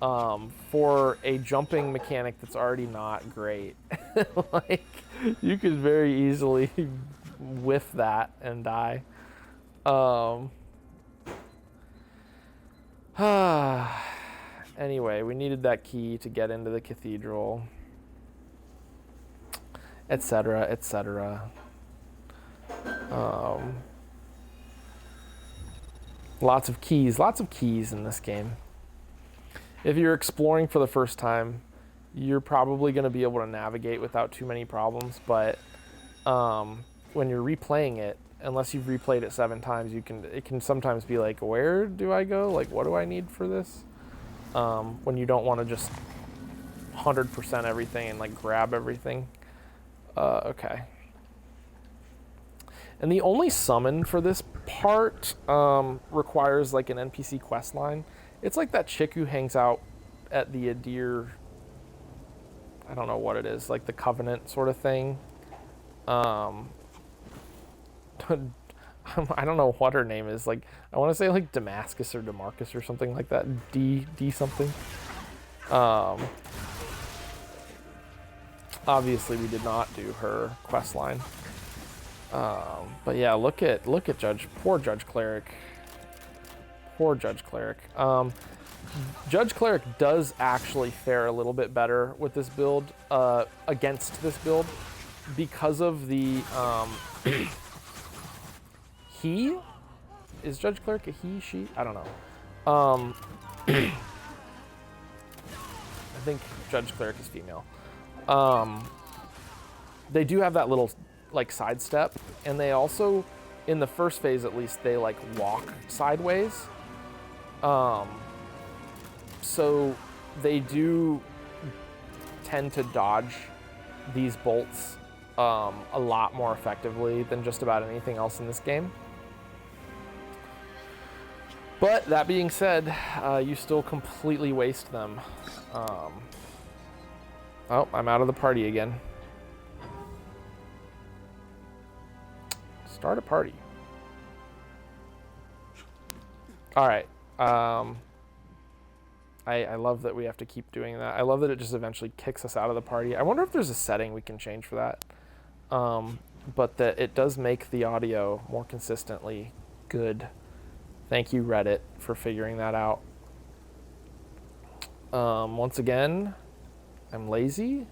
For a jumping mechanic that's already not great. Like, you could very easily whiff that and die. Anyway, we needed that key to get into the cathedral, etc., etc. Lots of keys in this game. If you're exploring for the first time, you're probably going to be able to navigate without too many problems, but when you're replaying it, unless you've replayed it 7 times, it can sometimes be like, where do I go? Like, what do I need for this? When you don't want to just 100% everything and like grab everything. Okay. And the only summon for this part requires like an NPC quest line. It's like that chick who hangs out at the Adir, I don't know what it is, like the Covenant sort of thing. I don't know what her name is. Like, I want to say like Damascus or Demarcus or something like that. D something. Obviously, we did not do her quest line. But yeah, look at poor Judge Cleric. Poor Judge Cleric. Judge Cleric does actually fare a little bit better with this build, against this build, because of the, he? Is Judge Cleric a he, she? I don't know. I think Judge Cleric is female. They do have that little, like, sidestep, and they also, in the first phase at least, they, like, walk sideways. So they do tend to dodge these bolts a lot more effectively than just about anything else in this game. But that being said, you still completely waste them. Oh, I'm out of the party again. Start a party. All right. I love that we have to keep doing that. I love that it just eventually kicks us out of the party. I wonder if there's a setting we can change for that. But that it does make the audio more consistently good. Thank you, Reddit, for figuring that out. Once again, I'm lazy.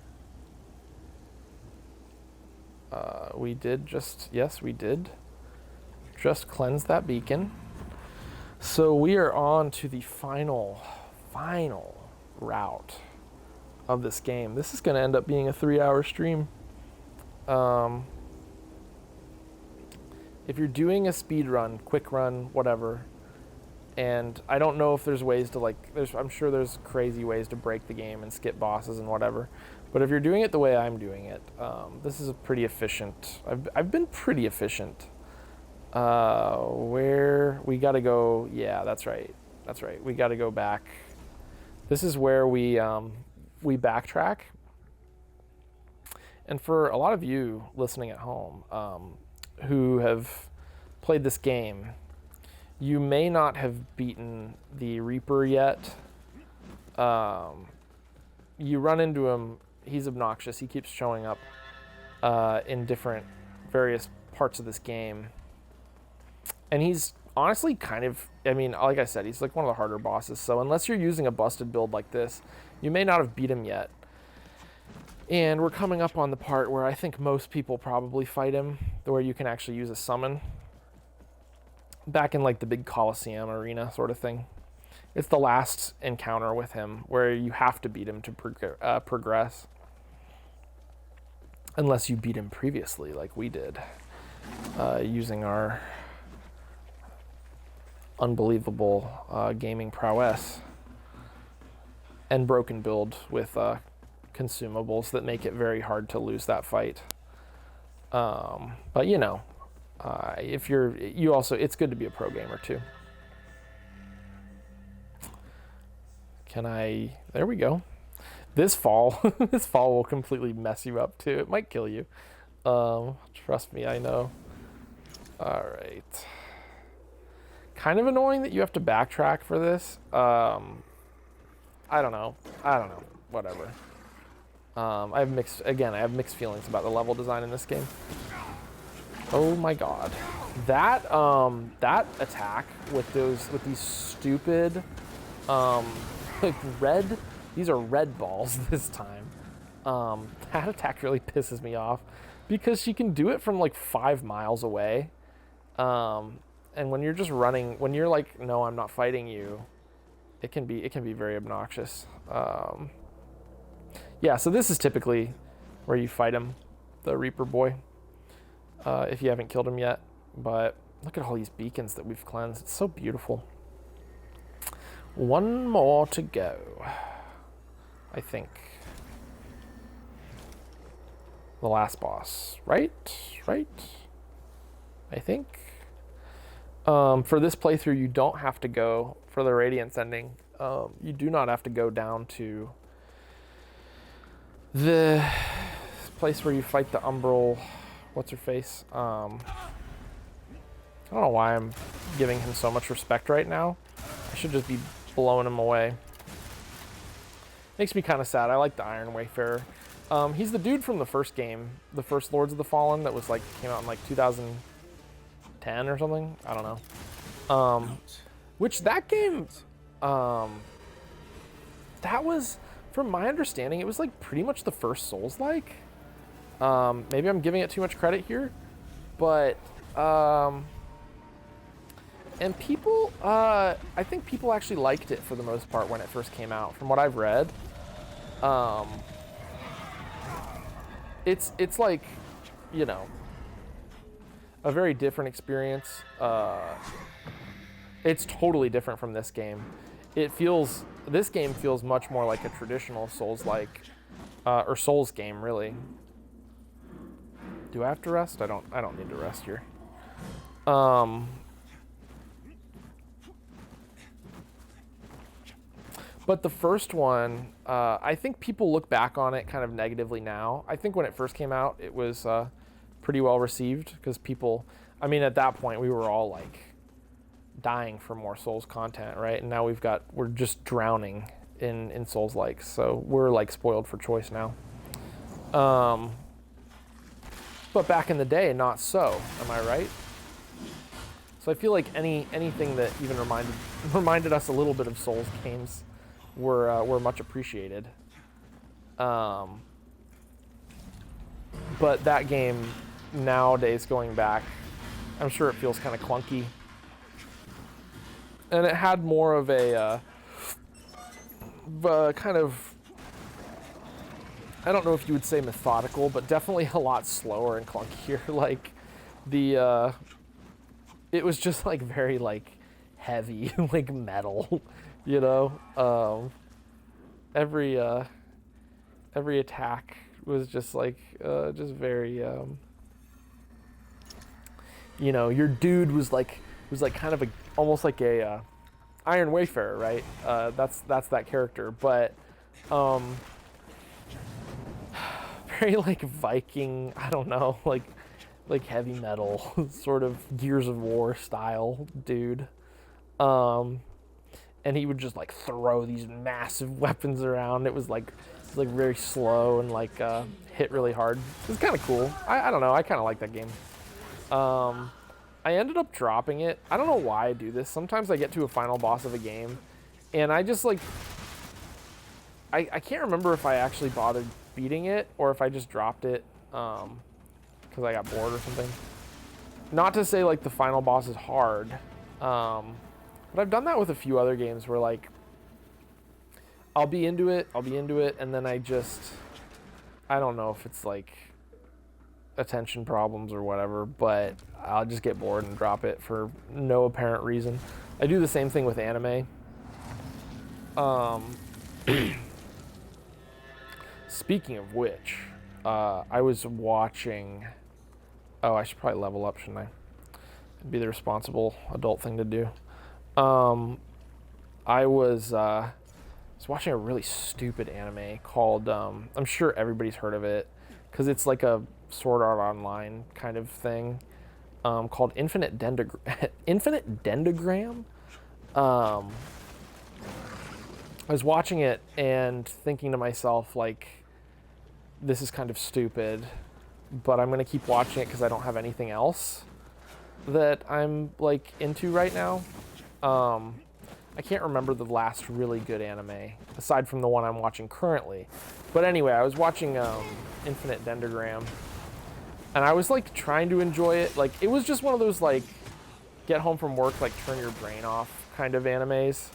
We did just cleanse that beacon. So we are on to the final route of this game. This is going to end up being a 3-hour stream. If you're doing a speed run, quick run, whatever, and I don't know if there's ways to, like, I'm sure there's crazy ways to break the game and skip bosses and whatever, but if you're doing it the way I'm doing it, this is a pretty efficient. I've been pretty efficient. Where we got to go? Yeah, that's right. We got to go back. This is where we backtrack. And for a lot of you listening at home, who have played this game, you may not have beaten the Reaper yet. You run into him. He's obnoxious. He keeps showing up in different various parts of this game. And he's honestly kind of, I mean, like I said, he's like one of the harder bosses. So unless you're using a busted build like this, you may not have beat him yet. And we're coming up on the part where I think most people probably fight him, where you can actually use a summon. Back in like the big Coliseum arena sort of thing. It's the last encounter with him where you have to beat him to progress. Unless you beat him previously like we did, using our unbelievable gaming prowess and broken build with consumables that make it very hard to lose that fight. But you know, if you also, it's good to be a pro gamer too. There we go. This fall will completely mess you up too. It might kill you. Trust me, I know. All right. Kind of annoying that you have to backtrack for this. I don't know. Whatever. I have mixed feelings about the level design in this game. Oh my god. That attack with these stupid like these are red balls this time. That attack really pisses me off because she can do it from like 5 miles away. And when you're just running, when you're like, no, I'm not fighting you, it can be very obnoxious. Yeah, so this is typically where you fight him, the Reaper boy, if you haven't killed him yet. But look at all these beacons that we've cleansed. It's so beautiful. One more to go, I think. The last boss, right? I think. For this playthrough, you don't have to go, for the Radiance ending, you do not have to go down to The place where you fight the Umbral, what's her face? I don't know why I'm giving him so much respect right now. I should just be blowing him away. Makes me kind of sad. I like the Iron Wayfarer. He's the dude from the first game, the first Lords of the Fallen, that was like came out in like 2010 or something. I don't know. Which that game, that was, from my understanding, it was like pretty much the first Souls-like. Maybe I'm giving it too much credit here, but and people, I think people actually liked it for the most part when it first came out, from what I've read. It's like, you know, a very different experience. It's totally different from this game. This game feels much more like a traditional Souls-like, or Souls game, really. Do I have to rest? I don't need to rest here. But the first one, I think people look back on it kind of negatively now. I think when it first came out, it was pretty well received because people, I mean, at that point, we were all like dying for more Souls content, right? And now we're just drowning in Souls-like, so we're like spoiled for choice now. But back in the day, not so. Am I right? So I feel like anything that even reminded us a little bit of Souls games were much appreciated. But that game nowadays, going back, I'm sure it feels kind of clunky. And it had more of a kind of, I don't know if you would say methodical, but definitely a lot slower and clunkier. Like it was just like very like heavy, like metal, you know. Every attack was just like just very you know, your dude was like kind of almost like a Iron Wayfarer, right? That's that character, but very like Viking, I don't know, like heavy metal sort of Gears of War style dude. And he would just like throw these massive weapons around. It was like very slow and like hit really hard. It was kind of cool. I don't know. I kind of like that game. I ended up dropping it. I don't know why I do this. Sometimes I get to a final boss of a game, and I just like I can't remember if I actually bothered beating it or if I just dropped it because I got bored or something. Not to say like the final boss is hard. But I've done that with a few other games where like I'll be into it, and then I don't know if it's like attention problems or whatever, but I'll just get bored and drop it for no apparent reason. I do the same thing with anime. Speaking of which, I was watching, I should probably level up, shouldn't I? It'd be the responsible adult thing to do. I was watching a really stupid anime called, I'm sure everybody's heard of it, because it's like a Sword Art Online kind of thing, called Infinite Dendogram. I was watching it and thinking to myself, like, this is kind of stupid, but I'm going to keep watching it because I don't have anything else that I'm, like, into right now. I can't remember the last really good anime, aside from the one I'm watching currently. But anyway, I was watching Infinite Dendogram, and I was, like, trying to enjoy it. Like, it was just one of those, like, get home from work, like, turn your brain off kind of animes.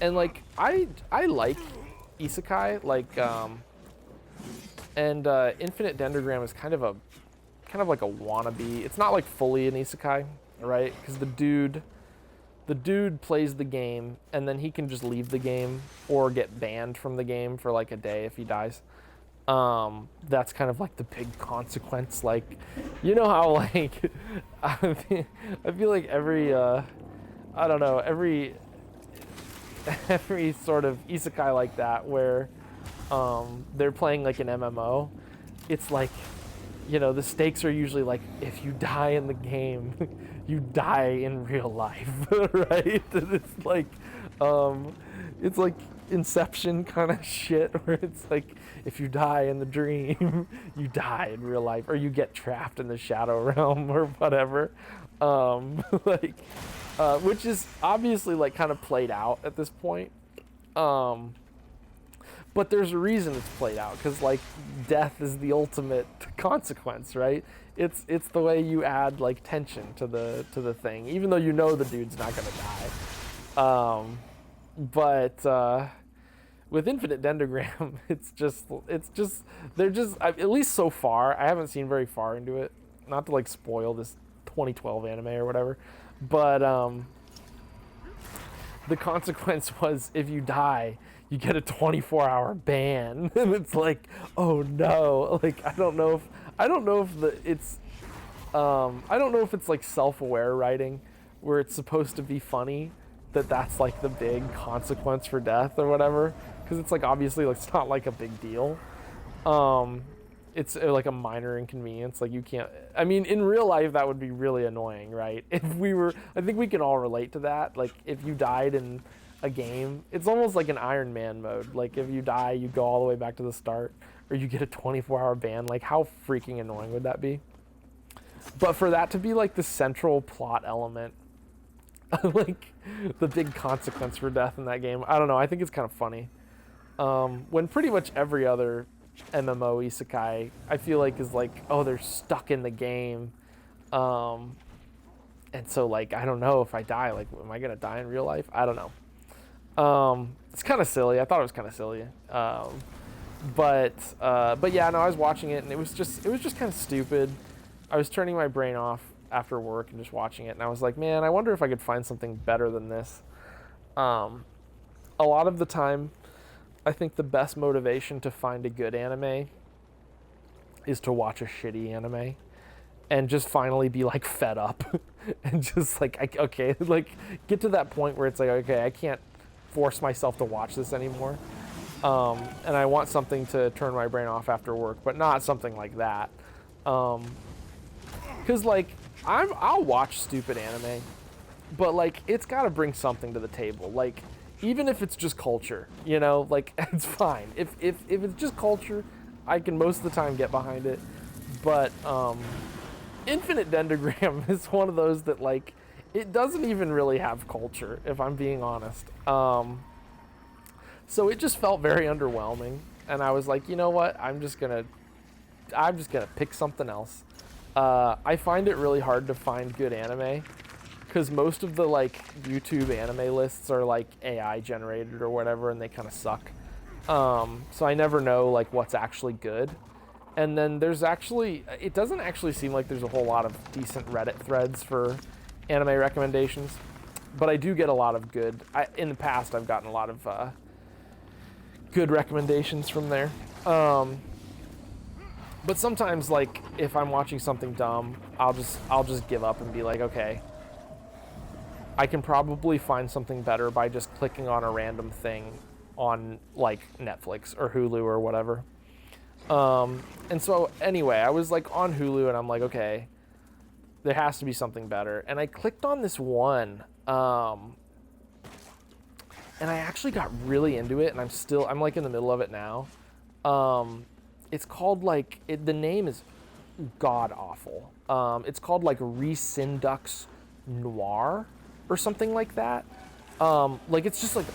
And, like, I like isekai, like, and Infinite Dendogram is kind of like a wannabe. It's not, like, fully an isekai, right? Because the dude plays the game, and then he can just leave the game or get banned from the game for like a day if he dies. That's kind of like the big consequence. Like, you know how like I feel like every I don't know, every sort of isekai like that where they're playing like an MMO, it's like, you know, the stakes are usually like, if you die in the game, you die in real life, right? It's like Inception kind of shit, where it's like, if you die in the dream, you die in real life, or you get trapped in the shadow realm or whatever. Which is obviously like kind of played out at this point. But there's a reason it's played out, because like death is the ultimate consequence, right? It's the way you add like tension to the thing, even though you know the dude's not gonna die. With Infinite Dendrogram, they're just at least so far. I haven't seen very far into it. Not to like spoil this 2012 anime or whatever, but the consequence was, if you die, you get a 24-hour ban, and it's like, oh no, like I don't know if it's like self-aware writing, where it's supposed to be funny, that's like the big consequence for death or whatever, because it's like obviously like, it's not like a big deal. It's like a minor inconvenience. Like you can't, I mean, in real life that would be really annoying, right? I think we can all relate to that. Like if you died in a game, it's almost like an Iron Man mode. Like if you die, you go all the way back to the start, or you get a 24-hour ban. Like how freaking annoying would that be? But for that to be like the central plot element, like the big consequence for death in that game, I don't know, I think it's kind of funny. When pretty much every other MMO isekai, I feel like, is like, oh, they're stuck in the game, and so like, I don't know, if I die, like, am I gonna die in real life? I don't know. It's kind of silly. I thought it was kind of silly. But yeah, no, I was watching it, and it was just kind of stupid. I was turning my brain off after work and just watching it, and I was like, man, I wonder if I could find something better than this. A lot of the time, I think the best motivation to find a good anime is to watch a shitty anime and just finally be like fed up and just like, okay, like get to that point where it's like, okay, I can't force myself to watch this anymore. And I want something to turn my brain off after work, but not something like that. 'Cause like I'll watch stupid anime, but like it's got to bring something to the table. Like even if it's just culture, you know, like it's fine. If it's just culture, I can most of the time get behind it. But Infinite Dendrogram is one of those that like, it doesn't even really have culture, if I'm being honest. So it just felt very underwhelming, and I was like, you know what? I'm just gonna pick something else. I find it really hard to find good anime, because most of the like YouTube anime lists are like AI generated or whatever, and they kind of suck. So I never know like what's actually good. And then it doesn't actually seem like there's a whole lot of decent Reddit threads for anime recommendations, but I do get a lot of good. In the past, I've gotten a lot of good recommendations from there. But sometimes, like if I'm watching something dumb, I'll just give up and be like, okay, I can probably find something better by just clicking on a random thing on like Netflix or Hulu or whatever. And so anyway, I was like on Hulu, and I'm like, okay, there has to be something better. And I clicked on this one, and I actually got really into it, and I'm like in the middle of it now. It's called like, the name is god awful. It's called like Resindux Noir or something like that. Like it's just like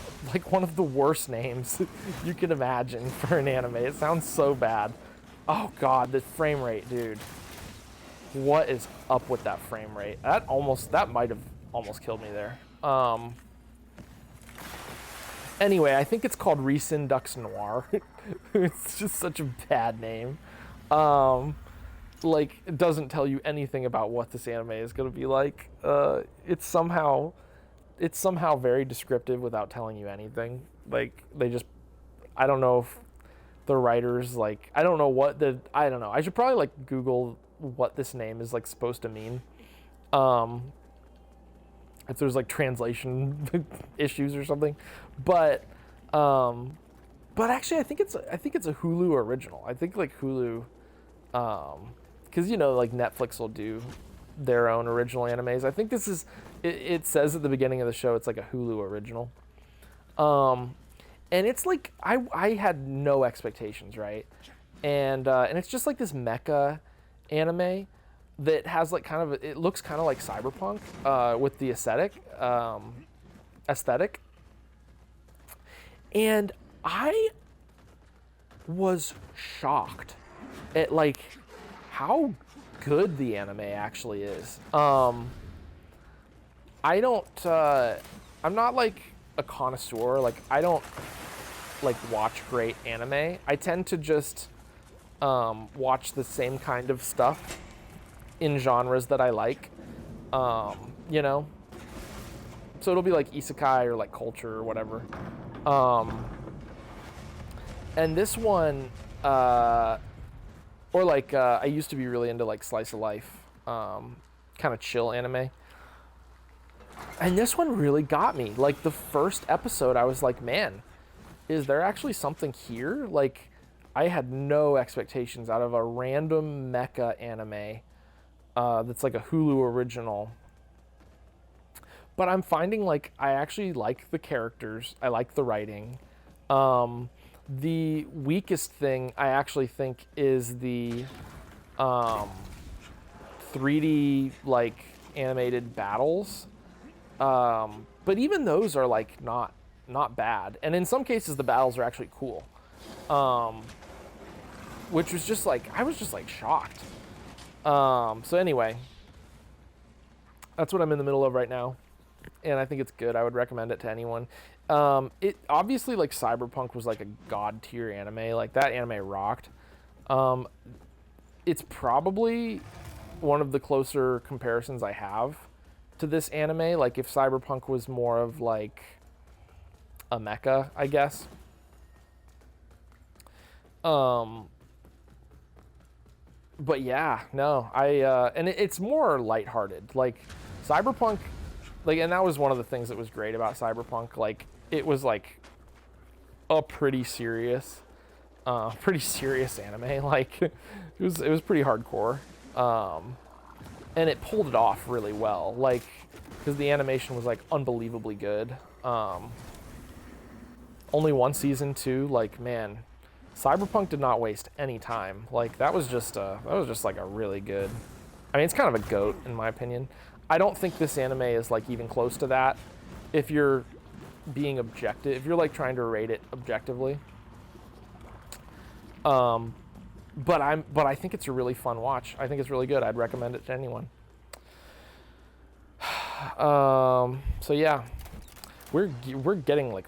one of the worst names you can imagine for an anime. It sounds so bad. Oh god, the frame rate, dude. What is up with that frame rate? That might have almost killed me there. Anyway, I think it's called Resindux Noir. It's just such a bad name. Like it doesn't tell you anything about what this anime is going to be like. It's somehow very descriptive without telling you anything. Like I don't know if the writers like, I don't know. I should probably like Google what this name is like supposed to mean. If there's like translation issues or something, but but actually, I think it's a Hulu original. I think like Hulu, because you know, like Netflix will do their own original animes. I think this is. It says at the beginning of the show it's like a Hulu original. And it's like I had no expectations, right? And it's just like this mecha anime that has like kind of it looks kind of like cyberpunk with the aesthetic. And I was shocked at like how good the anime actually is. I don't I'm not like a connoisseur. Like I don't like watch great anime. I tend to just watch the same kind of stuff in genres that I like, you know? So it'll be like isekai or like culture or whatever. And this one, or like, I used to be really into like slice of life, kind of chill anime. And this one really got me. Like the first episode, I was like, man, is there actually something here? Like, I had no expectations out of a random mecha anime that's like a Hulu original. But I'm finding like I actually like the characters. I like the writing. The weakest thing I actually think is the 3D like animated battles. But even those are like not bad. And in some cases the battles are actually cool. Which was just like, I was just like shocked. So anyway, that's what I'm in the middle of right now. And I think it's good. I would recommend it to anyone. It obviously like Cyberpunk was like a god tier anime. Like that anime rocked. It's probably one of the closer comparisons I have to this anime. Like if Cyberpunk was more of like a mecha, I guess. But yeah, no, and it's more lighthearted. Like Cyberpunk, like, and that was one of the things that was great about Cyberpunk. Like it was like a pretty serious anime. Like it was pretty hardcore. And it pulled it off really well. Like, because the animation was like unbelievably good. Only one season too. Like, man, Cyberpunk did not waste any time. Like that was just like a really good. I mean, it's kind of a GOAT in my opinion. I don't think this anime is like even close to that. If you're being objective, if you're like trying to rate it objectively. But I think it's a really fun watch. I think it's really good. I'd recommend it to anyone. So yeah, we're getting like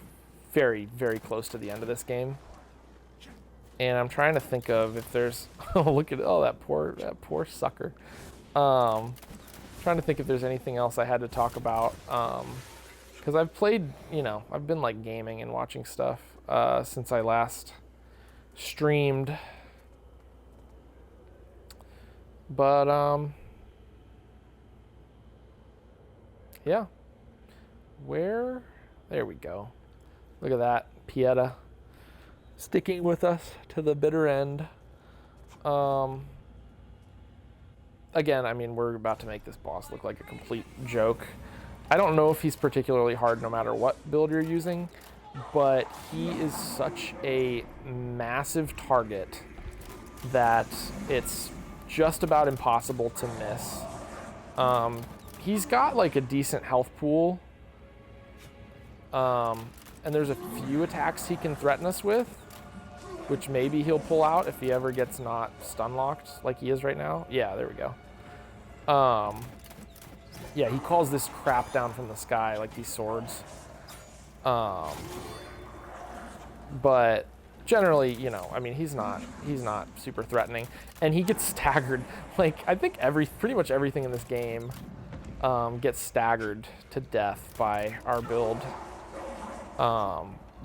very, very close to the end of this game. And I'm trying to think of if there's look at that poor sucker. Trying to think if there's anything else I had to talk about. Because I've played, I've been like gaming and watching stuff since I last streamed. But yeah. There we go. Look at that, Pieta. Sticking with us to the bitter end. Again, I mean, we're about to make this boss look like a complete joke. I don't know if he's particularly hard no matter what build you're using, but he is such a massive target that it's just about impossible to miss. He's got like a decent health pool. And there's a few attacks he can threaten us with, which maybe he'll pull out if he ever gets not stun locked like he is right now. Yeah, there we go. Yeah, he calls this crap down from the sky, like these swords. But generally, I mean, he's not super threatening, and he gets staggered. Like I think pretty much everything in this game gets staggered to death by our build.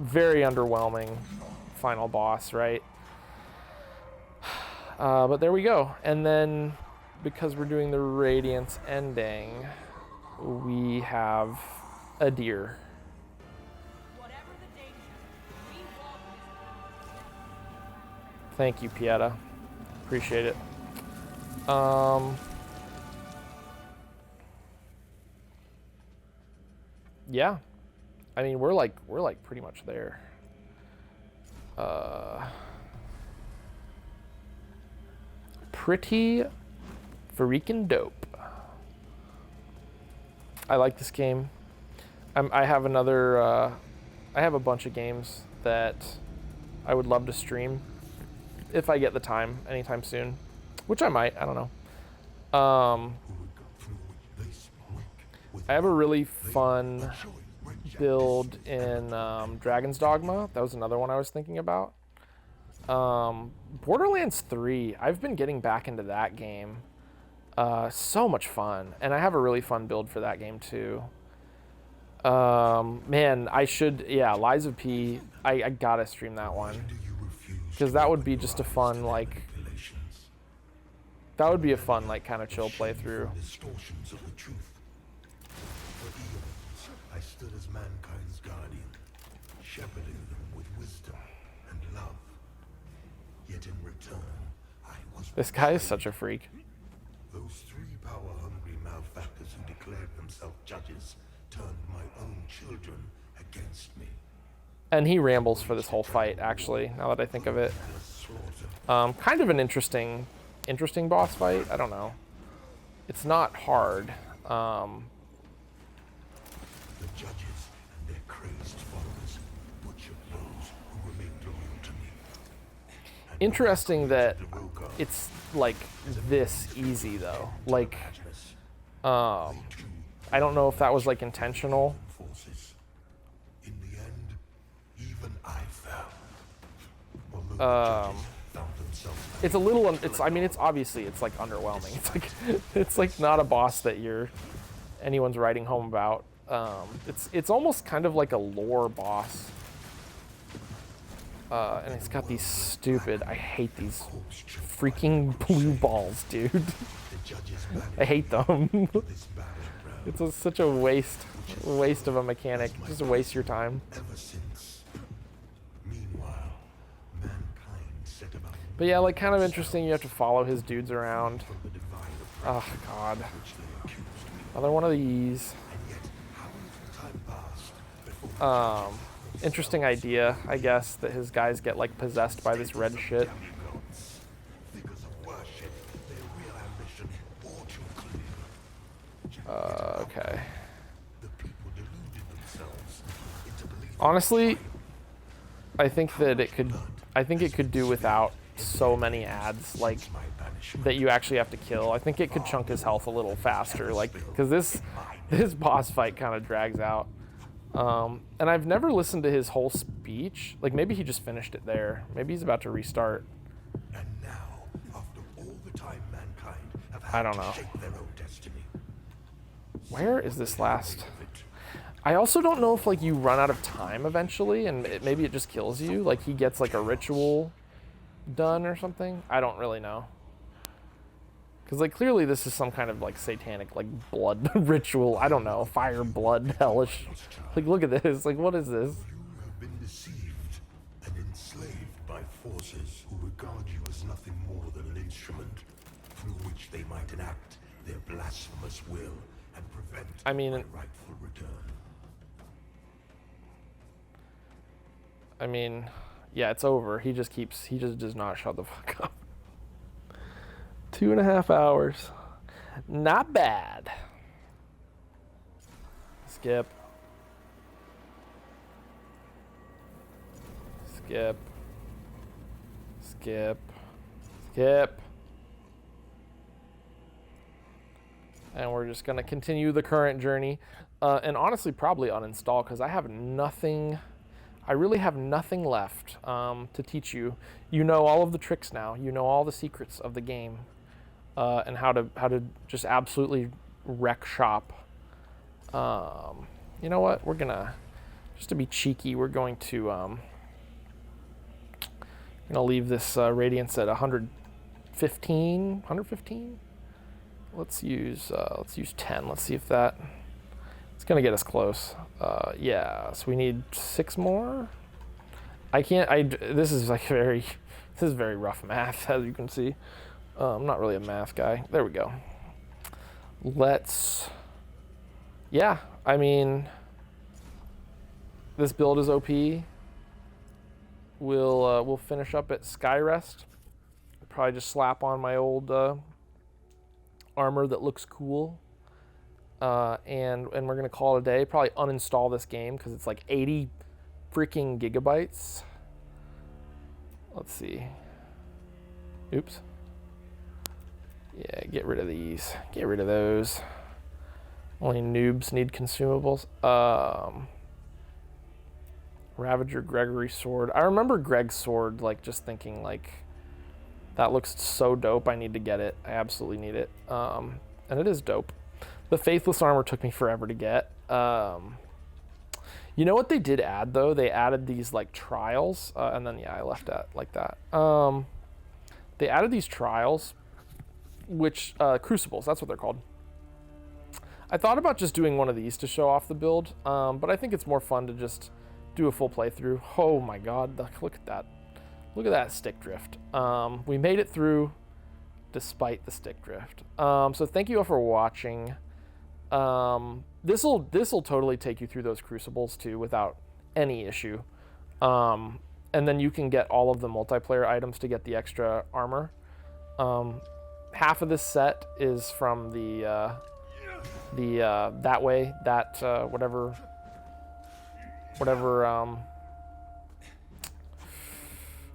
Very underwhelming final boss, right? But there we go. And then, because we're doing the Radiance ending, we have a deer. Whatever the danger, we walk this Thank you, Pieta. Appreciate it. Yeah. I mean, we're like pretty much there. Pretty freaking dope. I like this game. I have another. I have a bunch of games that I would love to stream if I get the time anytime soon, which I might. I don't know. I have a really fun build in Dragon's Dogma. That was another one I was thinking about. Borderlands 3. I've been getting back into that game. So much fun, and I have a really fun build for that game too. Man, I should, Lies of P. I gotta stream that one because that would be just a fun that would be a fun kind of chill playthrough. I stood as mankind's guardian, shepherding them with wisdom and love. Yet in return, I was. This guy is such a freak. Those three power-hungry malefactors who declared themselves judges turned my own children against me. And he rambles for this whole fight, actually, now that I think of it. Kind of an interesting boss fight. I don't know. It's not hard. The judges and their crazed followers butchered those who remained loyal to me. Interesting that it's like this easy though. Like, I don't know if that was like intentional. In the end, even I fell. It's a little. I mean, it's obviously it's like underwhelming. It's like not a boss that anyone's writing home about. It's almost kind of like a lore boss. And it's got these stupid. I hate these freaking blue balls, dude. I hate them. It's such a waste of a mechanic. Just waste your time. But yeah, like kind of interesting. You have to follow his dudes around. Oh God, another one of these. Interesting idea, I guess, that his guys get like possessed by this red shit. Okay. Honestly, I think it could do without so many ads, like, that you actually have to kill. I think it could chunk his health a little faster, like, because this boss fight kind of drags out. And I've never listened to his whole speech. Like, maybe he just finished it there. Maybe he's about to restart. And now, after all the time mankind have I had don't to know. shape their own destiny, Where is this last? I also don't know if like you run out of time eventually, and maybe it just kills you. Like he gets like a ritual done or something. I don't really know. Because like clearly this is some kind of like satanic like blood ritual. I don't know, fire, blood, hellish. Like look at this. Like what is this? you have been deceived and enslaved by forces who regard you as nothing more than an instrument through which they might enact their blasphemous will and prevent my rightful return. I mean, yeah, it's over. He just does not shut the fuck up. 2.5 hours. Not bad. Skip. Skip. Skip. Skip. And we're just going to continue the current journey. And honestly, probably uninstall because I have nothing. I really have nothing left to teach you. You know all of the tricks now. You know all the secrets of the game. And how to just absolutely wreck shop. You know what? We're gonna, just to be cheeky, we're going to leave this radiance at 115. 115. Let's use 10. Let's see if that. It's gonna get us close. Yeah. So we need 6 more. I can't. This is like very, This is very rough math, as you can see. I'm not really a math guy. There we go. Yeah, I mean, this build is OP. We'll finish up at Skyrest. Probably just slap on my old armor that looks cool. And we're gonna call it a day. Probably uninstall this game because it's like 80 freaking gigabytes. Let's see. Oops. Yeah, get rid of these. Get rid of those. Only noobs need consumables. Ravager Gregory sword. I remember Greg's sword, like, just thinking, like, that looks so dope. I need to get it. I absolutely need it. And it is dope. The Faithless armor took me forever to get. You know what they did add, though? They added these, like, trials. And then, yeah, I left that like that. They added these trials, which, crucibles, that's what they're called. I thought about just doing one of these to show off the build, but I think it's more fun to just do a full playthrough. Oh my god, look at that. Look at that stick drift. We made it through despite the stick drift. So thank you all for watching. This'll totally take you through those crucibles too without any issue. And then you can get all of the multiplayer items to get the extra armor. Half of this set is from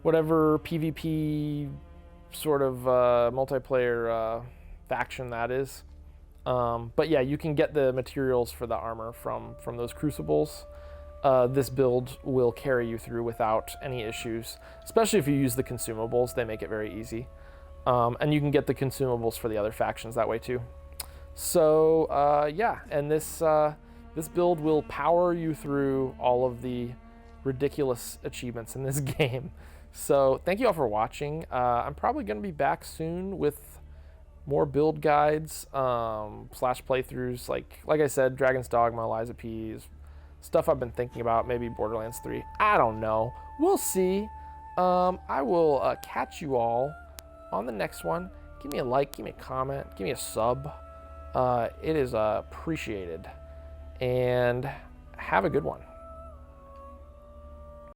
whatever PvP sort of multiplayer faction that is. But yeah, you can get the materials for the armor from those crucibles. This build will carry you through without any issues, especially if you use the consumables. They make it very easy. And you can get the consumables for the other factions that way too. So yeah, and this build will power you through all of the ridiculous achievements in this game. So thank you all for watching. I'm probably going to be back soon with more build guides / playthroughs. Like I said, Dragon's Dogma, Lies of P is stuff I've been thinking about. Maybe Borderlands 3. I don't know. We'll see. I will catch you all on the next one. Give me a like, give me a comment, give me a sub. It is appreciated. And have a good one.